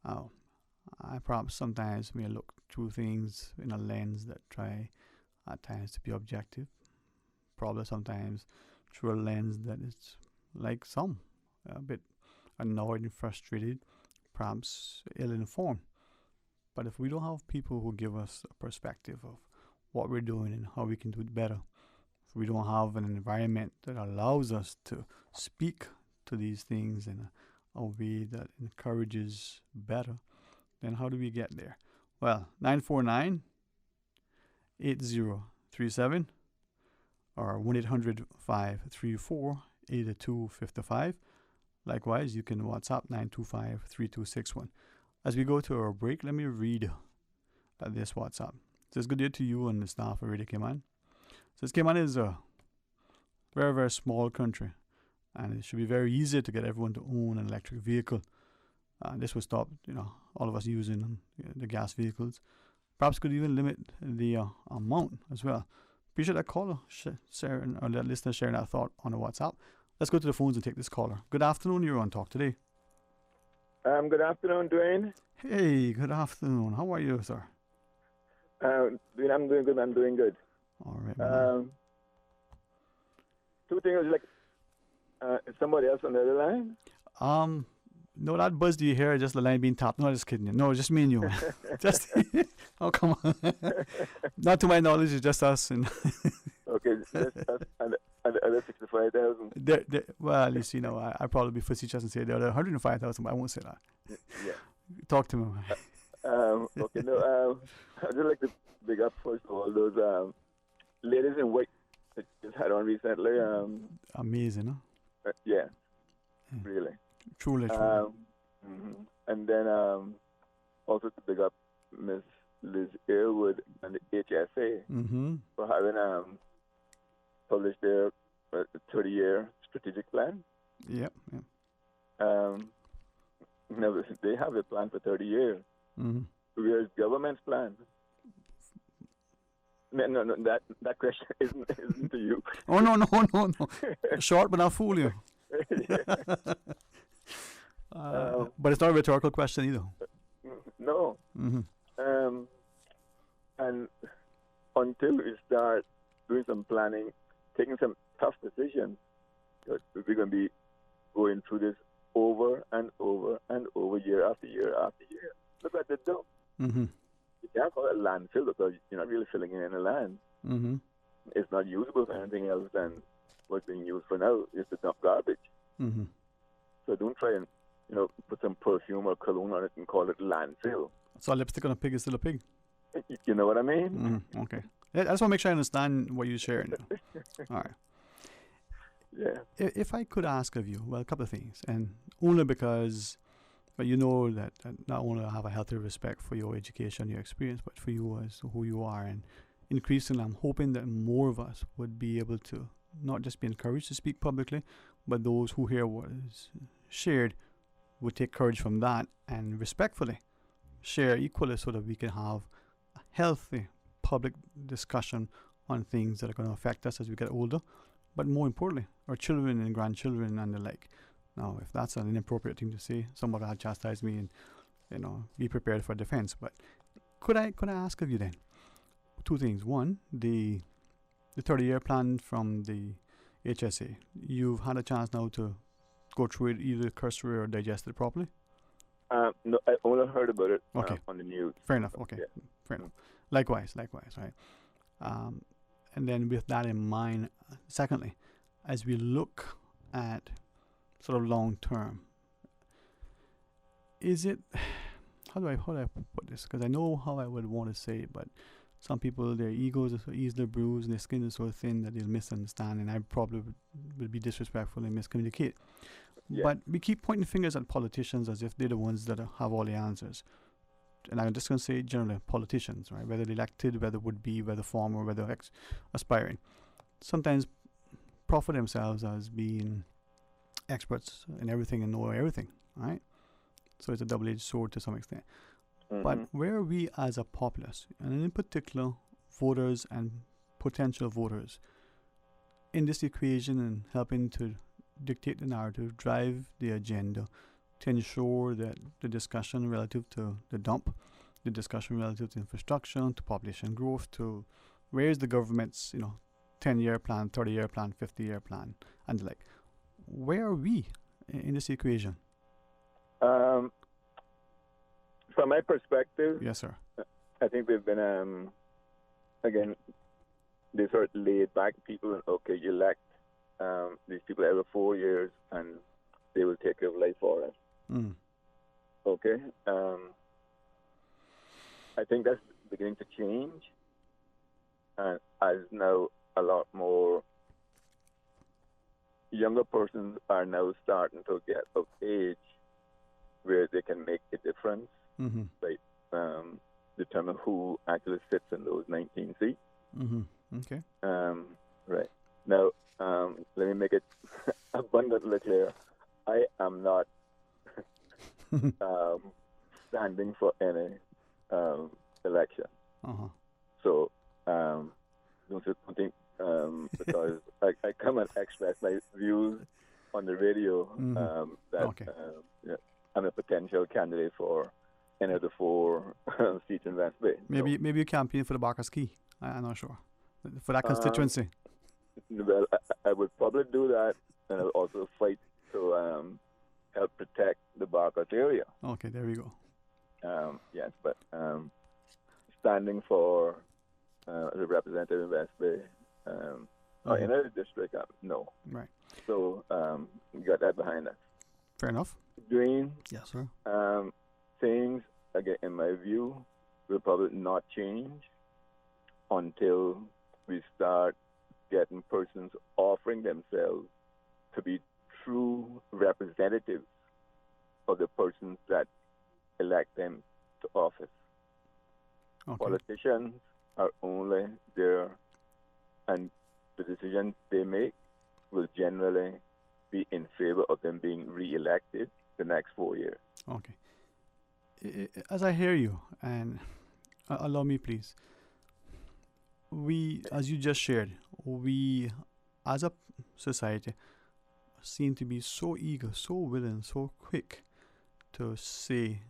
I perhaps sometimes may look through things in a lens that try at times to be objective, probably sometimes through a lens that is like some, a bit annoyed and frustrated, perhaps ill-informed. But if we don't have people who give us a perspective of what we're doing and how we can do it better, if we don't have an environment that allows us to speak to these things in a way that encourages better, then how do we get there? Well, 949-8037 or 1-800-534-8255. Likewise, you can WhatsApp 925-3261. As we go to our break, let me read this WhatsApp. It says, good day to you and the staff of Radio Cayman. It says, Cayman is a very, very small country, and it should be very easy to get everyone to own an electric vehicle. This would stop, all of us using the gas vehicles. Perhaps could even limit the amount as well. Appreciate that caller sharing, or that listener sharing that thought on the WhatsApp. Let's go to the phones and take this caller. Good afternoon. You're on Talk Today. Good afternoon, Dwayne. Hey, good afternoon. How are you, sir? Dwayne, I'm doing good. I'm doing good. All right. Two things, is somebody else on the other line? No, that buzz do you hear? Just the line being tapped. No, just kidding you. No, just me and you. Just oh, come on. Not to my knowledge, it's just us. And okay, just us and the other 65,000. Well, you see, I probably be fussy just and say there are 105,000, but I won't say that. Yeah. Talk to me. Okay, no, I'd just like to big up first of all those ladies in white that just had on recently. Amazing, huh? Yeah, really. Truly. And then also to big up Miss Liz Airwood and the HSA for having published their 30-year strategic plan. Yep. No, they have a plan for 30 years. Mm-hmm. Where's government's plan? No, that question isn't to you. Oh, no. Short, but I'll fool you. But it's not a rhetorical question either. No. Mm-hmm. And until we start doing some planning, taking some tough decisions, we're going to be going through this over and over and over, year after year after year. Look at the dump. Mm-hmm. You can't call it a landfill because you're not really filling in any land. Mm-hmm. It's not usable for anything else than what's being used for now, is to dump garbage. Mm-hmm. So don't try and, put some perfume or cologne on it and call it landfill. So a lipstick on a pig is still a pig. You know what I mean? Mm-hmm. Okay. I just want to make sure I understand what you're sharing. All right. Yeah. If I could ask of you, well, a couple of things, and only because, but you know that not only I have a healthy respect for your education, your experience, but for you as who you are, and increasingly, I'm hoping that more of us would be able to not just be encouraged to speak publicly, but those who hear what is shared would take courage from that and respectfully share equally, so that we can have a healthy public discussion on things that are going to affect us as we get older, but more importantly, our children and grandchildren and the like. Now, if that's an inappropriate thing to say, somebody had chastised me and, be prepared for defense. But could I ask of you then two things? One, the 30-year plan from the HSA. You've had a chance now to go through it either cursory or digest it properly? No, I only heard about it Okay. on the news. Fair enough. Okay. Yeah. Fair enough. Likewise, right? And then with that in mind, secondly, as we look at sort of long term, is it, how do I put this? Because I know how I would want to say it, but some people, their egos are so easily bruised and their skin is so thin that they'll misunderstand, and I probably would be disrespectful and miscommunicate. Yeah. But we keep pointing fingers at politicians as if they're the ones that have all the answers. And I'm just going to say generally politicians, right? Whether elected, whether would be, whether former, whether aspiring. Sometimes proffer themselves as being experts in everything and know everything, right? So it's a double-edged sword to some extent. Mm-hmm. But where are we as a populace, and in particular voters and potential voters, in this equation and helping to dictate the narrative, drive the agenda, to ensure that the discussion relative to the dump, the discussion relative to infrastructure, to population growth, to where is the government's 10-year plan, 30-year plan, 50-year plan, and the like. Where are we in this equation? From my perspective, yes, sir. I think we've been, again, they sort of laid back people, and okay, you elect these people every 4 years, and they will take care of life for us. Mm. Okay? I think that's beginning to change, and as now a lot more younger persons are now starting to get of age where they can make a difference, mm-hmm. like determine who actually sits in those 19 seats. Mm-hmm. Okay. Right. Now, let me make it abundantly clear. I am not standing for any election. Uh-huh. So, don't think because I come and express my views on the radio Mm-hmm. that Okay. I'm a potential candidate for any of the 4 seats in West Bay. Maybe you campaign for the Barker's Key. I'm not sure. For that constituency. Well, I would probably do that, and I'll also fight to help protect the Barker's area. Okay, there we go. Yes, but standing for the representative in West Bay or in other district, no. Right. So we got that behind us. Fair enough. Dwayne? Yes, sir. Things, again, in my view, will probably not change until we start getting persons offering themselves to be true representatives of the persons that elect them to office. Okay. Politicians are only there, and the decisions they make will generally be in favor of them being re-elected the next 4 years. Okay. As I hear you, and allow me, please. We, as you just shared, we, as a society, seem to be so eager, so willing, so quick to say,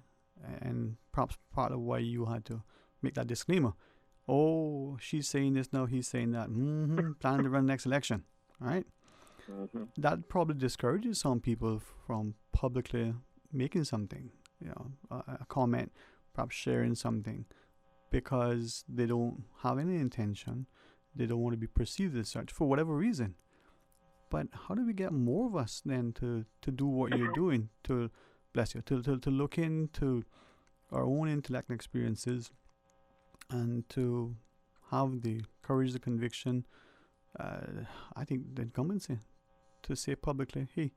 and perhaps part of why you had to make that disclaimer. Oh, she's saying this now, he's saying that. Planning to run the next election, right? That probably discourages some people from publicly making something, a comment, perhaps sharing something, because they don't have any intention, they don't want to be perceived as such for whatever reason. But how do we get more of us then to do what you're doing, to, bless you, to look into our own intellect and experiences, and to have the courage, the conviction, I think the incumbency, to say publicly, hey,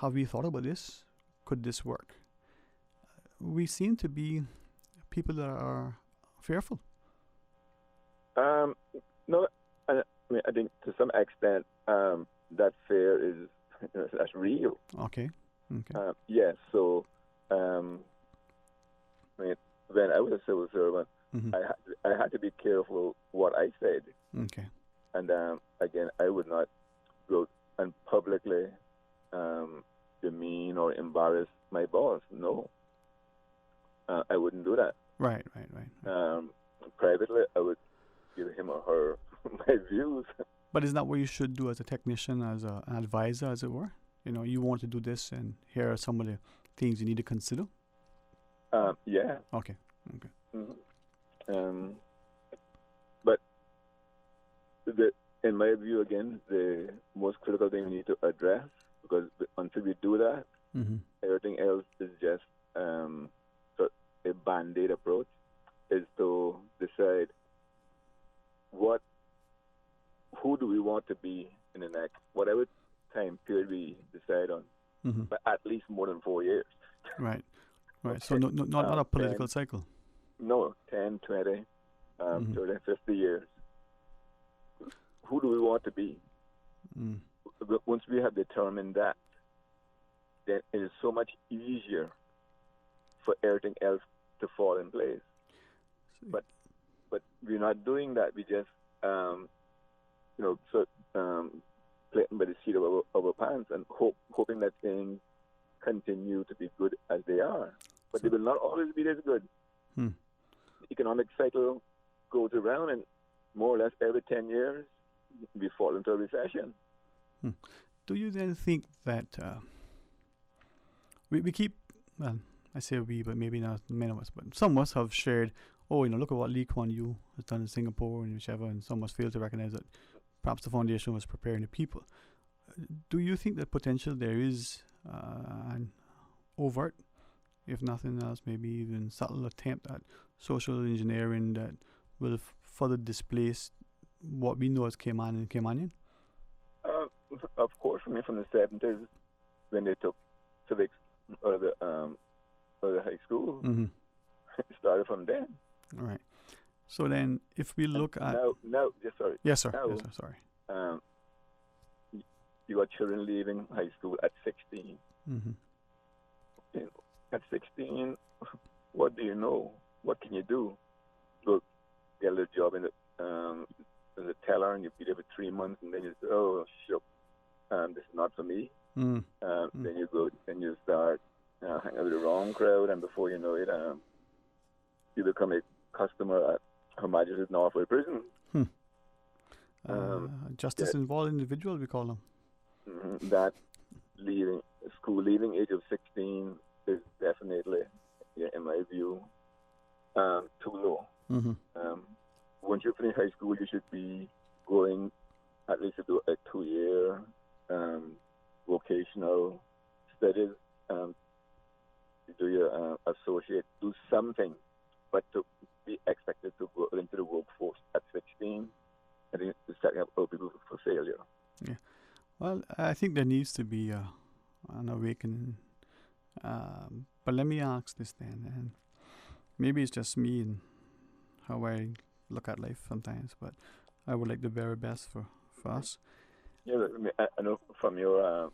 have we thought about this? Could this work? We seem to be people that are fearful. No, I think to some extent that fear is that's real. Okay. Yes. So, when I was a civil servant, I had to be careful what I said. Okay. And again, I would not go and publicly demean or embarrass my boss. No, I wouldn't do that. Right. Privately, I would give him or her my views. But isn't that what you should do as a technician, as an advisor, as it were? You want to do this, and here are some of the things you need to consider. Yeah. Okay. But in my view, again, the most critical thing we need to address, because until we do that, everything else is just sort of a band-aid approach, is to decide who do we want to be in the next, whatever time period we decide on, but at least more than 4 years. Right. So not a political 10, cycle. No, 10, 20, 30, 50 years. Who do we want to be? Once we have determined that, then it is so much easier for everything else to fall in place. But we're not doing that. We just playing by the seat of our pants and hoping that things continue to be good as they are. But they will not always be this good. The economic cycle goes around, and more or less every 10 years, we fall into a recession. Do you then think that we keep, well, I say we, but maybe not many of us, but some of us have shared, look at what Lee Kuan Yew has done in Singapore and whichever, and some of us fail to recognize that perhaps the foundation was preparing the people. Do you think that potential there is an overt, if nothing else, maybe even subtle attempt at social engineering that will further displace what we know as Cayman and Caymanian? Of course, from the 70s, when they took civics out of the high school, it started from then. All right. So then, if we look at sorry. Yes, sir. Now, yes, sir. Sorry. You got children leaving high school at 16. At 16, what do you know? What can you do? Go get a little job as a teller, and you be there for 3 months, and then you say, "Oh, sure, this is not for me." Then you go and you start hanging out with the wrong crowd, and before you know it, you become a customer at Her Majesty's Norfolk Prison. Justice involved individual, we call them. That leaving age of 16 is definitely, in my view, too low. Once you finish high school, you should be going at least to do a 2-year vocational studies, do your associate, do something, but to be expected to go into the workforce at 16, I think it's setting up other people for failure. Yeah. Well, I think there needs to be an awakening. But let me ask this then, and maybe it's just me and how I look at life sometimes, but I would like the very best for us. Yeah, I know from your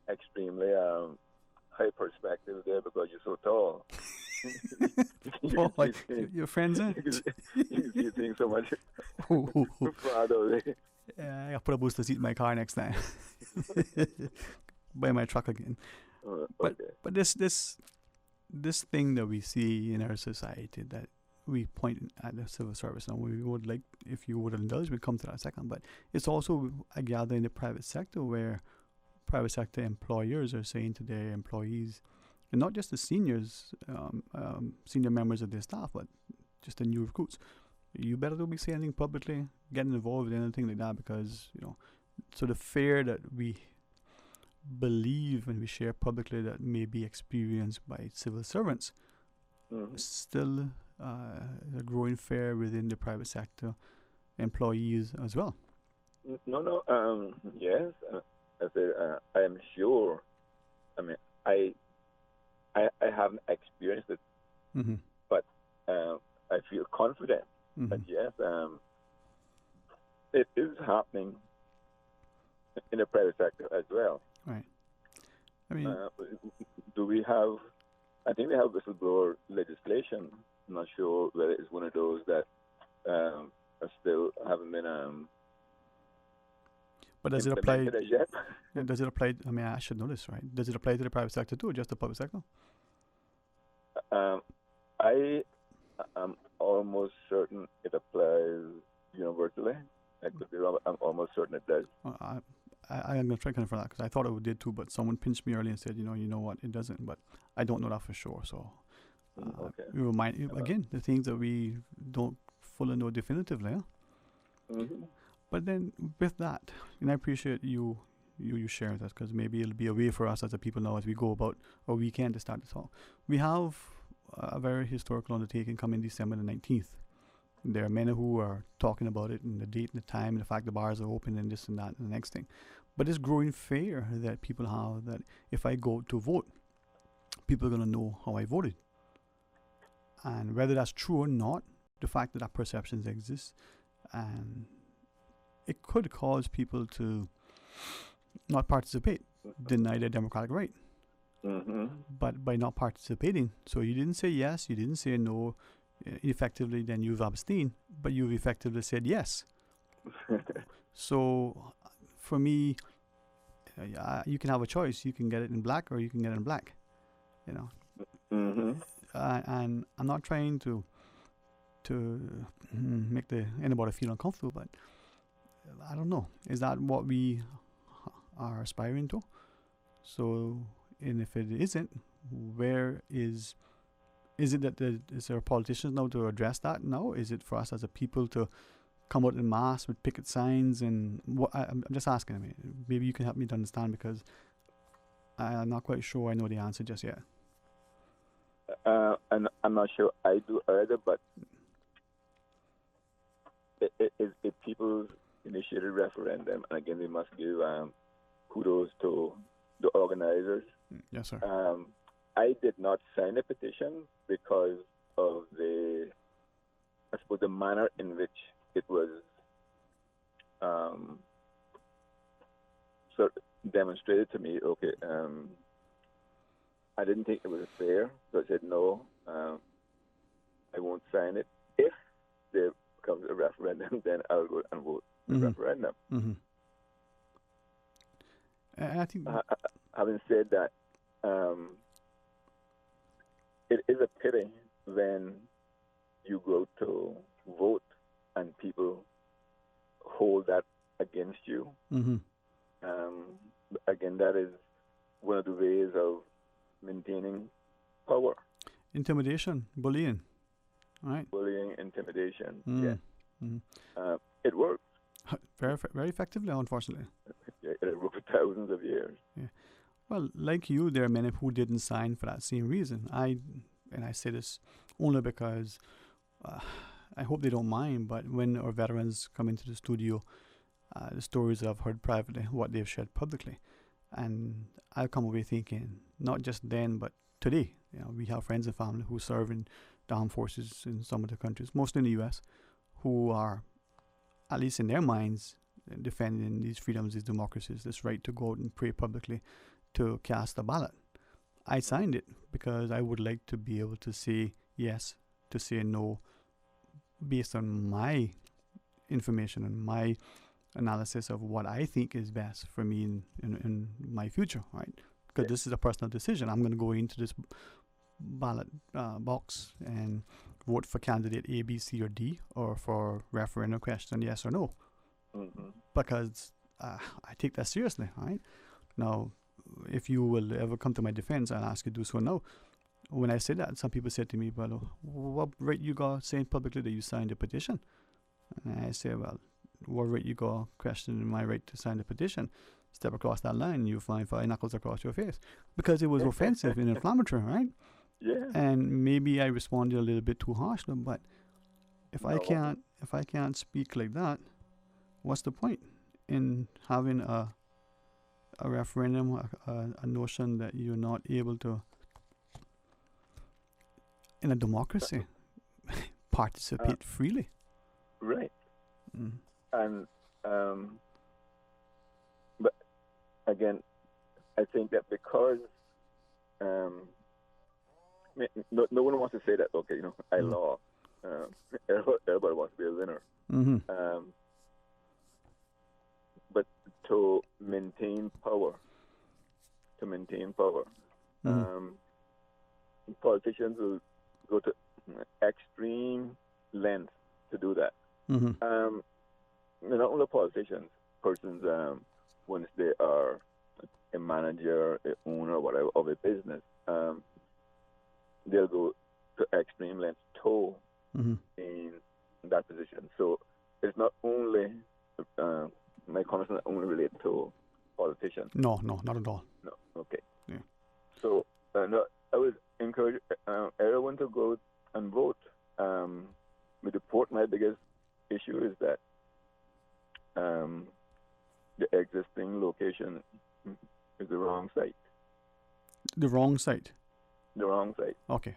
extremely high perspective there because you're so tall. Oh, your friends, eh? You think so much Oh. farther away. Yeah, I'll put a booster seat in my car next time. Buy my truck again. But this thing that we see in our society that we point at the civil service, and we would like, if you would indulge, we'll come to that in a second. But it's also, I gather, in the private sector where private sector employers are saying to their employees, and not just the seniors, senior members of their staff, but just the new recruits, you better don't be saying anything publicly, getting involved in anything like that, because, you know, so the fear that we believe and we share publicly that may be experienced by civil servants still a growing fear within the private sector employees as well. No. Yes, I said I am sure. I mean, I haven't experienced it, but I feel confident that yes, it is happening in the private sector as well. Right. I mean, do we have? I think we have whistleblower legislation. I'm not sure whether it's one of those that still haven't been. But does it apply? As yet? Does it apply? I mean, I should know this, right? Does it apply to the private sector too, or just the public sector? I am almost certain it applies universally. I could be wrong, but I'm almost certain it does. I'm going to try to confirm that because I thought it did too, but someone pinched me earlier and said, you know what, it doesn't. But I don't know that for sure. So we remind you again the things that we don't fully know definitively. Huh? But then with that, and I appreciate you sharing that, because maybe it'll be a way for us as a people now as we go about our weekend to start this all. We have a very historical undertaking coming December the 19th. There are many who are talking about it and the date and the time and the fact the bars are open and this and that and the next thing. But this growing fear that people have that if I go to vote, people are going to know how I voted. And whether that's true or not, the fact that perceptions exist, and it could cause people to not participate, deny their democratic right. But by not participating, so you didn't say yes, you didn't say no, effectively then you've abstained, but you've effectively said yes. So for me, you can have a choice. You can get it in black or you can get it in black, you know. And I'm not trying to make anybody feel uncomfortable, but I don't know. Is that what we are aspiring to? So, and if it isn't, where is it that is there politicians now to address that now? Is it for us as a people to come out in mass with picket signs and what? I'm just asking. I mean, maybe you can help me to understand, because I'm not quite sure I know the answer just yet. And I'm not sure I do either, but if people initiated a referendum, and again, we must give kudos to the organizers. Yes, sir. I did not sign a petition because of the manner in which it was sort of demonstrated to me. Okay, I didn't think it was fair, so I said no, I won't sign it. If there comes a referendum, then I'll go and vote the referendum. I think, having said that, it is a pity when you go to vote and people hold that against you. Again, that is one of the ways of maintaining power. Intimidation, bullying, right? Bullying, intimidation, yeah. It works. Very, very effectively, unfortunately. It worked for thousands of years. Yeah. Well, like you, there are many who didn't sign for that same reason. I say this only because I hope they don't mind, but when our veterans come into the studio, the stories I've heard privately, what they've shared publicly, and I'll come away thinking, not just then, but today, you know, we have friends and family who serve in the armed forces in some of the countries, mostly in the U.S., who are, at least in their minds, defending these freedoms, these democracies, this right to go out and pray publicly, to cast a ballot. I signed it because I would like to be able to say yes, to say no, based on my information and my analysis of what I think is best for me in my future, right? Because this is a personal decision. I'm going to go into this ballot box and vote for candidate A, B, C, or D, or for referendum question yes or no, because I take that seriously, right? Now, if you will ever come to my defense, I'll ask you to do so now. When I say that, some people say to me, well, what right you got saying publicly that you signed the petition? And I say, well, what right you got questioning my right to sign the petition? Step across that line, you find 5 knuckles across your face. Because it was offensive and inflammatory, right? Yeah. And maybe I responded a little bit too harshly, but if I can't speak like that, what's the point in having a referendum, a notion that you're not able to, in a democracy, participate freely? Right. And but again, I think that because no one wants to say that, okay, I lost. Everybody wants to be a winner. But to maintain power, politicians will go to extreme lengths to do that. Not only politicians, persons, once they are a manager, a owner, whatever, of a business, they'll go to extreme lengths to in that position. So it's not only, my comments not only relate to politicians. No, not at all. No, okay. Yeah. So no, I would encourage everyone to go and vote. With the port, my biggest issue is that the existing location is the wrong site. The wrong site? The wrong site. Okay.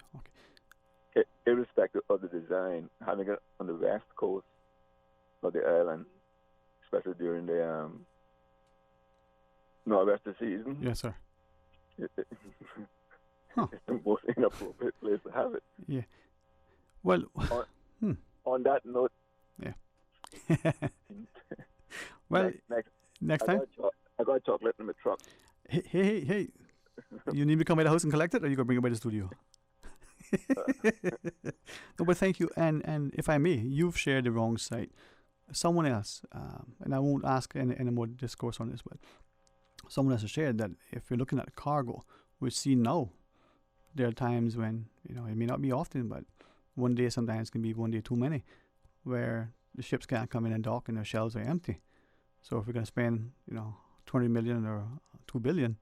Irrespective of the design, having it on the west coast of the island, especially during the northwester season. Yes, sir. It's the most inappropriate place to have it. Yeah. Well, on that note, yeah. Well, next time I got chocolate in my truck. Hey! You need me to come by the house and collect it, or you gonna bring it by the studio? No, but thank you. And if I may, you've shared the wrong site. Someone else, and I won't ask any more discourse on this, but someone else has shared that if you're looking at cargo, we see now, there are times when, it may not be often, but one day sometimes can be one day too many, where the ships can't come in and dock and their shelves are empty. So if we're going to spend, 20 million or 2 billion,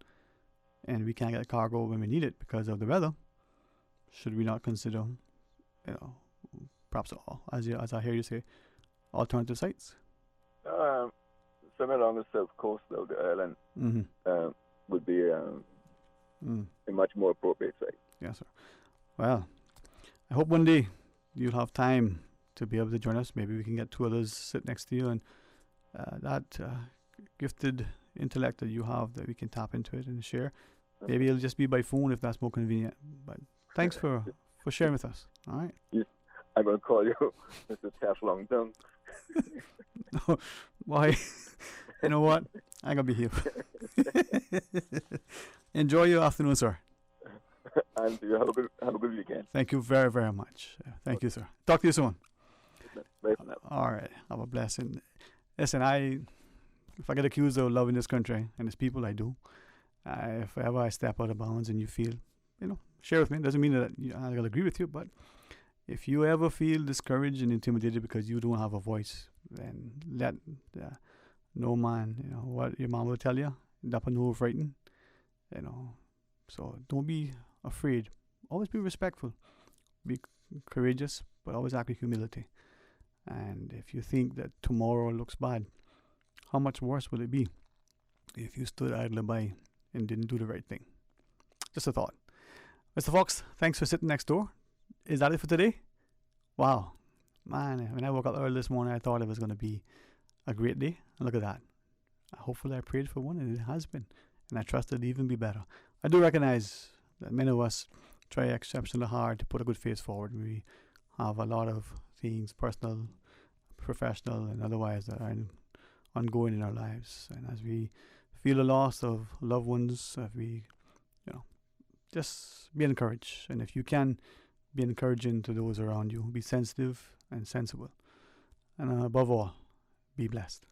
and we can't get cargo when we need it because of the weather, should we not consider, perhaps, as I hear you say, alternative sites? Somewhere along the south coast of the island would be a much more appropriate site. Yes, sir. Well, I hope one day you'll have time to be able to join us. Maybe we can get 2 others sit next to you, and that gifted intellect that you have, that we can tap into it and share. Maybe it'll just be by phone if that's more convenient. But thanks for sharing with us. All right. Yes. I'm going to call you Mr. Teflon Tongue. No, why? You know what? I'm going to be here. Enjoy your afternoon, sir. And you have a good weekend. Thank you very, very much. Thank you, sir. Talk to you soon. Bye for now. All right. Have a blessing. Listen, if I get accused of loving this country and its people, I do. If ever I step out of bounds and you feel, share with me. It doesn't mean that I'll agree with you, but if you ever feel discouraged and intimidated because you don't have a voice, then let no man, what your mom will tell you, dapper no frightened, So don't be afraid. Always be respectful. Be courageous, but always act with humility. And if you think that tomorrow looks bad, how much worse will it be if you stood idly by and didn't do the right thing? Just a thought. Mr. Fox, thanks for sitting next door. Is that it for today? Wow. Man, when I woke up early this morning, I thought it was going to be a great day. And look at that. Hopefully I prayed for one, and it has been. And I trust it'll even be better. I do recognize that many of us try exceptionally hard to put a good face forward. We have a lot of things, personal, professional, and otherwise, that are ongoing in our lives. And as we feel the loss of loved ones, if we, just be encouraged. And if you can, be encouraging to those around you. Be sensitive and sensible. And above all, be blessed.